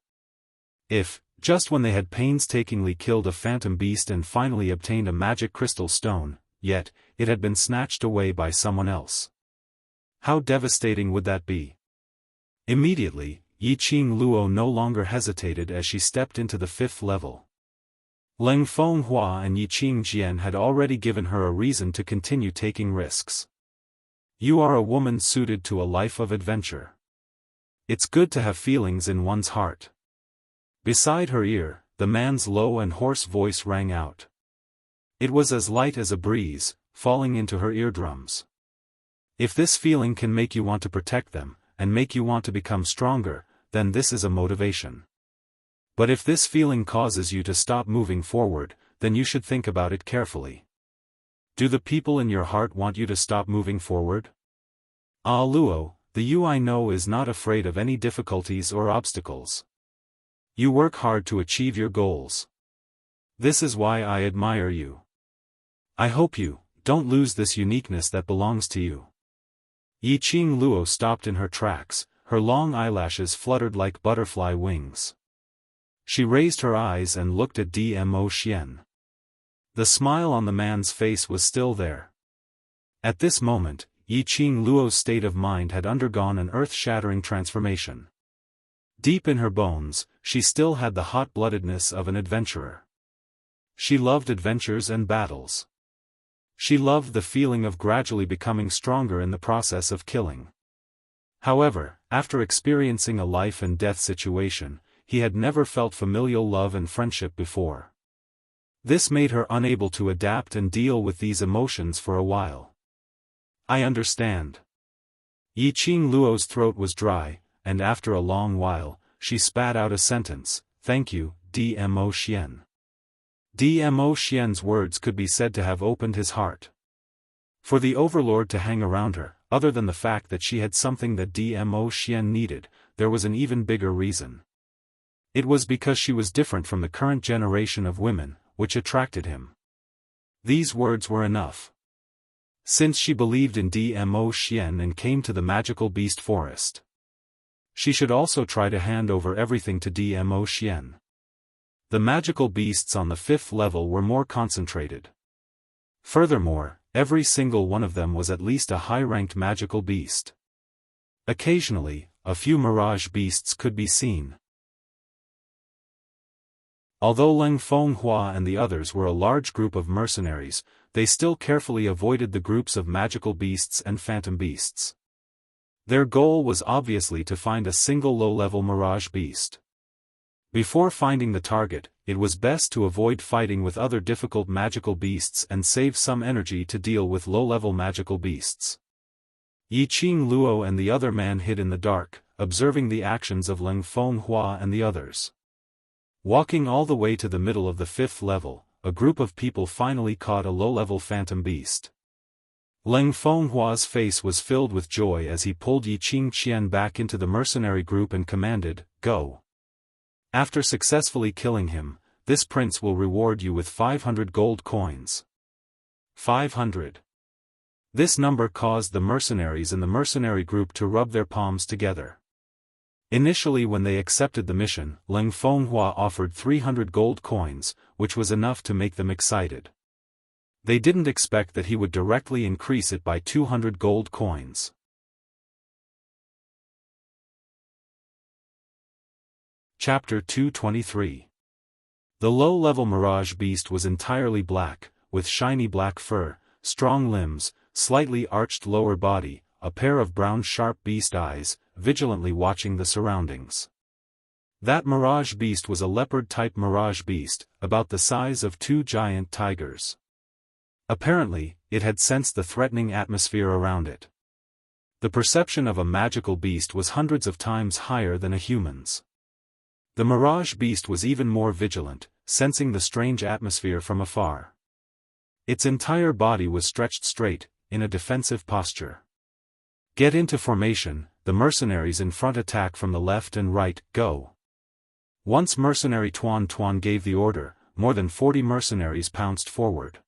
If, just when they had painstakingly killed a phantom beast and finally obtained a magic crystal stone, yet, it had been snatched away by someone else. How devastating would that be? Immediately, Yi Qingluo no longer hesitated as she stepped into the 5th level. Leng Fenghua and Yi Qingqian had already given her a reason to continue taking risks. You are a woman suited to a life of adventure. It's good to have feelings in one's heart. Beside her ear, the man's low and hoarse voice rang out. It was as light as a breeze, falling into her eardrums. If this feeling can make you want to protect them, and make you want to become stronger, then this is a motivation. But if this feeling causes you to stop moving forward, then you should think about it carefully. Do the people in your heart want you to stop moving forward? Luo, the you I know is not afraid of any difficulties or obstacles. You work hard to achieve your goals. This is why I admire you. I hope you don't lose this uniqueness that belongs to you. Yi Qingluo stopped in her tracks, her long eyelashes fluttered like butterfly wings. She raised her eyes and looked at Dmo Xian. The smile on the man's face was still there. At this moment, Yi Qingluo's state of mind had undergone an earth-shattering transformation. Deep in her bones, she still had the hot-bloodedness of an adventurer. She loved adventures and battles. She loved the feeling of gradually becoming stronger in the process of killing. However, after experiencing a life-and-death situation, he had never felt familial love and friendship before. This made her unable to adapt and deal with these emotions for a while. I understand. Yi Qingluo's throat was dry, and after a long while, she spat out a sentence, "Thank you, Dmo Xian." Dmo Xian's words could be said to have opened his heart. For the overlord to hang around her, other than the fact that she had something that Dmo Xian needed, there was an even bigger reason. It was because she was different from the current generation of women, which attracted him. These words were enough. Since she believed in Dmo Xian and came to the magical beast forest, she should also try to hand over everything to Dmo Xian. The magical beasts on the 5th level were more concentrated. Furthermore, every single one of them was at least a high-ranked magical beast. Occasionally, a few mirage beasts could be seen. Although Leng Fenghua and the others were a large group of mercenaries, they still carefully avoided the groups of magical beasts and phantom beasts. Their goal was obviously to find a single low-level mirage beast. Before finding the target, it was best to avoid fighting with other difficult magical beasts and save some energy to deal with low-level magical beasts. Yi Qingluo and the other man hid in the dark, observing the actions of Leng Fenghua and the others. Walking all the way to the middle of the 5th level, a group of people finally caught a low-level phantom beast. Leng Fenghua's face was filled with joy as he pulled Yi Qingqian back into the mercenary group and commanded, "Go." After successfully killing him, this prince will reward you with 500 gold coins. 500. This number caused the mercenaries in the mercenary group to rub their palms together. Initially when they accepted the mission, Leng Fenghua offered 300 gold coins, which was enough to make them excited. They didn't expect that he would directly increase it by 200 gold coins. Chapter 223. The low-level mirage beast was entirely black, with shiny black fur, strong limbs, slightly arched lower body, a pair of brown sharp beast eyes, vigilantly watching the surroundings. That mirage beast was a leopard-type mirage beast, about the size of 2 giant tigers. Apparently, it had sensed the threatening atmosphere around it. The perception of a magical beast was hundreds of times higher than a human's. The mirage beast was even more vigilant, sensing the strange atmosphere from afar. Its entire body was stretched straight, in a defensive posture. Get into formation, the mercenaries in front attack from the left and right, go. Once mercenary Tuan Tuan gave the order, more than 40 mercenaries pounced forward.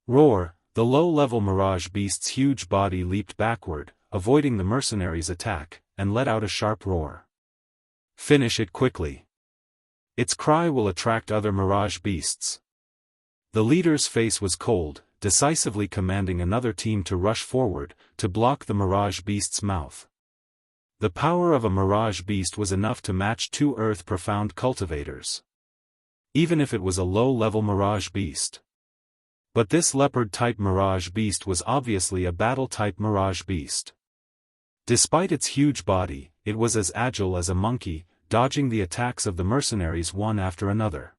Roar, the low-level mirage beast's huge body leaped backward, avoiding the mercenaries' attack, and let out a sharp roar. Finish it quickly. Its cry will attract other mirage beasts. The leader's face was cold, decisively commanding another team to rush forward, to block the mirage beast's mouth. The power of a mirage beast was enough to match 2 earth-profound cultivators. Even if it was a low-level mirage beast. But this leopard-type mirage beast was obviously a battle-type mirage beast. Despite its huge body, it was as agile as a monkey, dodging the attacks of the mercenaries one after another.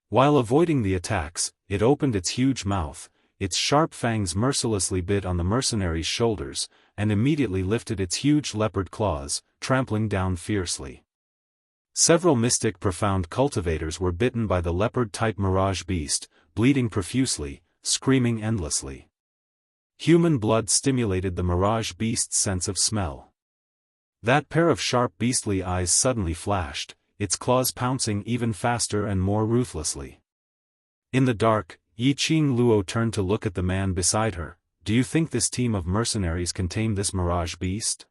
While avoiding the attacks, it opened its huge mouth, its sharp fangs mercilessly bit on the mercenaries' shoulders, and immediately lifted its huge leopard claws, trampling down fiercely. Several mystic profound cultivators were bitten by the leopard-type mirage beast, bleeding profusely, screaming endlessly. Human blood stimulated the mirage beast's sense of smell. That pair of sharp beastly eyes suddenly flashed, its claws pouncing even faster and more ruthlessly. In the dark, Yi Qing Luo turned to look at the man beside her. Do you think this team of mercenaries can tame this mirage beast?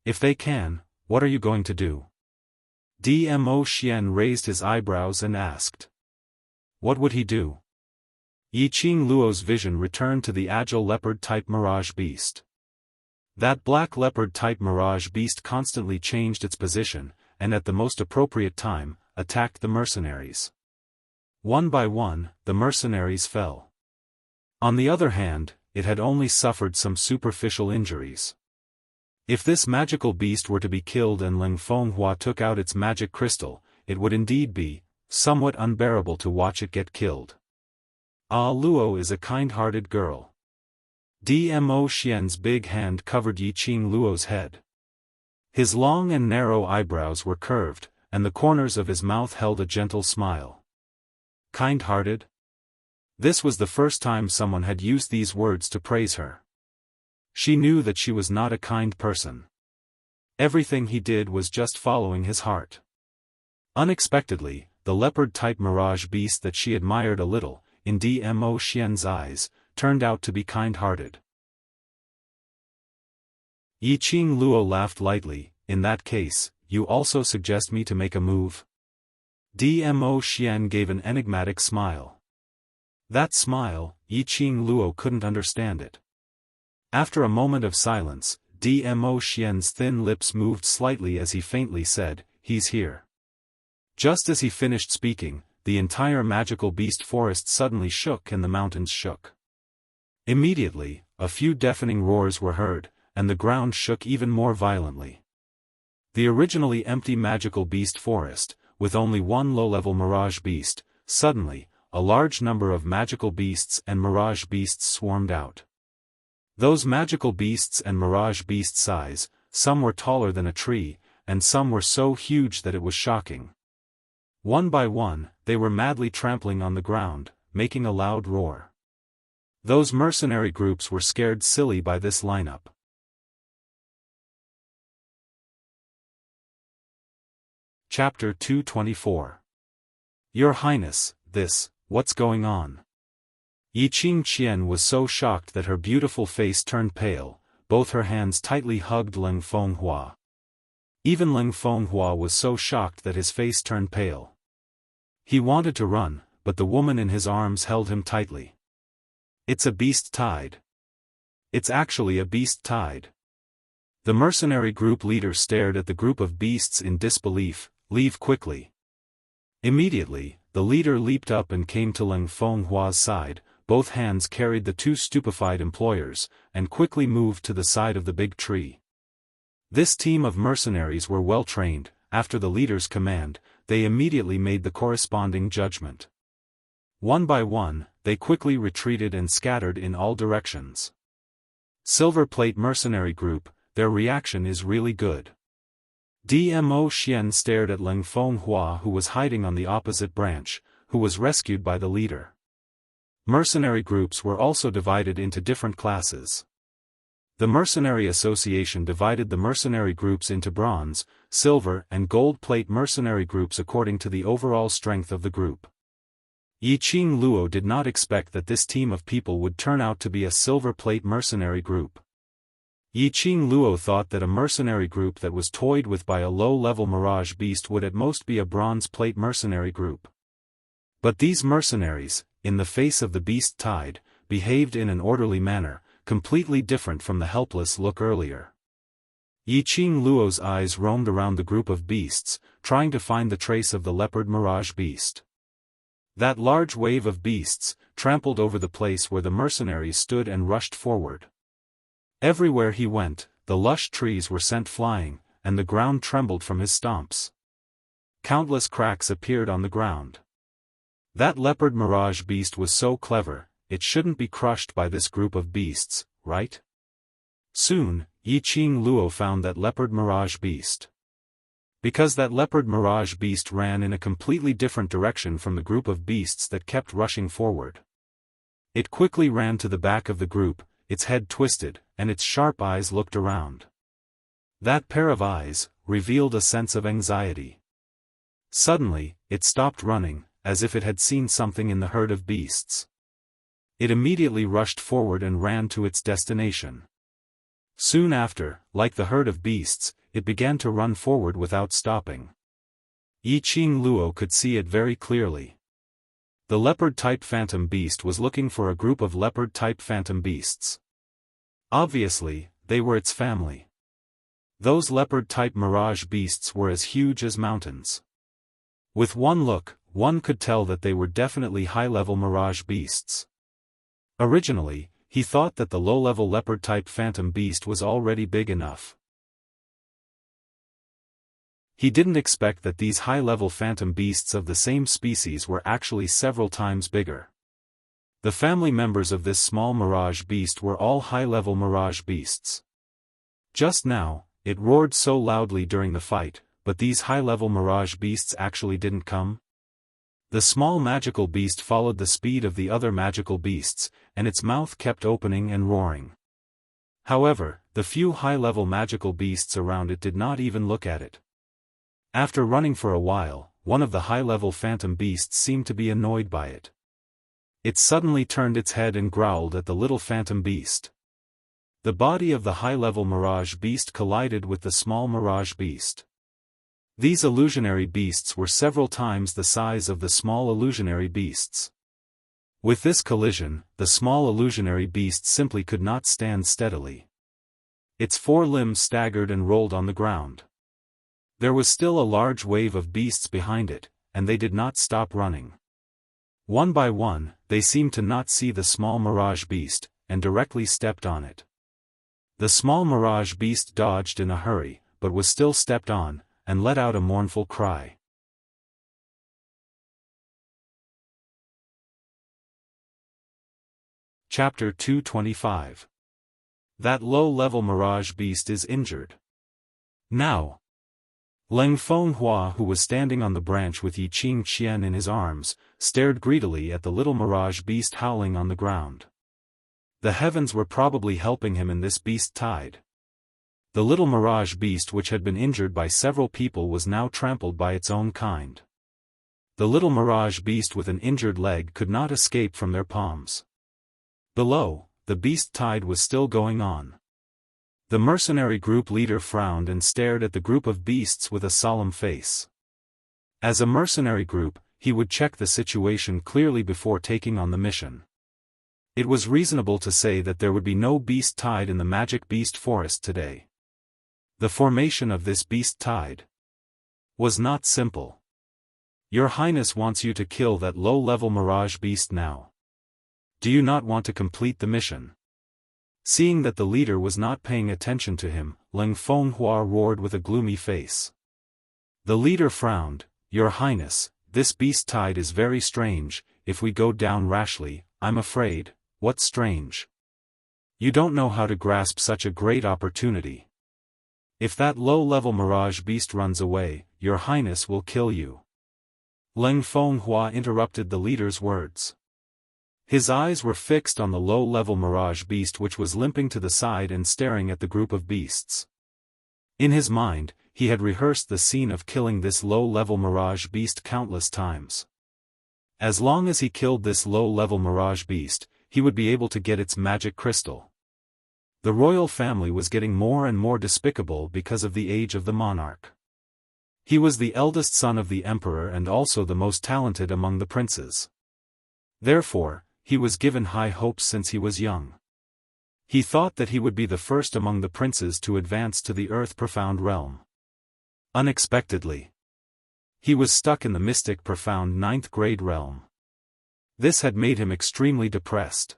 If they can, what are you going to do? Dmo Xian raised his eyebrows and asked. What would he do? Yi Qing Luo's vision returned to the agile leopard-type mirage beast. That black leopard-type mirage beast constantly changed its position, and at the most appropriate time, attacked the mercenaries. One by one, the mercenaries fell. On the other hand, it had only suffered some superficial injuries. If this magical beast were to be killed and Ling Fenghua took out its magic crystal, it would indeed be somewhat unbearable to watch it get killed. Ah Luo is a kind-hearted girl. Dmo Xian's big hand covered Yi Qing Luo's head. His long and narrow eyebrows were curved, and the corners of his mouth held a gentle smile. Kind-hearted? This was the first time someone had used these words to praise her. She knew that she was not a kind person. Everything he did was just following his heart. Unexpectedly, the leopard-type mirage beast that she admired a little, in Dmo Xian's eyes, turned out to be kind-hearted. Yi Qing Luo laughed lightly. In that case, you also suggest me to make a move? Dmo Xian gave an enigmatic smile. That smile, Yi Qing Luo couldn't understand it. After a moment of silence, Dmo Xian's thin lips moved slightly as he faintly said, "He's here." Just as he finished speaking, the entire magical beast forest suddenly shook and the mountains shook. Immediately, a few deafening roars were heard, and the ground shook even more violently. The originally empty magical beast forest, with only one low-level mirage beast, suddenly, a large number of magical beasts and mirage beasts swarmed out. Those magical beasts and mirage beast size, some were taller than a tree, and some were so huge that it was shocking. One by one, they were madly trampling on the ground, making a loud roar. Those mercenary groups were scared silly by this lineup. Chapter 224. Your Highness, what's going on? Yi Qing Qian was so shocked that her beautiful face turned pale, both her hands tightly hugged Ling Fenghua. Even Ling Fenghua was so shocked that his face turned pale. He wanted to run, but the woman in his arms held him tightly. It's a beast tide. It's actually a beast tide. The mercenary group leader stared at the group of beasts in disbelief. Leave quickly. Immediately, the leader leaped up and came to Leng Fenghua's side, both hands carried the two stupefied employers, and quickly moved to the side of the big tree. This team of mercenaries were well trained. After the leader's command, they immediately made the corresponding judgment. One by one, they quickly retreated and scattered in all directions. Silver Plate Mercenary Group, their reaction is really good. Dmo Xian stared at Leng Fenghua, who was hiding on the opposite branch, who was rescued by the leader. Mercenary groups were also divided into different classes. The Mercenary Association divided the mercenary groups into bronze, silver and gold plate mercenary groups according to the overall strength of the group. Yiqing Luo did not expect that this team of people would turn out to be a silver plate mercenary group. Yiqing Luo thought that a mercenary group that was toyed with by a low-level mirage beast would at most be a bronze plate mercenary group. But these mercenaries, in the face of the beast tide, behaved in an orderly manner, completely different from the helpless look earlier. Yiqing Luo's eyes roamed around the group of beasts, trying to find the trace of the leopard mirage beast. That large wave of beasts trampled over the place where the mercenaries stood and rushed forward. Everywhere he went, the lush trees were sent flying, and the ground trembled from his stomps. Countless cracks appeared on the ground. That leopard mirage beast was so clever, it shouldn't be crushed by this group of beasts, right? Soon, Yiqing Luo found that leopard mirage beast. Because that leopard mirage beast ran in a completely different direction from the group of beasts that kept rushing forward. It quickly ran to the back of the group, its head twisted, and its sharp eyes looked around. That pair of eyes revealed a sense of anxiety. Suddenly, it stopped running, as if it had seen something in the herd of beasts. It immediately rushed forward and ran to its destination. Soon after, like the herd of beasts, it began to run forward without stopping. Yiqing Luo could see it very clearly. The leopard-type phantom beast was looking for a group of leopard-type phantom beasts. Obviously, they were its family. Those leopard-type mirage beasts were as huge as mountains. With one look, one could tell that they were definitely high-level mirage beasts. Originally, he thought that the low-level leopard-type phantom beast was already big enough. He didn't expect that these high-level phantom beasts of the same species were actually several times bigger. The family members of this small mirage beast were all high-level mirage beasts. Just now, it roared so loudly during the fight, but these high-level mirage beasts actually didn't come. The small magical beast followed the speed of the other magical beasts, and its mouth kept opening and roaring. However, the few high-level magical beasts around it did not even look at it. After running for a while, one of the high-level phantom beasts seemed to be annoyed by it. It suddenly turned its head and growled at the little phantom beast. The body of the high-level mirage beast collided with the small mirage beast. These illusionary beasts were several times the size of the small illusionary beasts. With this collision, the small illusionary beast simply could not stand steadily. Its four limbs staggered and rolled on the ground. There was still a large wave of beasts behind it, and they did not stop running. One by one, they seemed to not see the small mirage beast, and directly stepped on it. The small mirage beast dodged in a hurry, but was still stepped on, and let out a mournful cry. Chapter 225. That low-level mirage beast is injured. Now. Leng Fenghua, who was standing on the branch with Yiqing Qian in his arms, stared greedily at the little mirage beast howling on the ground. The heavens were probably helping him in this beast tide. The little mirage beast, which had been injured by several people, was now trampled by its own kind. The little mirage beast with an injured leg could not escape from their palms. Below, the beast tide was still going on. The mercenary group leader frowned and stared at the group of beasts with a solemn face. As a mercenary group, he would check the situation clearly before taking on the mission. It was reasonable to say that there would be no beast tide in the magic beast forest today. The formation of this beast tide was not simple. Your Highness wants you to kill that low-level mirage beast now. Do you not want to complete the mission? Seeing that the leader was not paying attention to him, Leng Fenghua roared with a gloomy face. The leader frowned. Your Highness, this beast tide is very strange. If we go down rashly, I'm afraid. What's strange? You don't know how to grasp such a great opportunity. If that low-level mirage beast runs away, Your Highness will kill you. Leng Fenghua interrupted the leader's words. His eyes were fixed on the low-level mirage beast which was limping to the side and staring at the group of beasts. In his mind, he had rehearsed the scene of killing this low-level mirage beast countless times. As long as he killed this low-level mirage beast, he would be able to get its magic crystal. The royal family was getting more and more despicable because of the age of the monarch. He was the eldest son of the emperor and also the most talented among the princes. Therefore, he was given high hopes since he was young. He thought that he would be the first among the princes to advance to the earth-profound realm. Unexpectedly, he was stuck in the mystic profound 9th grade realm. This had made him extremely depressed.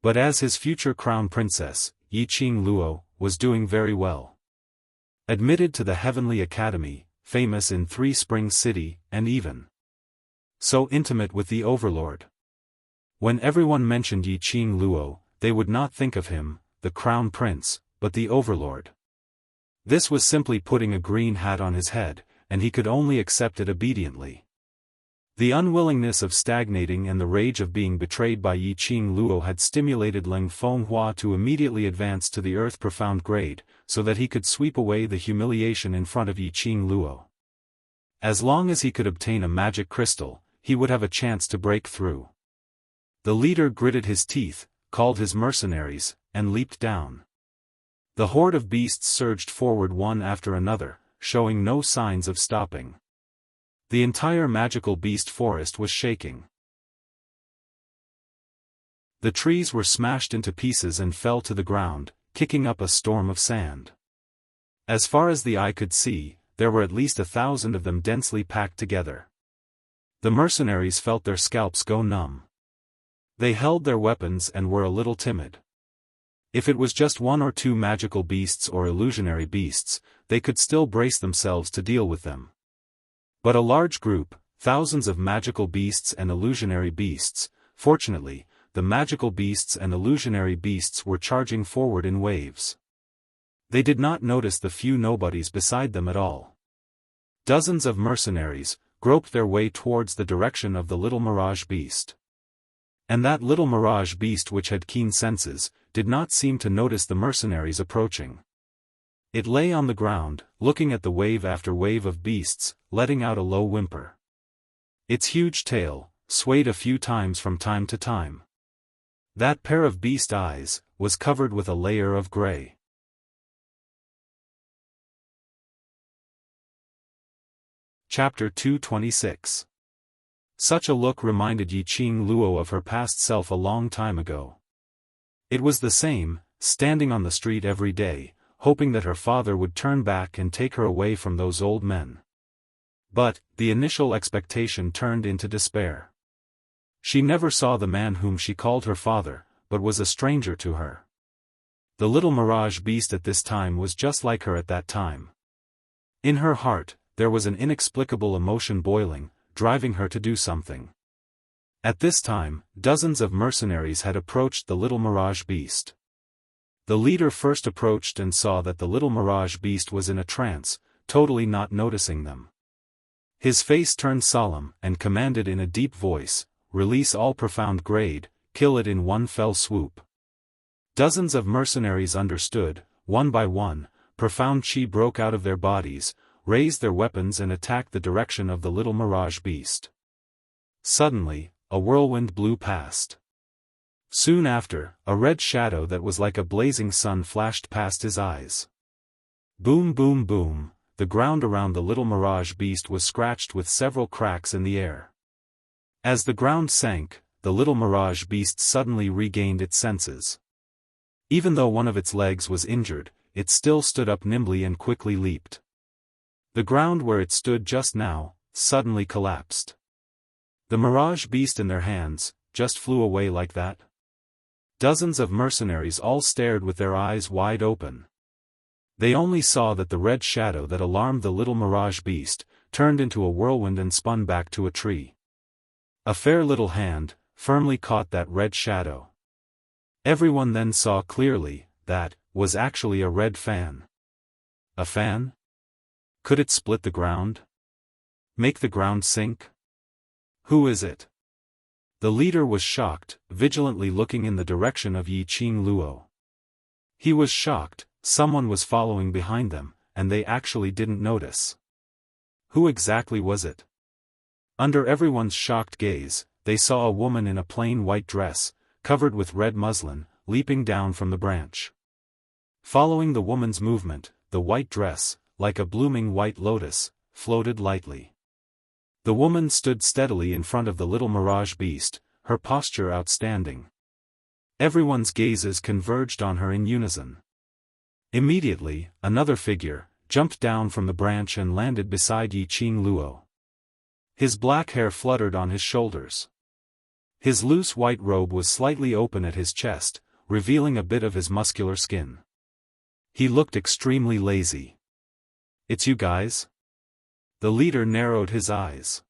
But as his future crown princess, Yiqing Luo, was doing very well. Admitted to the Heavenly Academy, famous in Three Springs City, and even so intimate with the Overlord. When everyone mentioned Yiqing Luo, they would not think of him, the crown prince, but the Overlord. This was simply putting a green hat on his head, and he could only accept it obediently. The unwillingness of stagnating and the rage of being betrayed by Yiqing Luo had stimulated Leng Fenghua to immediately advance to the earth-profound grade, so that he could sweep away the humiliation in front of Yiqing Luo. As long as he could obtain a magic crystal, he would have a chance to break through. The leader gritted his teeth, called his mercenaries, and leaped down. The horde of beasts surged forward one after another, showing no signs of stopping. The entire magical beast forest was shaking. The trees were smashed into pieces and fell to the ground, kicking up a storm of sand. As far as the eye could see, there were at least 1,000 of them densely packed together. The mercenaries felt their scalps go numb. They held their weapons and were a little timid. If it was just one or two magical beasts or illusionary beasts, they could still brace themselves to deal with them. But a large group, thousands of magical beasts and illusionary beasts, fortunately, the magical beasts and illusionary beasts were charging forward in waves. They did not notice the few nobodies beside them at all. Dozens of mercenaries groped their way towards the direction of the little mirage beast. And that little mirage beast, which had keen senses, did not seem to notice the mercenaries approaching. It lay on the ground, looking at the wave after wave of beasts, letting out a low whimper. Its huge tail swayed a few times from time to time. That pair of beast eyes was covered with a layer of gray. Chapter 226. Such a look reminded Yiqing Luo of her past self a long time ago. It was the same, standing on the street every day, hoping that her father would turn back and take her away from those old men. But, the initial expectation turned into despair. She never saw the man whom she called her father, but was a stranger to her. The little mirage beast at this time was just like her at that time. In her heart, there was an inexplicable emotion boiling, driving her to do something. At this time, dozens of mercenaries had approached the little mirage beast. The leader first approached and saw that the little mirage beast was in a trance, totally not noticing them. His face turned solemn and commanded in a deep voice, "Release all profound grade, kill it in one fell swoop." Dozens of mercenaries understood. One by one, profound chi broke out of their bodies, raised their weapons and attacked the direction of the little mirage beast. Suddenly, a whirlwind blew past. Soon after, a red shadow that was like a blazing sun flashed past his eyes. Boom boom boom, the ground around the little mirage beast was scratched with several cracks in the air. As the ground sank, the little mirage beast suddenly regained its senses. Even though one of its legs was injured, it still stood up nimbly and quickly leaped. The ground where it stood just now, suddenly collapsed. The mirage beast in their hands just flew away like that. Dozens of mercenaries all stared with their eyes wide open. They only saw that the red shadow that alarmed the little mirage beast turned into a whirlwind and spun back to a tree. A fair little hand firmly caught that red shadow. Everyone then saw clearly that was actually a red fan. A fan? Could it split the ground? Make the ground sink? Who is it? The leader was shocked, vigilantly looking in the direction of Yiqing Luo. He was shocked, someone was following behind them, and they actually didn't notice. Who exactly was it? Under everyone's shocked gaze, they saw a woman in a plain white dress, covered with red muslin, leaping down from the branch. Following the woman's movement, the white dress, like a blooming white lotus, floated lightly. The woman stood steadily in front of the little mirage beast, her posture outstanding. Everyone's gazes converged on her in unison. Immediately, another figure jumped down from the branch and landed beside Yiqing Luo. His black hair fluttered on his shoulders. His loose white robe was slightly open at his chest, revealing a bit of his muscular skin. He looked extremely lazy. "It's you guys?" The leader narrowed his eyes.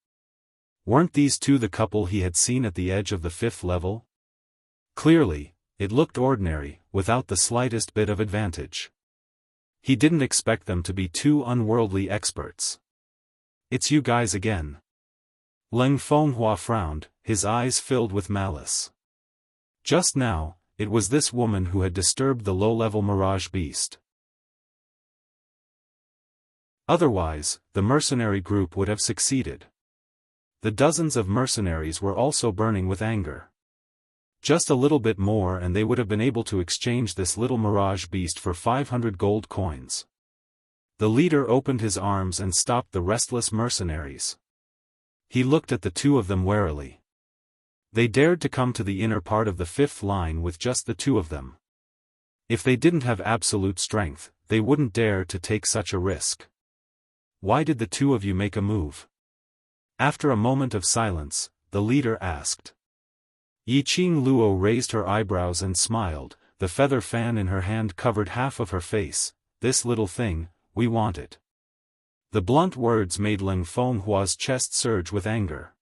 Weren't these two the couple he had seen at the edge of the 5th level? Clearly, it looked ordinary, without the slightest bit of advantage. He didn't expect them to be two unworldly experts. "It's you guys again." Leng Fenghua frowned, his eyes filled with malice. Just now, it was this woman who had disturbed the low-level mirage beast. Otherwise, the mercenary group would have succeeded. The dozens of mercenaries were also burning with anger. Just a little bit more and they would have been able to exchange this little mirage beast for 500 gold coins. The leader opened his arms and stopped the restless mercenaries. He looked at the two of them warily. They dared to come to the inner part of the 5th line with just the two of them. If they didn't have absolute strength, they wouldn't dare to take such a risk. "Why did the two of you make a move?" After a moment of silence, the leader asked. Yiqing Luo raised her eyebrows and smiled, the feather fan in her hand covered half of her face. "This little thing, we want it." The blunt words made Leng Fenghua's chest surge with anger.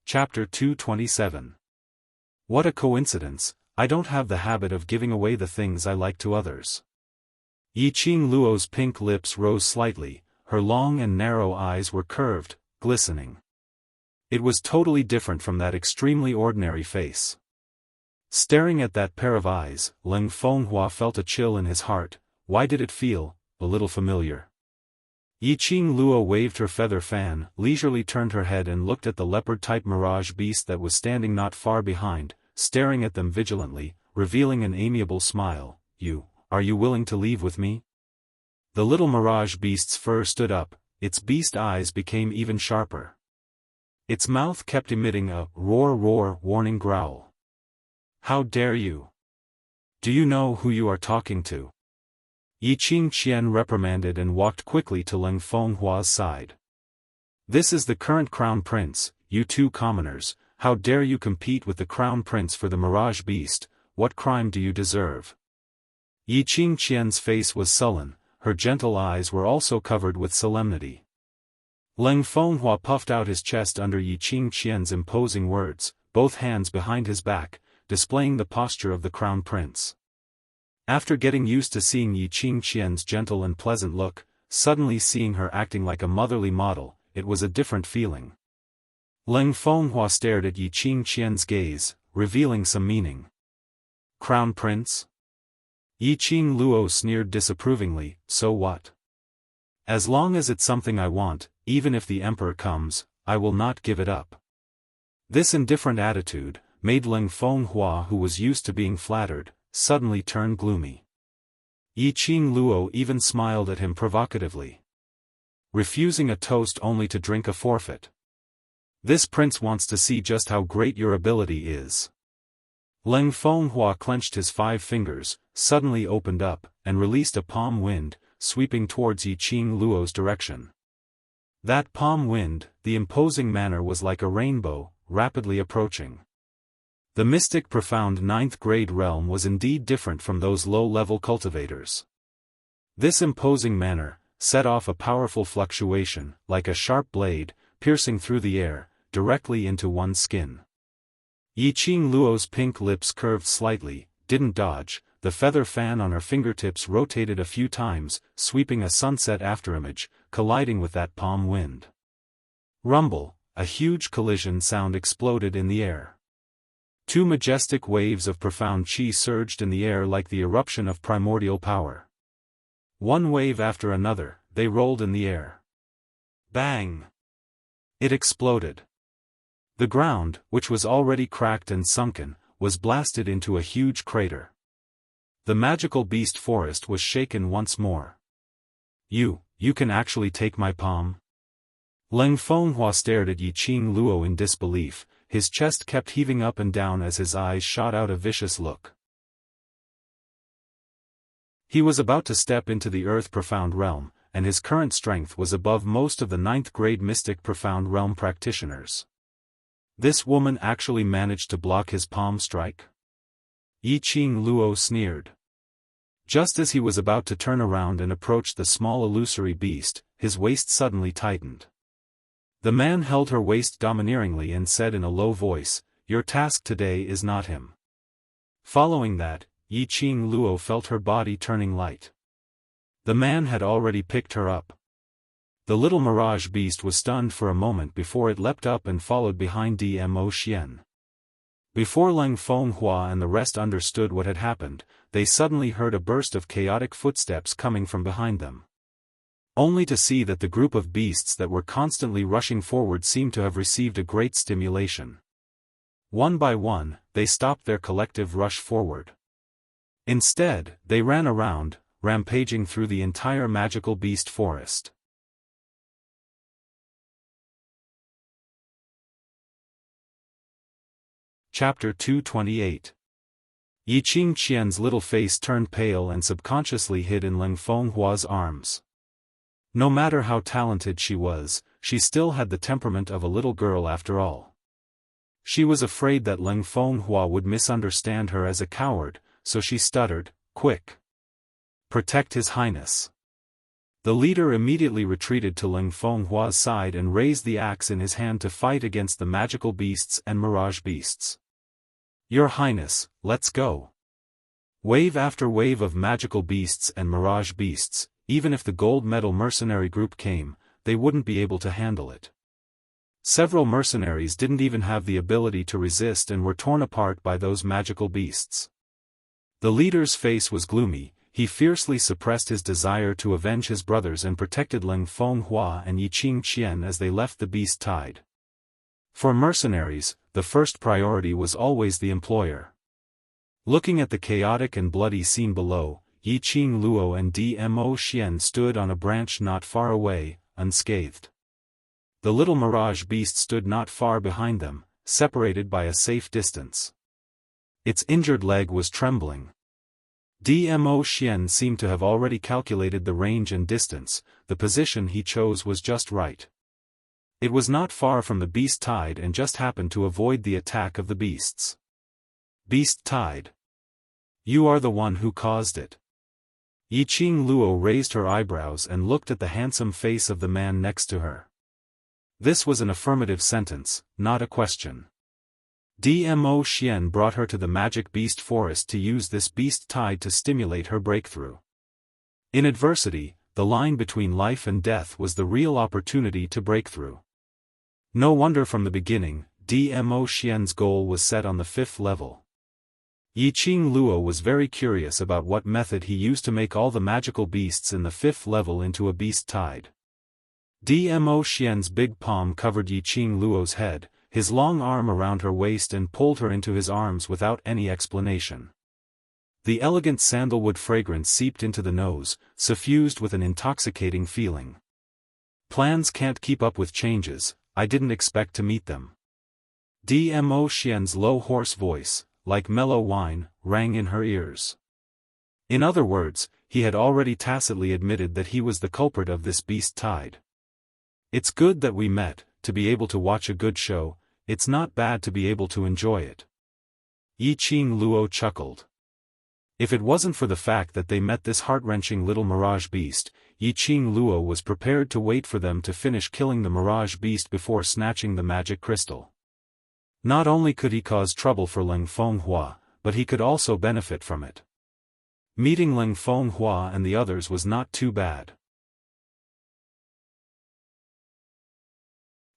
Chapter 227. What a coincidence, I don't have the habit of giving away the things I like to others. Yiqing Luo's pink lips rose slightly, her long and narrow eyes were curved, glistening. It was totally different from that extremely ordinary face. Staring at that pair of eyes, Leng Fenghua felt a chill in his heart. Why did it feel a little familiar? Yiqing Luo waved her feather fan, leisurely turned her head and looked at the leopard-type mirage beast that was standing not far behind, staring at them vigilantly, revealing an amiable smile. Are you willing to leave with me?" The little mirage beast's fur stood up, its beast eyes became even sharper. Its mouth kept emitting a roar warning growl. "How dare you? Do you know who you are talking to?" Yiqing Qian reprimanded and walked quickly to Leng Fenghua's side. "This is the current crown prince, you two commoners. How dare you compete with the crown prince for the mirage beast? What crime do you deserve?" Yiqing Qian's face was sullen, her gentle eyes were also covered with solemnity. Leng Fenghua puffed out his chest under Yiqing Qian's imposing words, both hands behind his back, displaying the posture of the crown prince. After getting used to seeing Yiqing Qian's gentle and pleasant look, suddenly seeing her acting like a motherly model, it was a different feeling. Leng Fenghua stared at Yiqing Qian's gaze, revealing some meaning. "Crown Prince?" Yiqing Luo sneered disapprovingly. "So what? As long as it's something I want, even if the emperor comes, I will not give it up." This indifferent attitude made Leng Fenghua, who was used to being flattered, suddenly turn gloomy. Yiqing Luo even smiled at him provocatively. "Refusing a toast only to drink a forfeit. This prince wants to see just how great your ability is." Leng Fenghua clenched his 5 fingers, suddenly opened up, and released a palm wind, sweeping towards Yiqing Luo's direction. That palm wind, the imposing manner was like a rainbow, rapidly approaching. The mystic profound ninth-grade realm was indeed different from those low-level cultivators. This imposing manner set off a powerful fluctuation, like a sharp blade, piercing through the air, directly into one's skin. Yiqing Luo's pink lips curved slightly, didn't dodge, the feather fan on her fingertips rotated a few times, sweeping a sunset afterimage, colliding with that palm wind. Rumble, a huge collision sound exploded in the air. Two majestic waves of profound qi surged in the air like the eruption of primordial power. One wave after another, they rolled in the air. Bang! It exploded. The ground, which was already cracked and sunken, was blasted into a huge crater. The magical beast forest was shaken once more. You can actually take my palm? Leng Fenghua stared at Yiqing Luo in disbelief, his chest kept heaving up and down as his eyes shot out a vicious look. He was about to step into the Earth Profound Realm, and his current strength was above most of the ninth-grade Mystic Profound Realm practitioners. This woman actually managed to block his palm strike? Yiqing Luo sneered. Just as he was about to turn around and approach the small illusory beast, his waist suddenly tightened. The man held her waist domineeringly and said in a low voice, "Your task today is not him." Following that, Yiqing Luo felt her body turning light. The man had already picked her up. The little mirage beast was stunned for a moment before it leapt up and followed behind Dmo Xian. Before Leng Fenghua and the rest understood what had happened, they suddenly heard a burst of chaotic footsteps coming from behind them. Only to see that the group of beasts that were constantly rushing forward seemed to have received a great stimulation. One by one, they stopped their collective rush forward. Instead, they ran around, rampaging through the entire magical beast forest. Chapter 228. Yiqing Qian's little face turned pale and subconsciously hid in Leng Fenghua's arms. No matter how talented she was, she still had the temperament of a little girl after all. She was afraid that Leng Fenghua would misunderstand her as a coward, so she stuttered, "Quick! Protect His Highness." The leader immediately retreated to Leng Fenghua's side and raised the axe in his hand to fight against the magical beasts and mirage beasts. "Your Highness, let's go." Wave after wave of magical beasts and mirage beasts, even if the gold medal mercenary group came, they wouldn't be able to handle it. Several mercenaries didn't even have the ability to resist and were torn apart by those magical beasts. The leader's face was gloomy, he fiercely suppressed his desire to avenge his brothers and protected Leng Fenghua and Yiqing Qian as they left the beast tide. For mercenaries, the first priority was always the employer. Looking at the chaotic and bloody scene below, Yiqing Luo and Dmo Xian stood on a branch not far away, unscathed. The little mirage beast stood not far behind them, separated by a safe distance. Its injured leg was trembling. Dmo Xian seemed to have already calculated the range and distance, the position he chose was just right. It was not far from the beast tide and just happened to avoid the attack of the beasts. "Beast tide. You are the one who caused it." Yiqing Luo raised her eyebrows and looked at the handsome face of the man next to her. This was an affirmative sentence, not a question. Dmo Xian brought her to the magic beast forest to use this beast tide to stimulate her breakthrough. In adversity, the line between life and death was the real opportunity to break through. No wonder from the beginning, Dmo Xian's goal was set on the 5th level. Yiqing Luo was very curious about what method he used to make all the magical beasts in the 5th level into a beast tide. Dmo Xian's big palm covered Yiqing Luo's head, his long arm around her waist and pulled her into his arms without any explanation. The elegant sandalwood fragrance seeped into the nose, suffused with an intoxicating feeling. "Plans can't keep up with changes, I didn't expect to meet them." Dmo Xian's low hoarse voice, like mellow wine, rang in her ears. In other words, he had already tacitly admitted that he was the culprit of this beast tide. It's good that we met, to be able to watch a good show, it's not bad to be able to enjoy it. Yi Qing Luo chuckled. If it wasn't for the fact that they met this heart-wrenching little mirage beast, Yi Qing Luo was prepared to wait for them to finish killing the mirage beast before snatching the magic crystal. Not only could he cause trouble for Ling Fenghua, but he could also benefit from it. Meeting Ling Fenghua and the others was not too bad.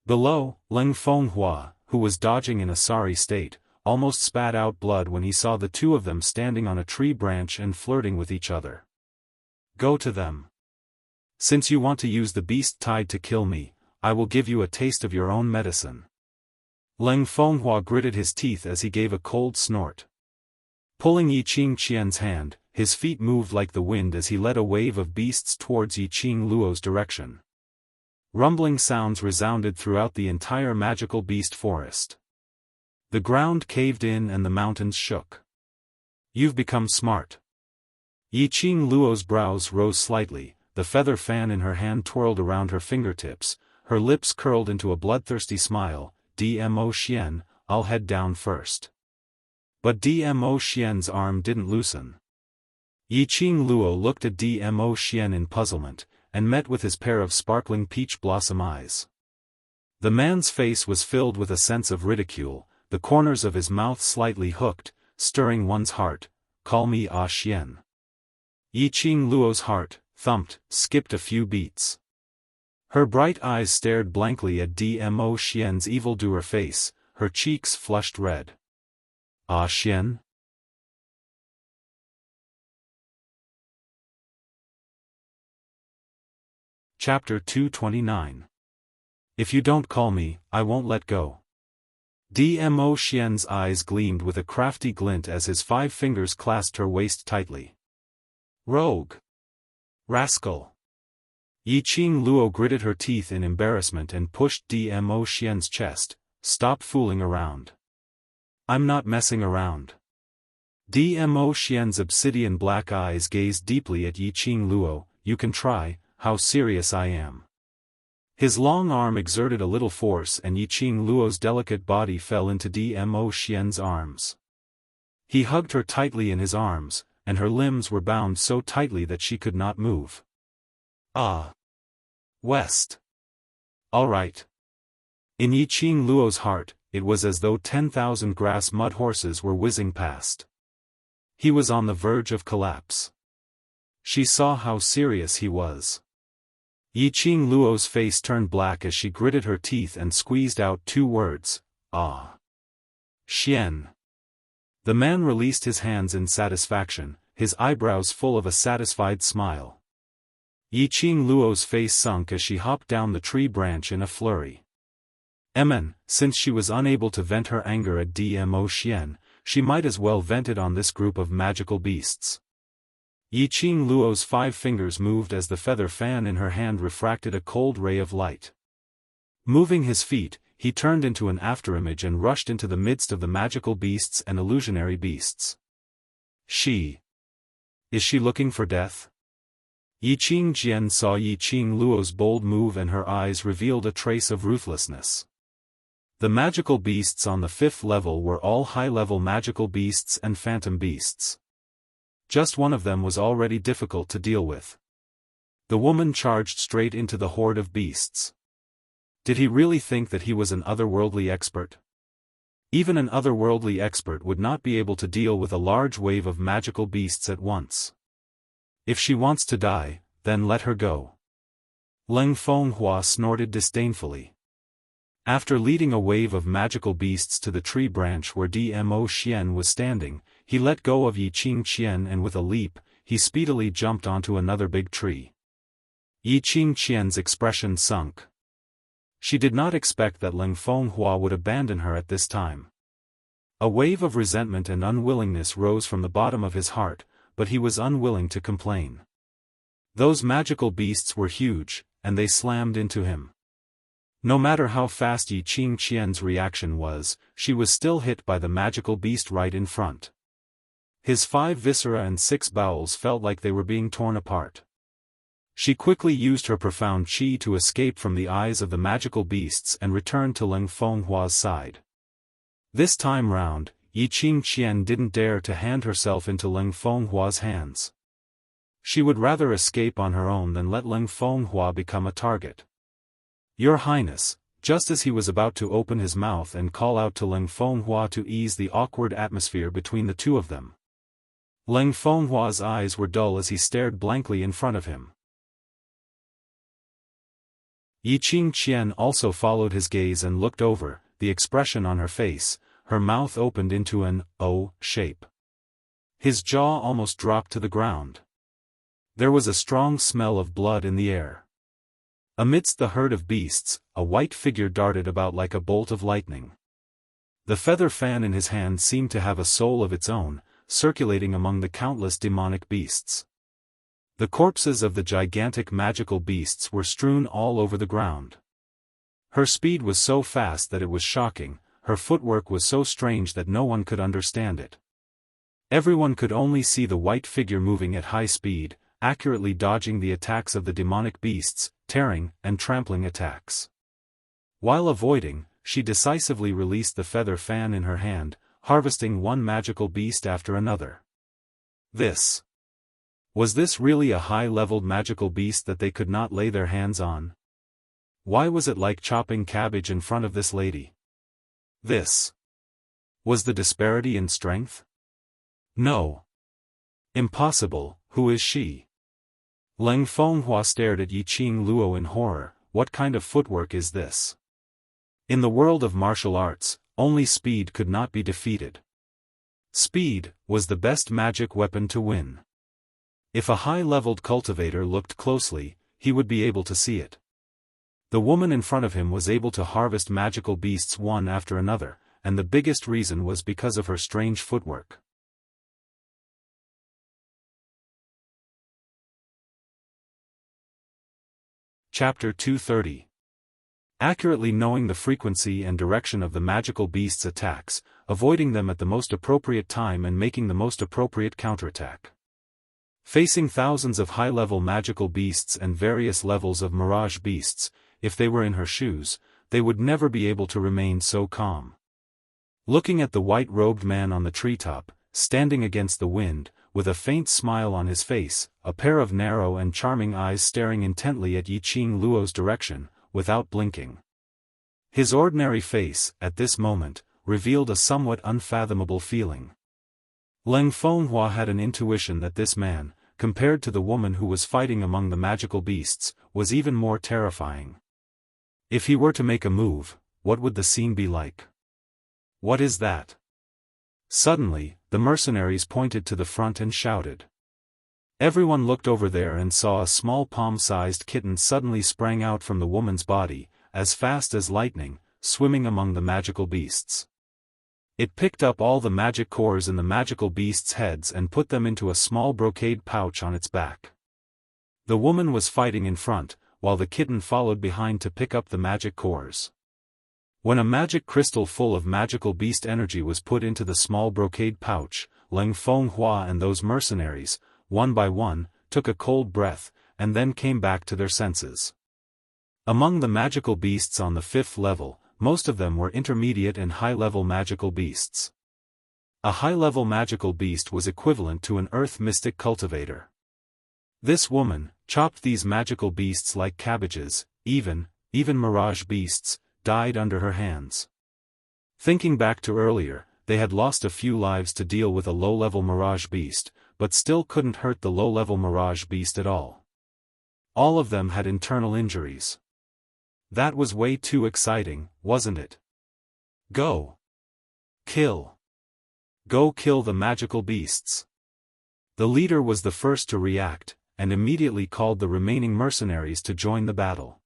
Below, Ling Fenghua, who was dodging in a sorry state, almost spat out blood when he saw the two of them standing on a tree branch and flirting with each other. Go to them. Since you want to use the beast tide to kill me, I will give you a taste of your own medicine. Ling Fenghua gritted his teeth as he gave a cold snort. Pulling Yi Qing Qian's hand, his feet moved like the wind as he led a wave of beasts towards Yi Qing Luo's direction. Rumbling sounds resounded throughout the entire magical beast forest. The ground caved in and the mountains shook. You've become smart. Yi Qing Luo's brows rose slightly, the feather fan in her hand twirled around her fingertips, her lips curled into a bloodthirsty smile. Dmo Xian, I'll head down first. But Dmo Xian's arm didn't loosen. Yi Qing Luo looked at Dmo Xian in puzzlement, and met with his pair of sparkling peach blossom eyes. The man's face was filled with a sense of ridicule, the corners of his mouth slightly hooked, stirring one's heart. Call me Ah Xian. Yi Qing Luo's heart thumped, skipped a few beats. Her bright eyes stared blankly at Dmo Xian's evildoer face, her cheeks flushed red. Ah Xian? Chapter 229. If you don't call me, I won't let go. Dmo Xian's eyes gleamed with a crafty glint as his 5 fingers clasped her waist tightly. Rogue! Rascal! Yi Qing Luo gritted her teeth in embarrassment and pushed Dmo Xian's chest. Stop fooling around. I'm not messing around. Dmo Xian's obsidian black eyes gazed deeply at Yi Qing Luo. You can try, how serious I am. His long arm exerted a little force and Yi Qing Luo's delicate body fell into Dmo Xian's arms. He hugged her tightly in his arms, and her limbs were bound so tightly that she could not move. Ah! West! All right. In Yi Qing Luo's heart, it was as though 10,000 grass mud horses were whizzing past. He was on the verge of collapse. She saw how serious he was. Yi Qing Luo's face turned black as she gritted her teeth and squeezed out 2 words, Ah. Xian. The man released his hands in satisfaction, his eyebrows full of a satisfied smile. Yi Qing Luo's face sunk as she hopped down the tree branch in a flurry. Since she was unable to vent her anger at Dmo Xian, she might as well vent it on this group of magical beasts. Yi Qing Luo's 5 fingers moved as the feather fan in her hand refracted a cold ray of light. Moving his feet, he turned into an afterimage and rushed into the midst of the magical beasts and illusionary beasts. Is she looking for death? Yi Qing Jian saw Yi Qing Luo's bold move and her eyes revealed a trace of ruthlessness. The magical beasts on the 5th level were all high-level magical beasts and phantom beasts. Just one of them was already difficult to deal with. The woman charged straight into the horde of beasts. Did he really think that he was an otherworldly expert? Even an otherworldly expert would not be able to deal with a large wave of magical beasts at once. If she wants to die, then let her go. Ling Fenghua snorted disdainfully. After leading a wave of magical beasts to the tree branch where Dmo Xian was standing, he let go of Yi Qing Qian and with a leap, he speedily jumped onto another big tree. Yi Qing Qian's expression sunk. She did not expect that Ling Fenghua would abandon her at this time. A wave of resentment and unwillingness rose from the bottom of his heart, but he was unwilling to complain. Those magical beasts were huge, and they slammed into him. No matter how fast Yi Qing Qian's reaction was, she was still hit by the magical beast right in front. His 5 viscera and 6 bowels felt like they were being torn apart. She quickly used her profound qi to escape from the eyes of the magical beasts and returned to Leng Fenghua's side. This time round, Yi Qingqian didn't dare to hand herself into Leng Fenghua's hands. She would rather escape on her own than let Leng Fenghua become a target. Your Highness, just as he was about to open his mouth and call out to Leng Fenghua to ease the awkward atmosphere between the two of them. Leng Fenghua's eyes were dull as he stared blankly in front of him. Yi Qingqian also followed his gaze and looked over, the expression on her face, her mouth opened into an O shape. His jaw almost dropped to the ground. There was a strong smell of blood in the air. Amidst the herd of beasts, a white figure darted about like a bolt of lightning. The feather fan in his hand seemed to have a soul of its own, circulating among the countless demonic beasts. The corpses of the gigantic magical beasts were strewn all over the ground. Her speed was so fast that it was shocking, her footwork was so strange that no one could understand it. Everyone could only see the white figure moving at high speed, accurately dodging the attacks of the demonic beasts, tearing and trampling attacks. While avoiding, she decisively released the feather fan in her hand, harvesting one magical beast after another. Was this really a high-leveled magical beast that they could not lay their hands on? Why was it like chopping cabbage in front of this lady? Was the disparity in strength? No. Impossible, who is she? Leng Fenghua stared at Yi Qing Luo in horror. What kind of footwork is this? In the world of martial arts, only speed could not be defeated. Speed was the best magic weapon to win. If a high-leveled cultivator looked closely, he would be able to see it. The woman in front of him was able to harvest magical beasts one after another, and the biggest reason was because of her strange footwork. Chapter 230. Accurately knowing the frequency and direction of the magical beasts' attacks, avoiding them at the most appropriate time and making the most appropriate counterattack. Facing thousands of high-level magical beasts and various levels of mirage beasts, if they were in her shoes, they would never be able to remain so calm. Looking at the white-robed man on the treetop, standing against the wind, with a faint smile on his face, a pair of narrow and charming eyes staring intently at Yi Qing Luo's direction, without blinking. His ordinary face, at this moment, revealed a somewhat unfathomable feeling. Leng Fenghua had an intuition that this man, compared to the woman who was fighting among the magical beasts, was even more terrifying. If he were to make a move, what would the scene be like? What is that? Suddenly, the mercenaries pointed to the front and shouted. Everyone looked over there and saw a small palm-sized kitten suddenly sprang out from the woman's body, as fast as lightning, swimming among the magical beasts. It picked up all the magic cores in the magical beasts' heads and put them into a small brocade pouch on its back. The woman was fighting in front, while the kitten followed behind to pick up the magic cores. When a magic crystal full of magical beast energy was put into the small brocade pouch, Leng Fenghua and those mercenaries, one by one, took a cold breath, and then came back to their senses. Among the magical beasts on the 5th level, most of them were intermediate and high-level magical beasts. A high-level magical beast was equivalent to an earth mystic cultivator. This woman chopped these magical beasts like cabbages, even mirage beasts, died under her hands. Thinking back to earlier, they had lost a few lives to deal with a low-level mirage beast, but still couldn't hurt the low-level mirage beast at all. All of them had internal injuries. That was way too exciting, wasn't it? Go. Kill. Go kill the magical beasts. The leader was the first to react, and immediately called the remaining mercenaries to join the battle.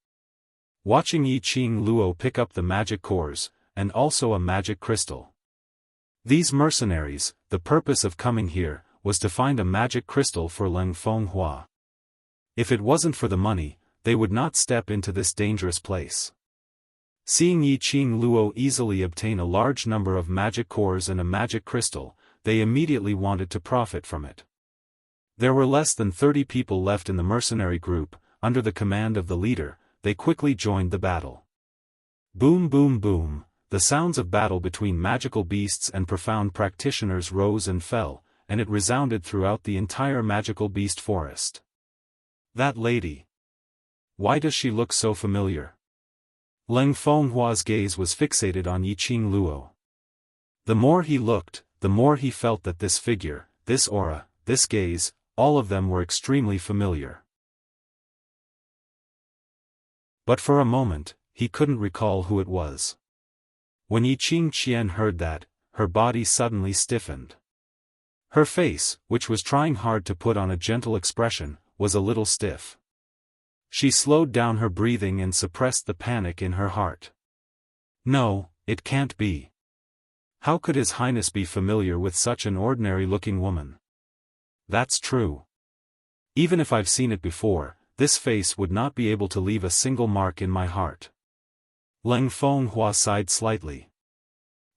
Watching Yi Qing Luo pick up the magic cores, and also a magic crystal. These mercenaries, the purpose of coming here, was to find a magic crystal for Leng Fenghua. If it wasn't for the money, they would not step into this dangerous place. Seeing Yi Qing Luo easily obtain a large number of magic cores and a magic crystal, they immediately wanted to profit from it. There were less than 30 people left in the mercenary group. Under the command of the leader, they quickly joined the battle. Boom boom boom, the sounds of battle between magical beasts and profound practitioners rose and fell, and it resounded throughout the entire magical beast forest. That lady. Why does she look so familiar? Leng Fenghua's gaze was fixated on Yiqing Luo. The more he looked, the more he felt that this figure, this aura, this gaze, all of them were extremely familiar. But for a moment, he couldn't recall who it was. When Yiqing Qian heard that, her body suddenly stiffened. Her face, which was trying hard to put on a gentle expression, was a little stiff. She slowed down her breathing and suppressed the panic in her heart. No, it can't be. How could His Highness be familiar with such an ordinary-looking woman? That's true. Even if I've seen it before, this face would not be able to leave a single mark in my heart. Leng Fenghua sighed slightly.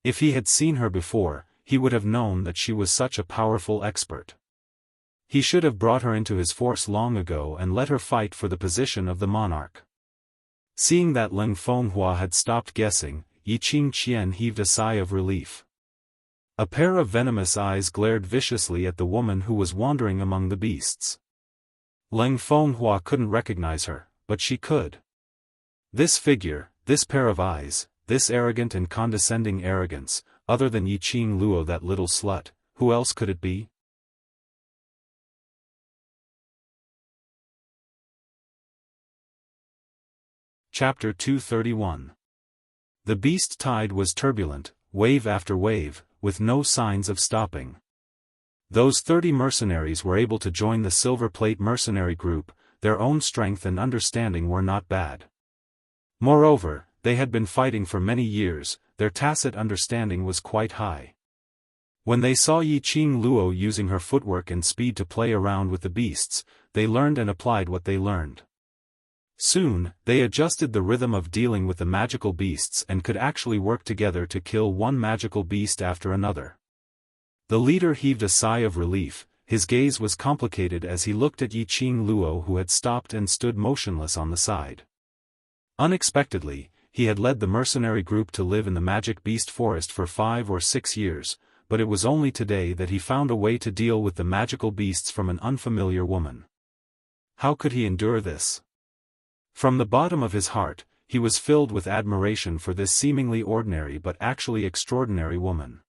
If he had seen her before, he would have known that she was such a powerful expert. He should have brought her into his force long ago and let her fight for the position of the monarch. Seeing that Leng Fenghua had stopped guessing, Yiqing Qian heaved a sigh of relief. A pair of venomous eyes glared viciously at the woman who was wandering among the beasts. Leng Fenghua couldn't recognize her, but she could. This figure, this pair of eyes, this arrogant and condescending arrogance, other than Yiqing Luo, that little slut, who else could it be? Chapter 231. The beast tide was turbulent, wave after wave, with no signs of stopping. Those 30 mercenaries were able to join the Silver Plate mercenary group. Their own strength and understanding were not bad. Moreover, they had been fighting for many years, their tacit understanding was quite high. When they saw Yiqing Luo using her footwork and speed to play around with the beasts, they learned and applied what they learned. Soon, they adjusted the rhythm of dealing with the magical beasts and could actually work together to kill one magical beast after another. The leader heaved a sigh of relief. His gaze was complicated as he looked at Yiqing Luo, who had stopped and stood motionless on the side. Unexpectedly, he had led the mercenary group to live in the magic beast forest for 5 or 6 years, but it was only today that he found a way to deal with the magical beasts from an unfamiliar woman. How could he endure this? From the bottom of his heart, he was filled with admiration for this seemingly ordinary but actually extraordinary woman.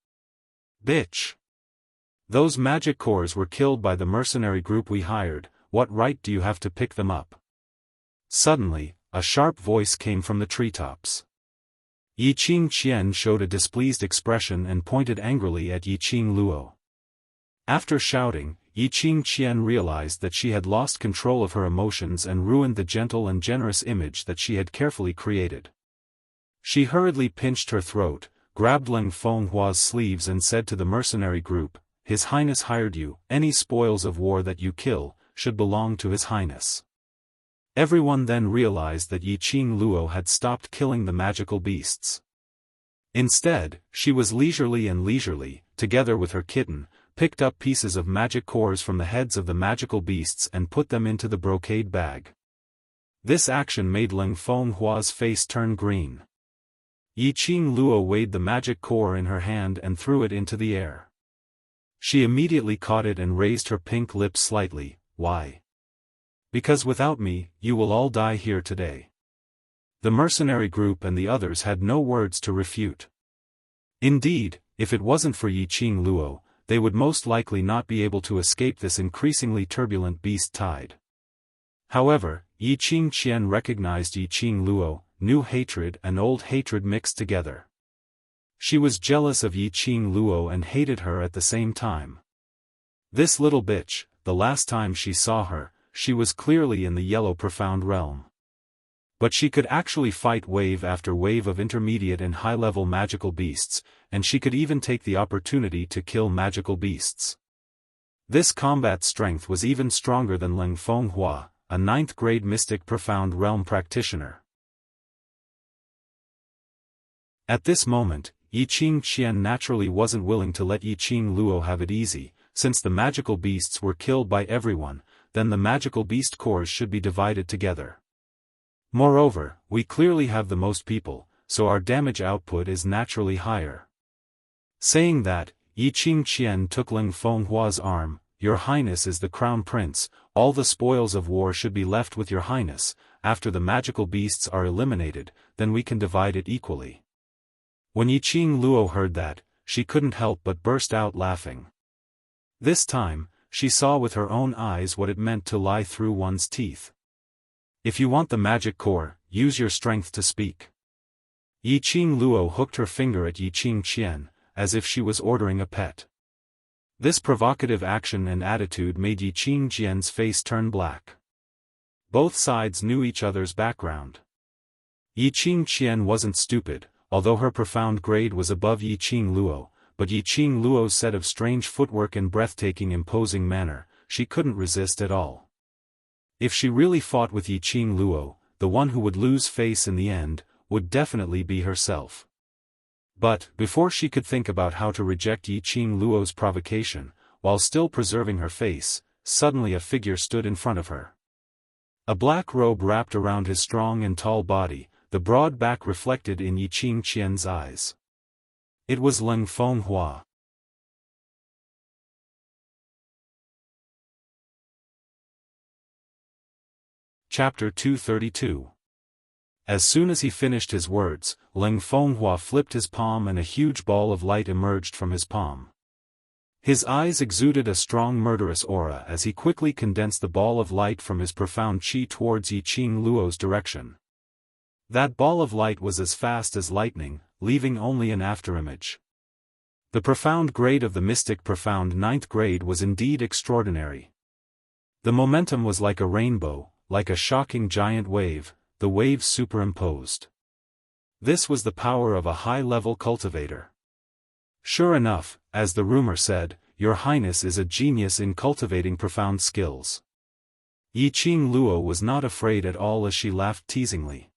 Bitch! Those magic cores were killed by the mercenary group we hired. What right do you have to pick them up? Suddenly, a sharp voice came from the treetops. Yiqing Qian showed a displeased expression and pointed angrily at Yiqing Luo. After shouting, Yiqing Qian realized that she had lost control of her emotions and ruined the gentle and generous image that she had carefully created. She hurriedly pinched her throat, grabbed Leng Fenghua's sleeves and said to the mercenary group, "His Highness hired you. Any spoils of war that you kill, should belong to His Highness." Everyone then realized that Yiqing Luo had stopped killing the magical beasts. Instead, she was leisurely, together with her kitten, picked up pieces of magic cores from the heads of the magical beasts and put them into the brocade bag. This action made Leng Fenghua's face turn green. Yiqing Luo weighed the magic core in her hand and threw it into the air. She immediately caught it and raised her pink lips slightly. Why? Because without me, you will all die here today. The mercenary group and the others had no words to refute. Indeed, if it wasn't for Yiqing Luo, they would most likely not be able to escape this increasingly turbulent beast tide. However, Yiqing Qian recognized Yiqing Luo, new hatred and old hatred mixed together. She was jealous of Yiqing Luo and hated her at the same time. This little bitch, the last time she saw her, she was clearly in the yellow profound realm. But she could actually fight wave after wave of intermediate and high-level magical beasts, and she could even take the opportunity to kill magical beasts. This combat strength was even stronger than Leng Fenghua, a 9th-grade mystic profound realm practitioner. At this moment, Yiqing Qian naturally wasn't willing to let Yiqing Luo have it easy. Since the magical beasts were killed by everyone, then the magical beast cores should be divided together. Moreover, we clearly have the most people, so our damage output is naturally higher. Saying that, Yiqing Qian took Ling Fenghua's arm. Your Highness is the Crown Prince, all the spoils of war should be left with your Highness. After the magical beasts are eliminated, then we can divide it equally. When Yiqing Luo heard that, she couldn't help but burst out laughing. This time, she saw with her own eyes what it meant to lie through one's teeth. If you want the magic core, use your strength to speak. Yiqing Luo hooked her finger at Yiqing Qian, as if she was ordering a pet. This provocative action and attitude made Yiqing Qian's face turn black. Both sides knew each other's background. Yiqing Qian wasn't stupid, although her profound grade was above Yiqing Luo, but Yiqing Luo's set of strange footwork and breathtaking imposing manner, she couldn't resist at all. If she really fought with Yiqing Luo, the one who would lose face in the end, would definitely be herself. But, before she could think about how to reject Yiqing Luo's provocation, while still preserving her face, suddenly a figure stood in front of her. A black robe wrapped around his strong and tall body, the broad back reflected in Yiqing Qian's eyes. It was Ling Fenghua. Chapter 232. As soon as he finished his words, Ling Fenghua flipped his palm and a huge ball of light emerged from his palm. His eyes exuded a strong murderous aura as he quickly condensed the ball of light from his profound qi towards Yiqing Luo's direction. That ball of light was as fast as lightning, leaving only an afterimage. The profound grade of the mystic profound 9th grade was indeed extraordinary. The momentum was like a rainbow, like a shocking giant wave, the waves superimposed. This was the power of a high-level cultivator. Sure enough, as the rumor said, Your Highness is a genius in cultivating profound skills. Yiqing Luo was not afraid at all as she laughed teasingly.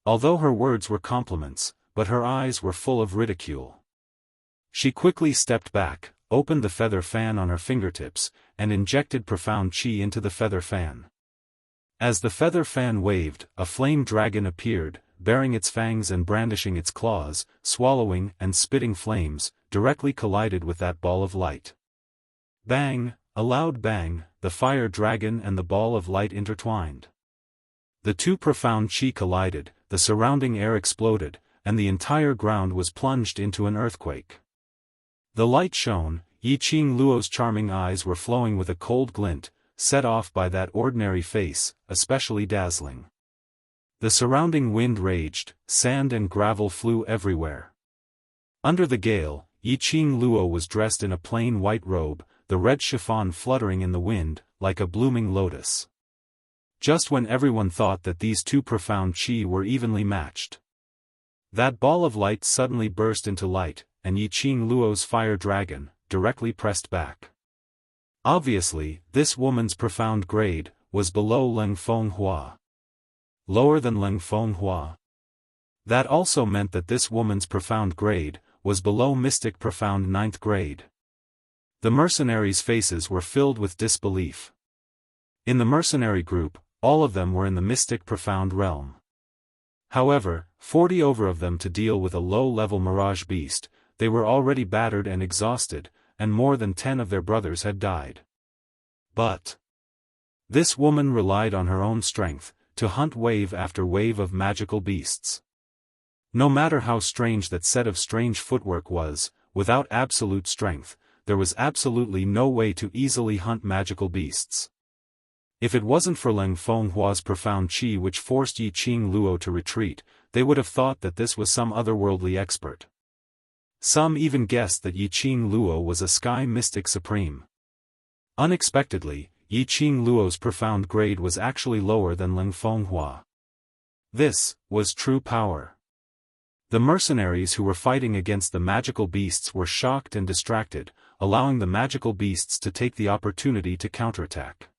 Although her words were compliments, but her eyes were full of ridicule. She quickly stepped back, opened the feather fan on her fingertips, and injected profound qi into the feather fan. As the feather fan waved, a flame dragon appeared, bearing its fangs and brandishing its claws, swallowing and spitting flames, directly collided with that ball of light. Bang! A loud bang, the fire dragon and the ball of light intertwined. The two profound qi collided, the surrounding air exploded, and the entire ground was plunged into an earthquake. The light shone, Yiqing Luo's charming eyes were flowing with a cold glint, set off by that ordinary face, especially dazzling. The surrounding wind raged, sand and gravel flew everywhere. Under the gale, Yiqing Luo was dressed in a plain white robe, the red chiffon fluttering in the wind, like a blooming lotus. Just when everyone thought that these two profound qi were evenly matched. That ball of light suddenly burst into light, and Yiqing Luo's fire dragon, directly pressed back. Obviously, this woman's profound grade, was below Ling Fenghua. Lower than Ling Fenghua. That also meant that this woman's profound grade, was below mystic profound 9th grade. The mercenaries' faces were filled with disbelief. In the mercenary group, all of them were in the mystic profound realm. However, 40 over of them to deal with a low-level mirage beast, they were already battered and exhausted, and more than 10 of their brothers had died. But this woman relied on her own strength, to hunt wave after wave of magical beasts. No matter how strange that set of strange footwork was, without absolute strength, there was absolutely no way to easily hunt magical beasts. If it wasn't for Ling Fenghua's profound qi which forced Yiqing Luo to retreat, they would have thought that this was some otherworldly expert. Some even guessed that Yiqing Luo was a sky mystic supreme. Unexpectedly, Yiqing Luo's profound grade was actually lower than Ling Fenghua. This was true power. The mercenaries who were fighting against the magical beasts were shocked and distracted, allowing the magical beasts to take the opportunity to counterattack.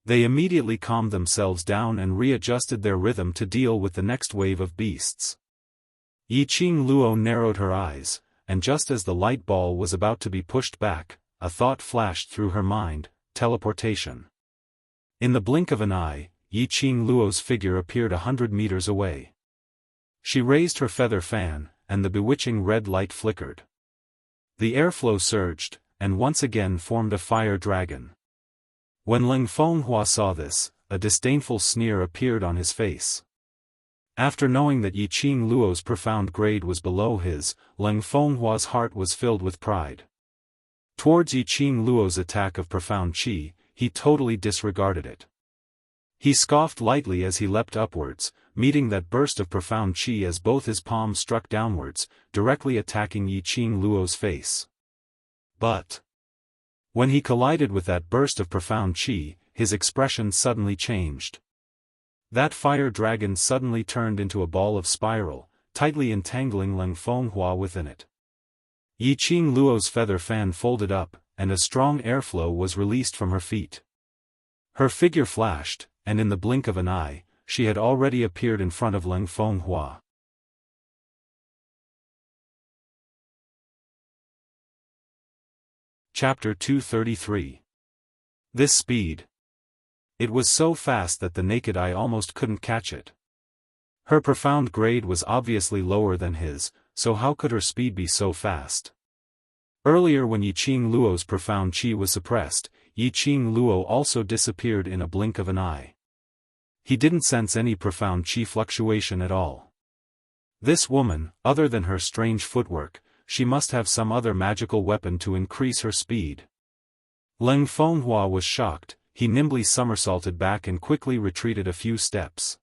They immediately calmed themselves down and readjusted their rhythm to deal with the next wave of beasts. Yiqing Luo narrowed her eyes, and just as the light ball was about to be pushed back, a thought flashed through her mind: teleportation. In the blink of an eye, Yiqing Luo's figure appeared 100 meters away. She raised her feather fan, and the bewitching red light flickered. The airflow surged, and once again formed a fire dragon. When Ling Fenghua saw this, a disdainful sneer appeared on his face. After knowing that Yiqing Luo's profound grade was below his, Ling Fenghua's heart was filled with pride. Towards Yiqing Luo's attack of profound qi, he totally disregarded it. He scoffed lightly as he leapt upwards, meeting that burst of profound qi as both his palms struck downwards, directly attacking Yiqing Luo's face. But when he collided with that burst of profound qi, his expression suddenly changed. That fire dragon suddenly turned into a ball of spiral, tightly entangling Ling Fenghua within it. Yiqing Luo's feather fan folded up, and a strong airflow was released from her feet. Her figure flashed, and in the blink of an eye, she had already appeared in front of Ling Fenghua. Chapter 233. This speed. It was so fast that the naked eye almost couldn't catch it. Her profound grade was obviously lower than his, so how could her speed be so fast? Earlier when Yiqing Luo's profound qi was suppressed, Yiqing Luo also disappeared in a blink of an eye. He didn't sense any profound qi fluctuation at all. This woman, other than her strange footwork, she must have some other magical weapon to increase her speed. Ling Fenghua was shocked. He nimbly somersaulted back and quickly retreated a few steps.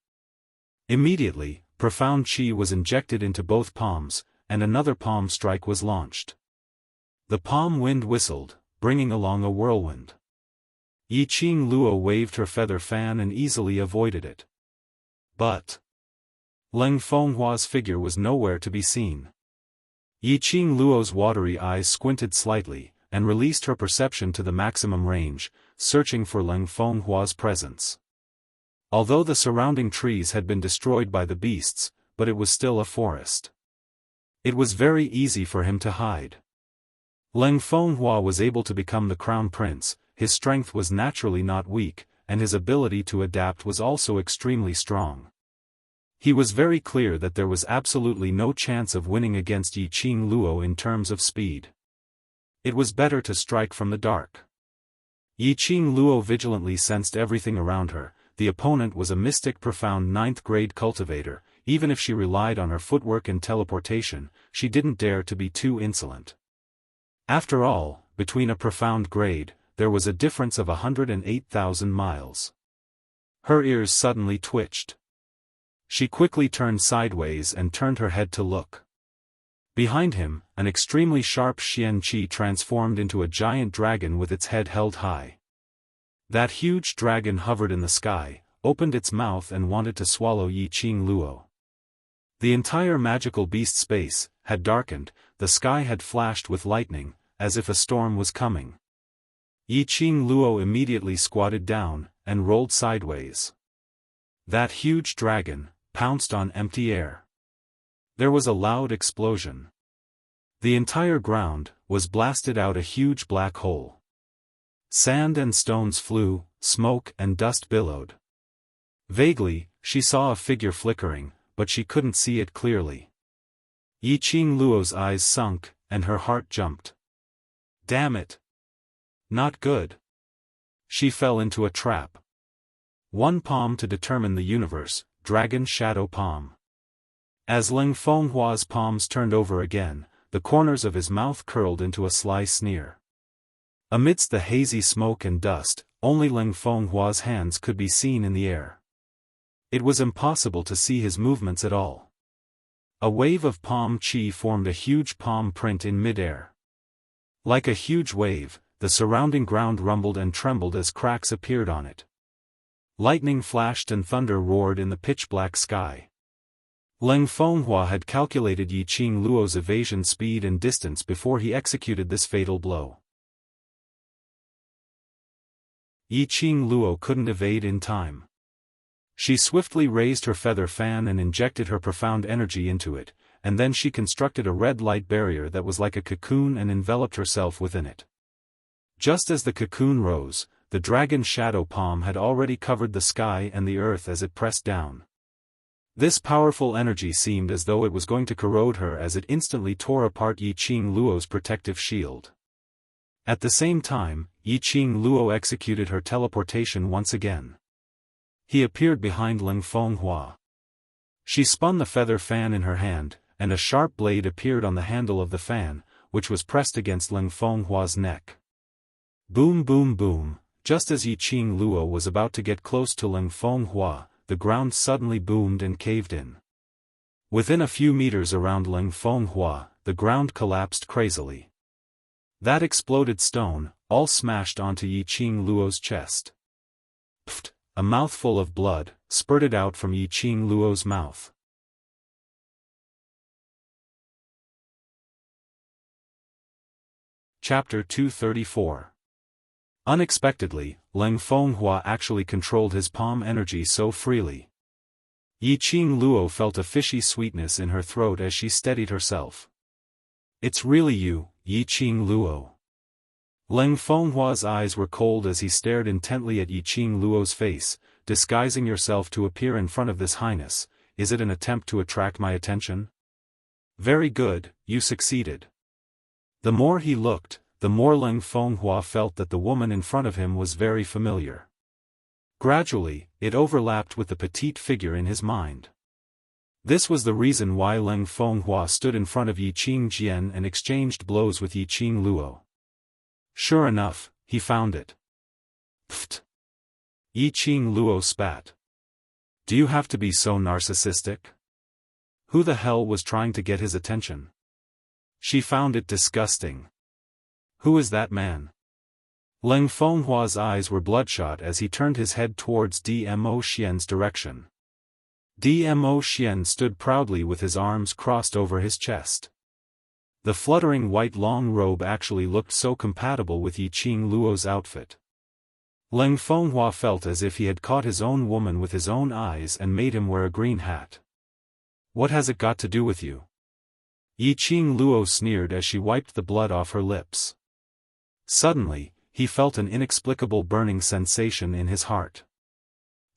Immediately, profound qi was injected into both palms, and another palm strike was launched. The palm wind whistled, bringing along a whirlwind. Yiqing Luo waved her feather fan and easily avoided it. But Ling Fenghua's figure was nowhere to be seen. Yiqing Luo's watery eyes squinted slightly, and released her perception to the maximum range, searching for Ling Fenghua's presence. Although the surrounding trees had been destroyed by the beasts, but it was still a forest. It was very easy for him to hide. Ling Fenghua was able to become the crown prince. His strength was naturally not weak, and his ability to adapt was also extremely strong. He was very clear that there was absolutely no chance of winning against Yiqing Luo in terms of speed. It was better to strike from the dark. Yiqing Luo vigilantly sensed everything around her. The opponent was a mystic profound 9th grade cultivator. Even if she relied on her footwork and teleportation, she didn't dare to be too insolent. After all, between a profound grade, there was a difference of 108,000 miles. Her ears suddenly twitched. She quickly turned sideways and turned her head to look. Behind him, an extremely sharp Xian Qi transformed into a giant dragon with its head held high. That huge dragon hovered in the sky, opened its mouth and wanted to swallow Yiqing Luo. The entire magical beast space had darkened, the sky had flashed with lightning, as if a storm was coming. Yiqing Luo immediately squatted down, and rolled sideways. That huge dragon pounced on empty air. There was a loud explosion. The entire ground was blasted out a huge black hole. Sand and stones flew, smoke and dust billowed. Vaguely, she saw a figure flickering, but she couldn't see it clearly. Yiqing Luo's eyes sunk, and her heart jumped. Damn it! Not good. She fell into a trap. One palm to determine the universe, Dragon Shadow Palm. As Ling Fenghua's palms turned over again, the corners of his mouth curled into a sly sneer. Amidst the hazy smoke and dust, only Ling Fenghua's hands could be seen in the air. It was impossible to see his movements at all. A wave of palm qi formed a huge palm print in midair. Like a huge wave, the surrounding ground rumbled and trembled as cracks appeared on it. Lightning flashed and thunder roared in the pitch-black sky. Ling Fenghua had calculated Yiqing Luo's evasion speed and distance before he executed this fatal blow. Yi Qing Luo couldn't evade in time. She swiftly raised her feather fan and injected her profound energy into it, and then she constructed a red light barrier that was like a cocoon and enveloped herself within it. Just as the cocoon rose, the dragon shadow palm had already covered the sky and the earth as it pressed down. This powerful energy seemed as though it was going to corrode her as it instantly tore apart Yi Qing Luo's protective shield. At the same time, Yi Qing Luo executed her teleportation once again. He appeared behind Ling Fenghua. She spun the feather fan in her hand, and a sharp blade appeared on the handle of the fan, which was pressed against Ling Fenghua's neck. Boom boom boom, just as Yi Qing Luo was about to get close to Ling Fenghua, the ground suddenly boomed and caved in. Within a few meters around Ling Fenghua, the ground collapsed crazily. That exploded stone, all smashed onto Yi Qing Luo's chest. Pfft, a mouthful of blood spurted out from Yi Qing Luo's mouth. Chapter 234. Unexpectedly, Ling Fenghua actually controlled his palm energy so freely. Yi Qing Luo felt a fishy sweetness in her throat as she steadied herself. It's really you, Yi Qing Luo. Ling Fenghua's eyes were cold as he stared intently at Yi Qing Luo's face. Disguising yourself to appear in front of this highness, is it an attempt to attract my attention? Very good, you succeeded. The more he looked, the more Ling Fenghua felt that the woman in front of him was very familiar. Gradually, it overlapped with the petite figure in his mind. This was the reason why Ling Fenghua stood in front of Yi Qing Jian and exchanged blows with Yi Qing Luo. Sure enough, he found it. Pfft. Yi Qing Luo spat. Do you have to be so narcissistic? Who the hell was trying to get his attention? She found it disgusting. Who is that man? Ling Fenghua's eyes were bloodshot as he turned his head towards Dmo Xian's direction. Dmo Xian stood proudly with his arms crossed over his chest. The fluttering white long robe actually looked so compatible with Yi Qing Luo's outfit. Ling Fenghua felt as if he had caught his own woman with his own eyes and made him wear a green hat. What has it got to do with you? Yi Qing Luo sneered as she wiped the blood off her lips. Suddenly, he felt an inexplicable burning sensation in his heart.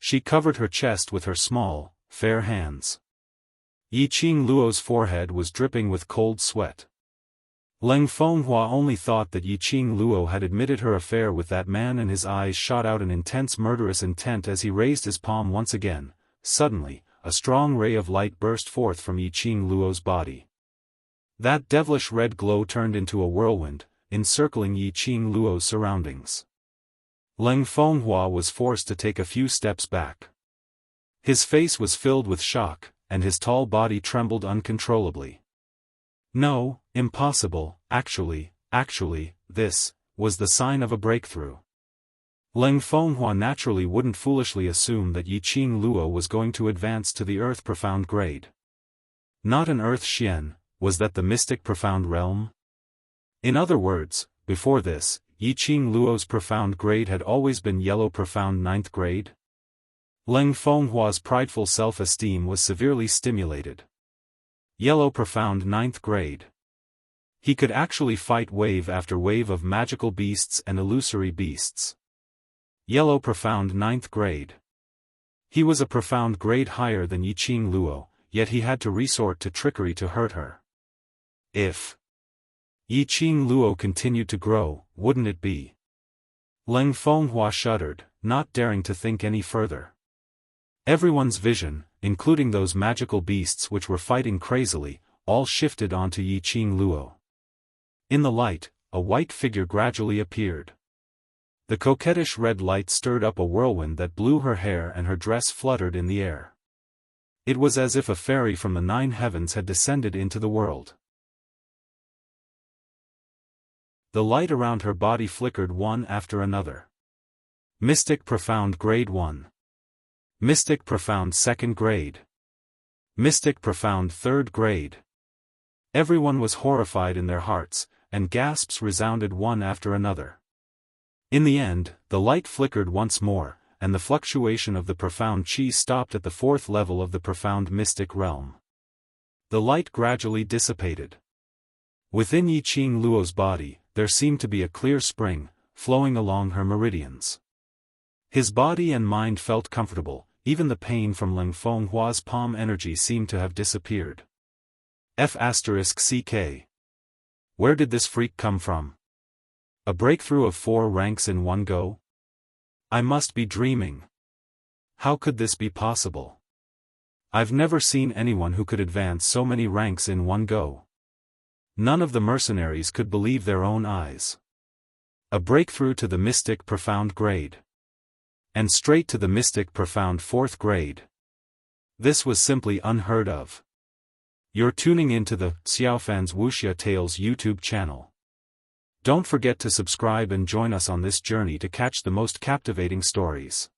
She covered her chest with her small, fair hands. Yi Qing Luo's forehead was dripping with cold sweat. Ling Fenghua only thought that Yi Qing Luo had admitted her affair with that man, and his eyes shot out an intense murderous intent as he raised his palm once again. Suddenly, a strong ray of light burst forth from Yi Qing Luo's body. That devilish red glow turned into a whirlwind, encircling Yi Qing Luo's surroundings. Ling Fenghua was forced to take a few steps back. His face was filled with shock, and his tall body trembled uncontrollably. No, impossible, actually, this was the sign of a breakthrough. Ling Fenghua naturally wouldn't foolishly assume that Yi Qing Luo was going to advance to the Earth Profound grade. Not an Earth Xian, was that the Mystic Profound realm? In other words, before this, Yi Qing Luo's Profound grade had always been Yellow Profound 9th grade? Ling Fenghua's prideful self-esteem was severely stimulated. Yellow Profound 9th grade. He could actually fight wave after wave of magical beasts and illusory beasts. Yellow Profound 9th grade. He was a profound grade higher than Yi Qing Luo, yet he had to resort to trickery to hurt her. If Yi Qing Luo continued to grow, wouldn't it be? Ling Fenghua shuddered, not daring to think any further. Everyone's vision, including those magical beasts which were fighting crazily, all shifted onto Yi Qing Luo. In the light, a white figure gradually appeared. The coquettish red light stirred up a whirlwind that blew her hair and her dress fluttered in the air. It was as if a fairy from the 9 heavens had descended into the world. The light around her body flickered one after another. Mystic Profound Grade 1. Mystic Profound 2nd Grade. Mystic Profound 3rd Grade. Everyone was horrified in their hearts, and gasps resounded one after another. In the end, the light flickered once more, and the fluctuation of the profound chi stopped at the fourth level of the profound mystic realm. The light gradually dissipated. Within Yi Qing Luo's body, there seemed to be a clear spring, flowing along her meridians. His body and mind felt comfortable, even the pain from Ling Fenghua's palm energy seemed to have disappeared. F***CK. Where did this freak come from? A breakthrough of 4 ranks in one go? I must be dreaming. How could this be possible? I've never seen anyone who could advance so many ranks in one go. None of the mercenaries could believe their own eyes. A breakthrough to the mystic profound grade. And straight to the mystic profound 4th grade. This was simply unheard of. You're tuning into the Xiaofan's Wuxia Tales YouTube channel. Don't forget to subscribe and join us on this journey to catch the most captivating stories.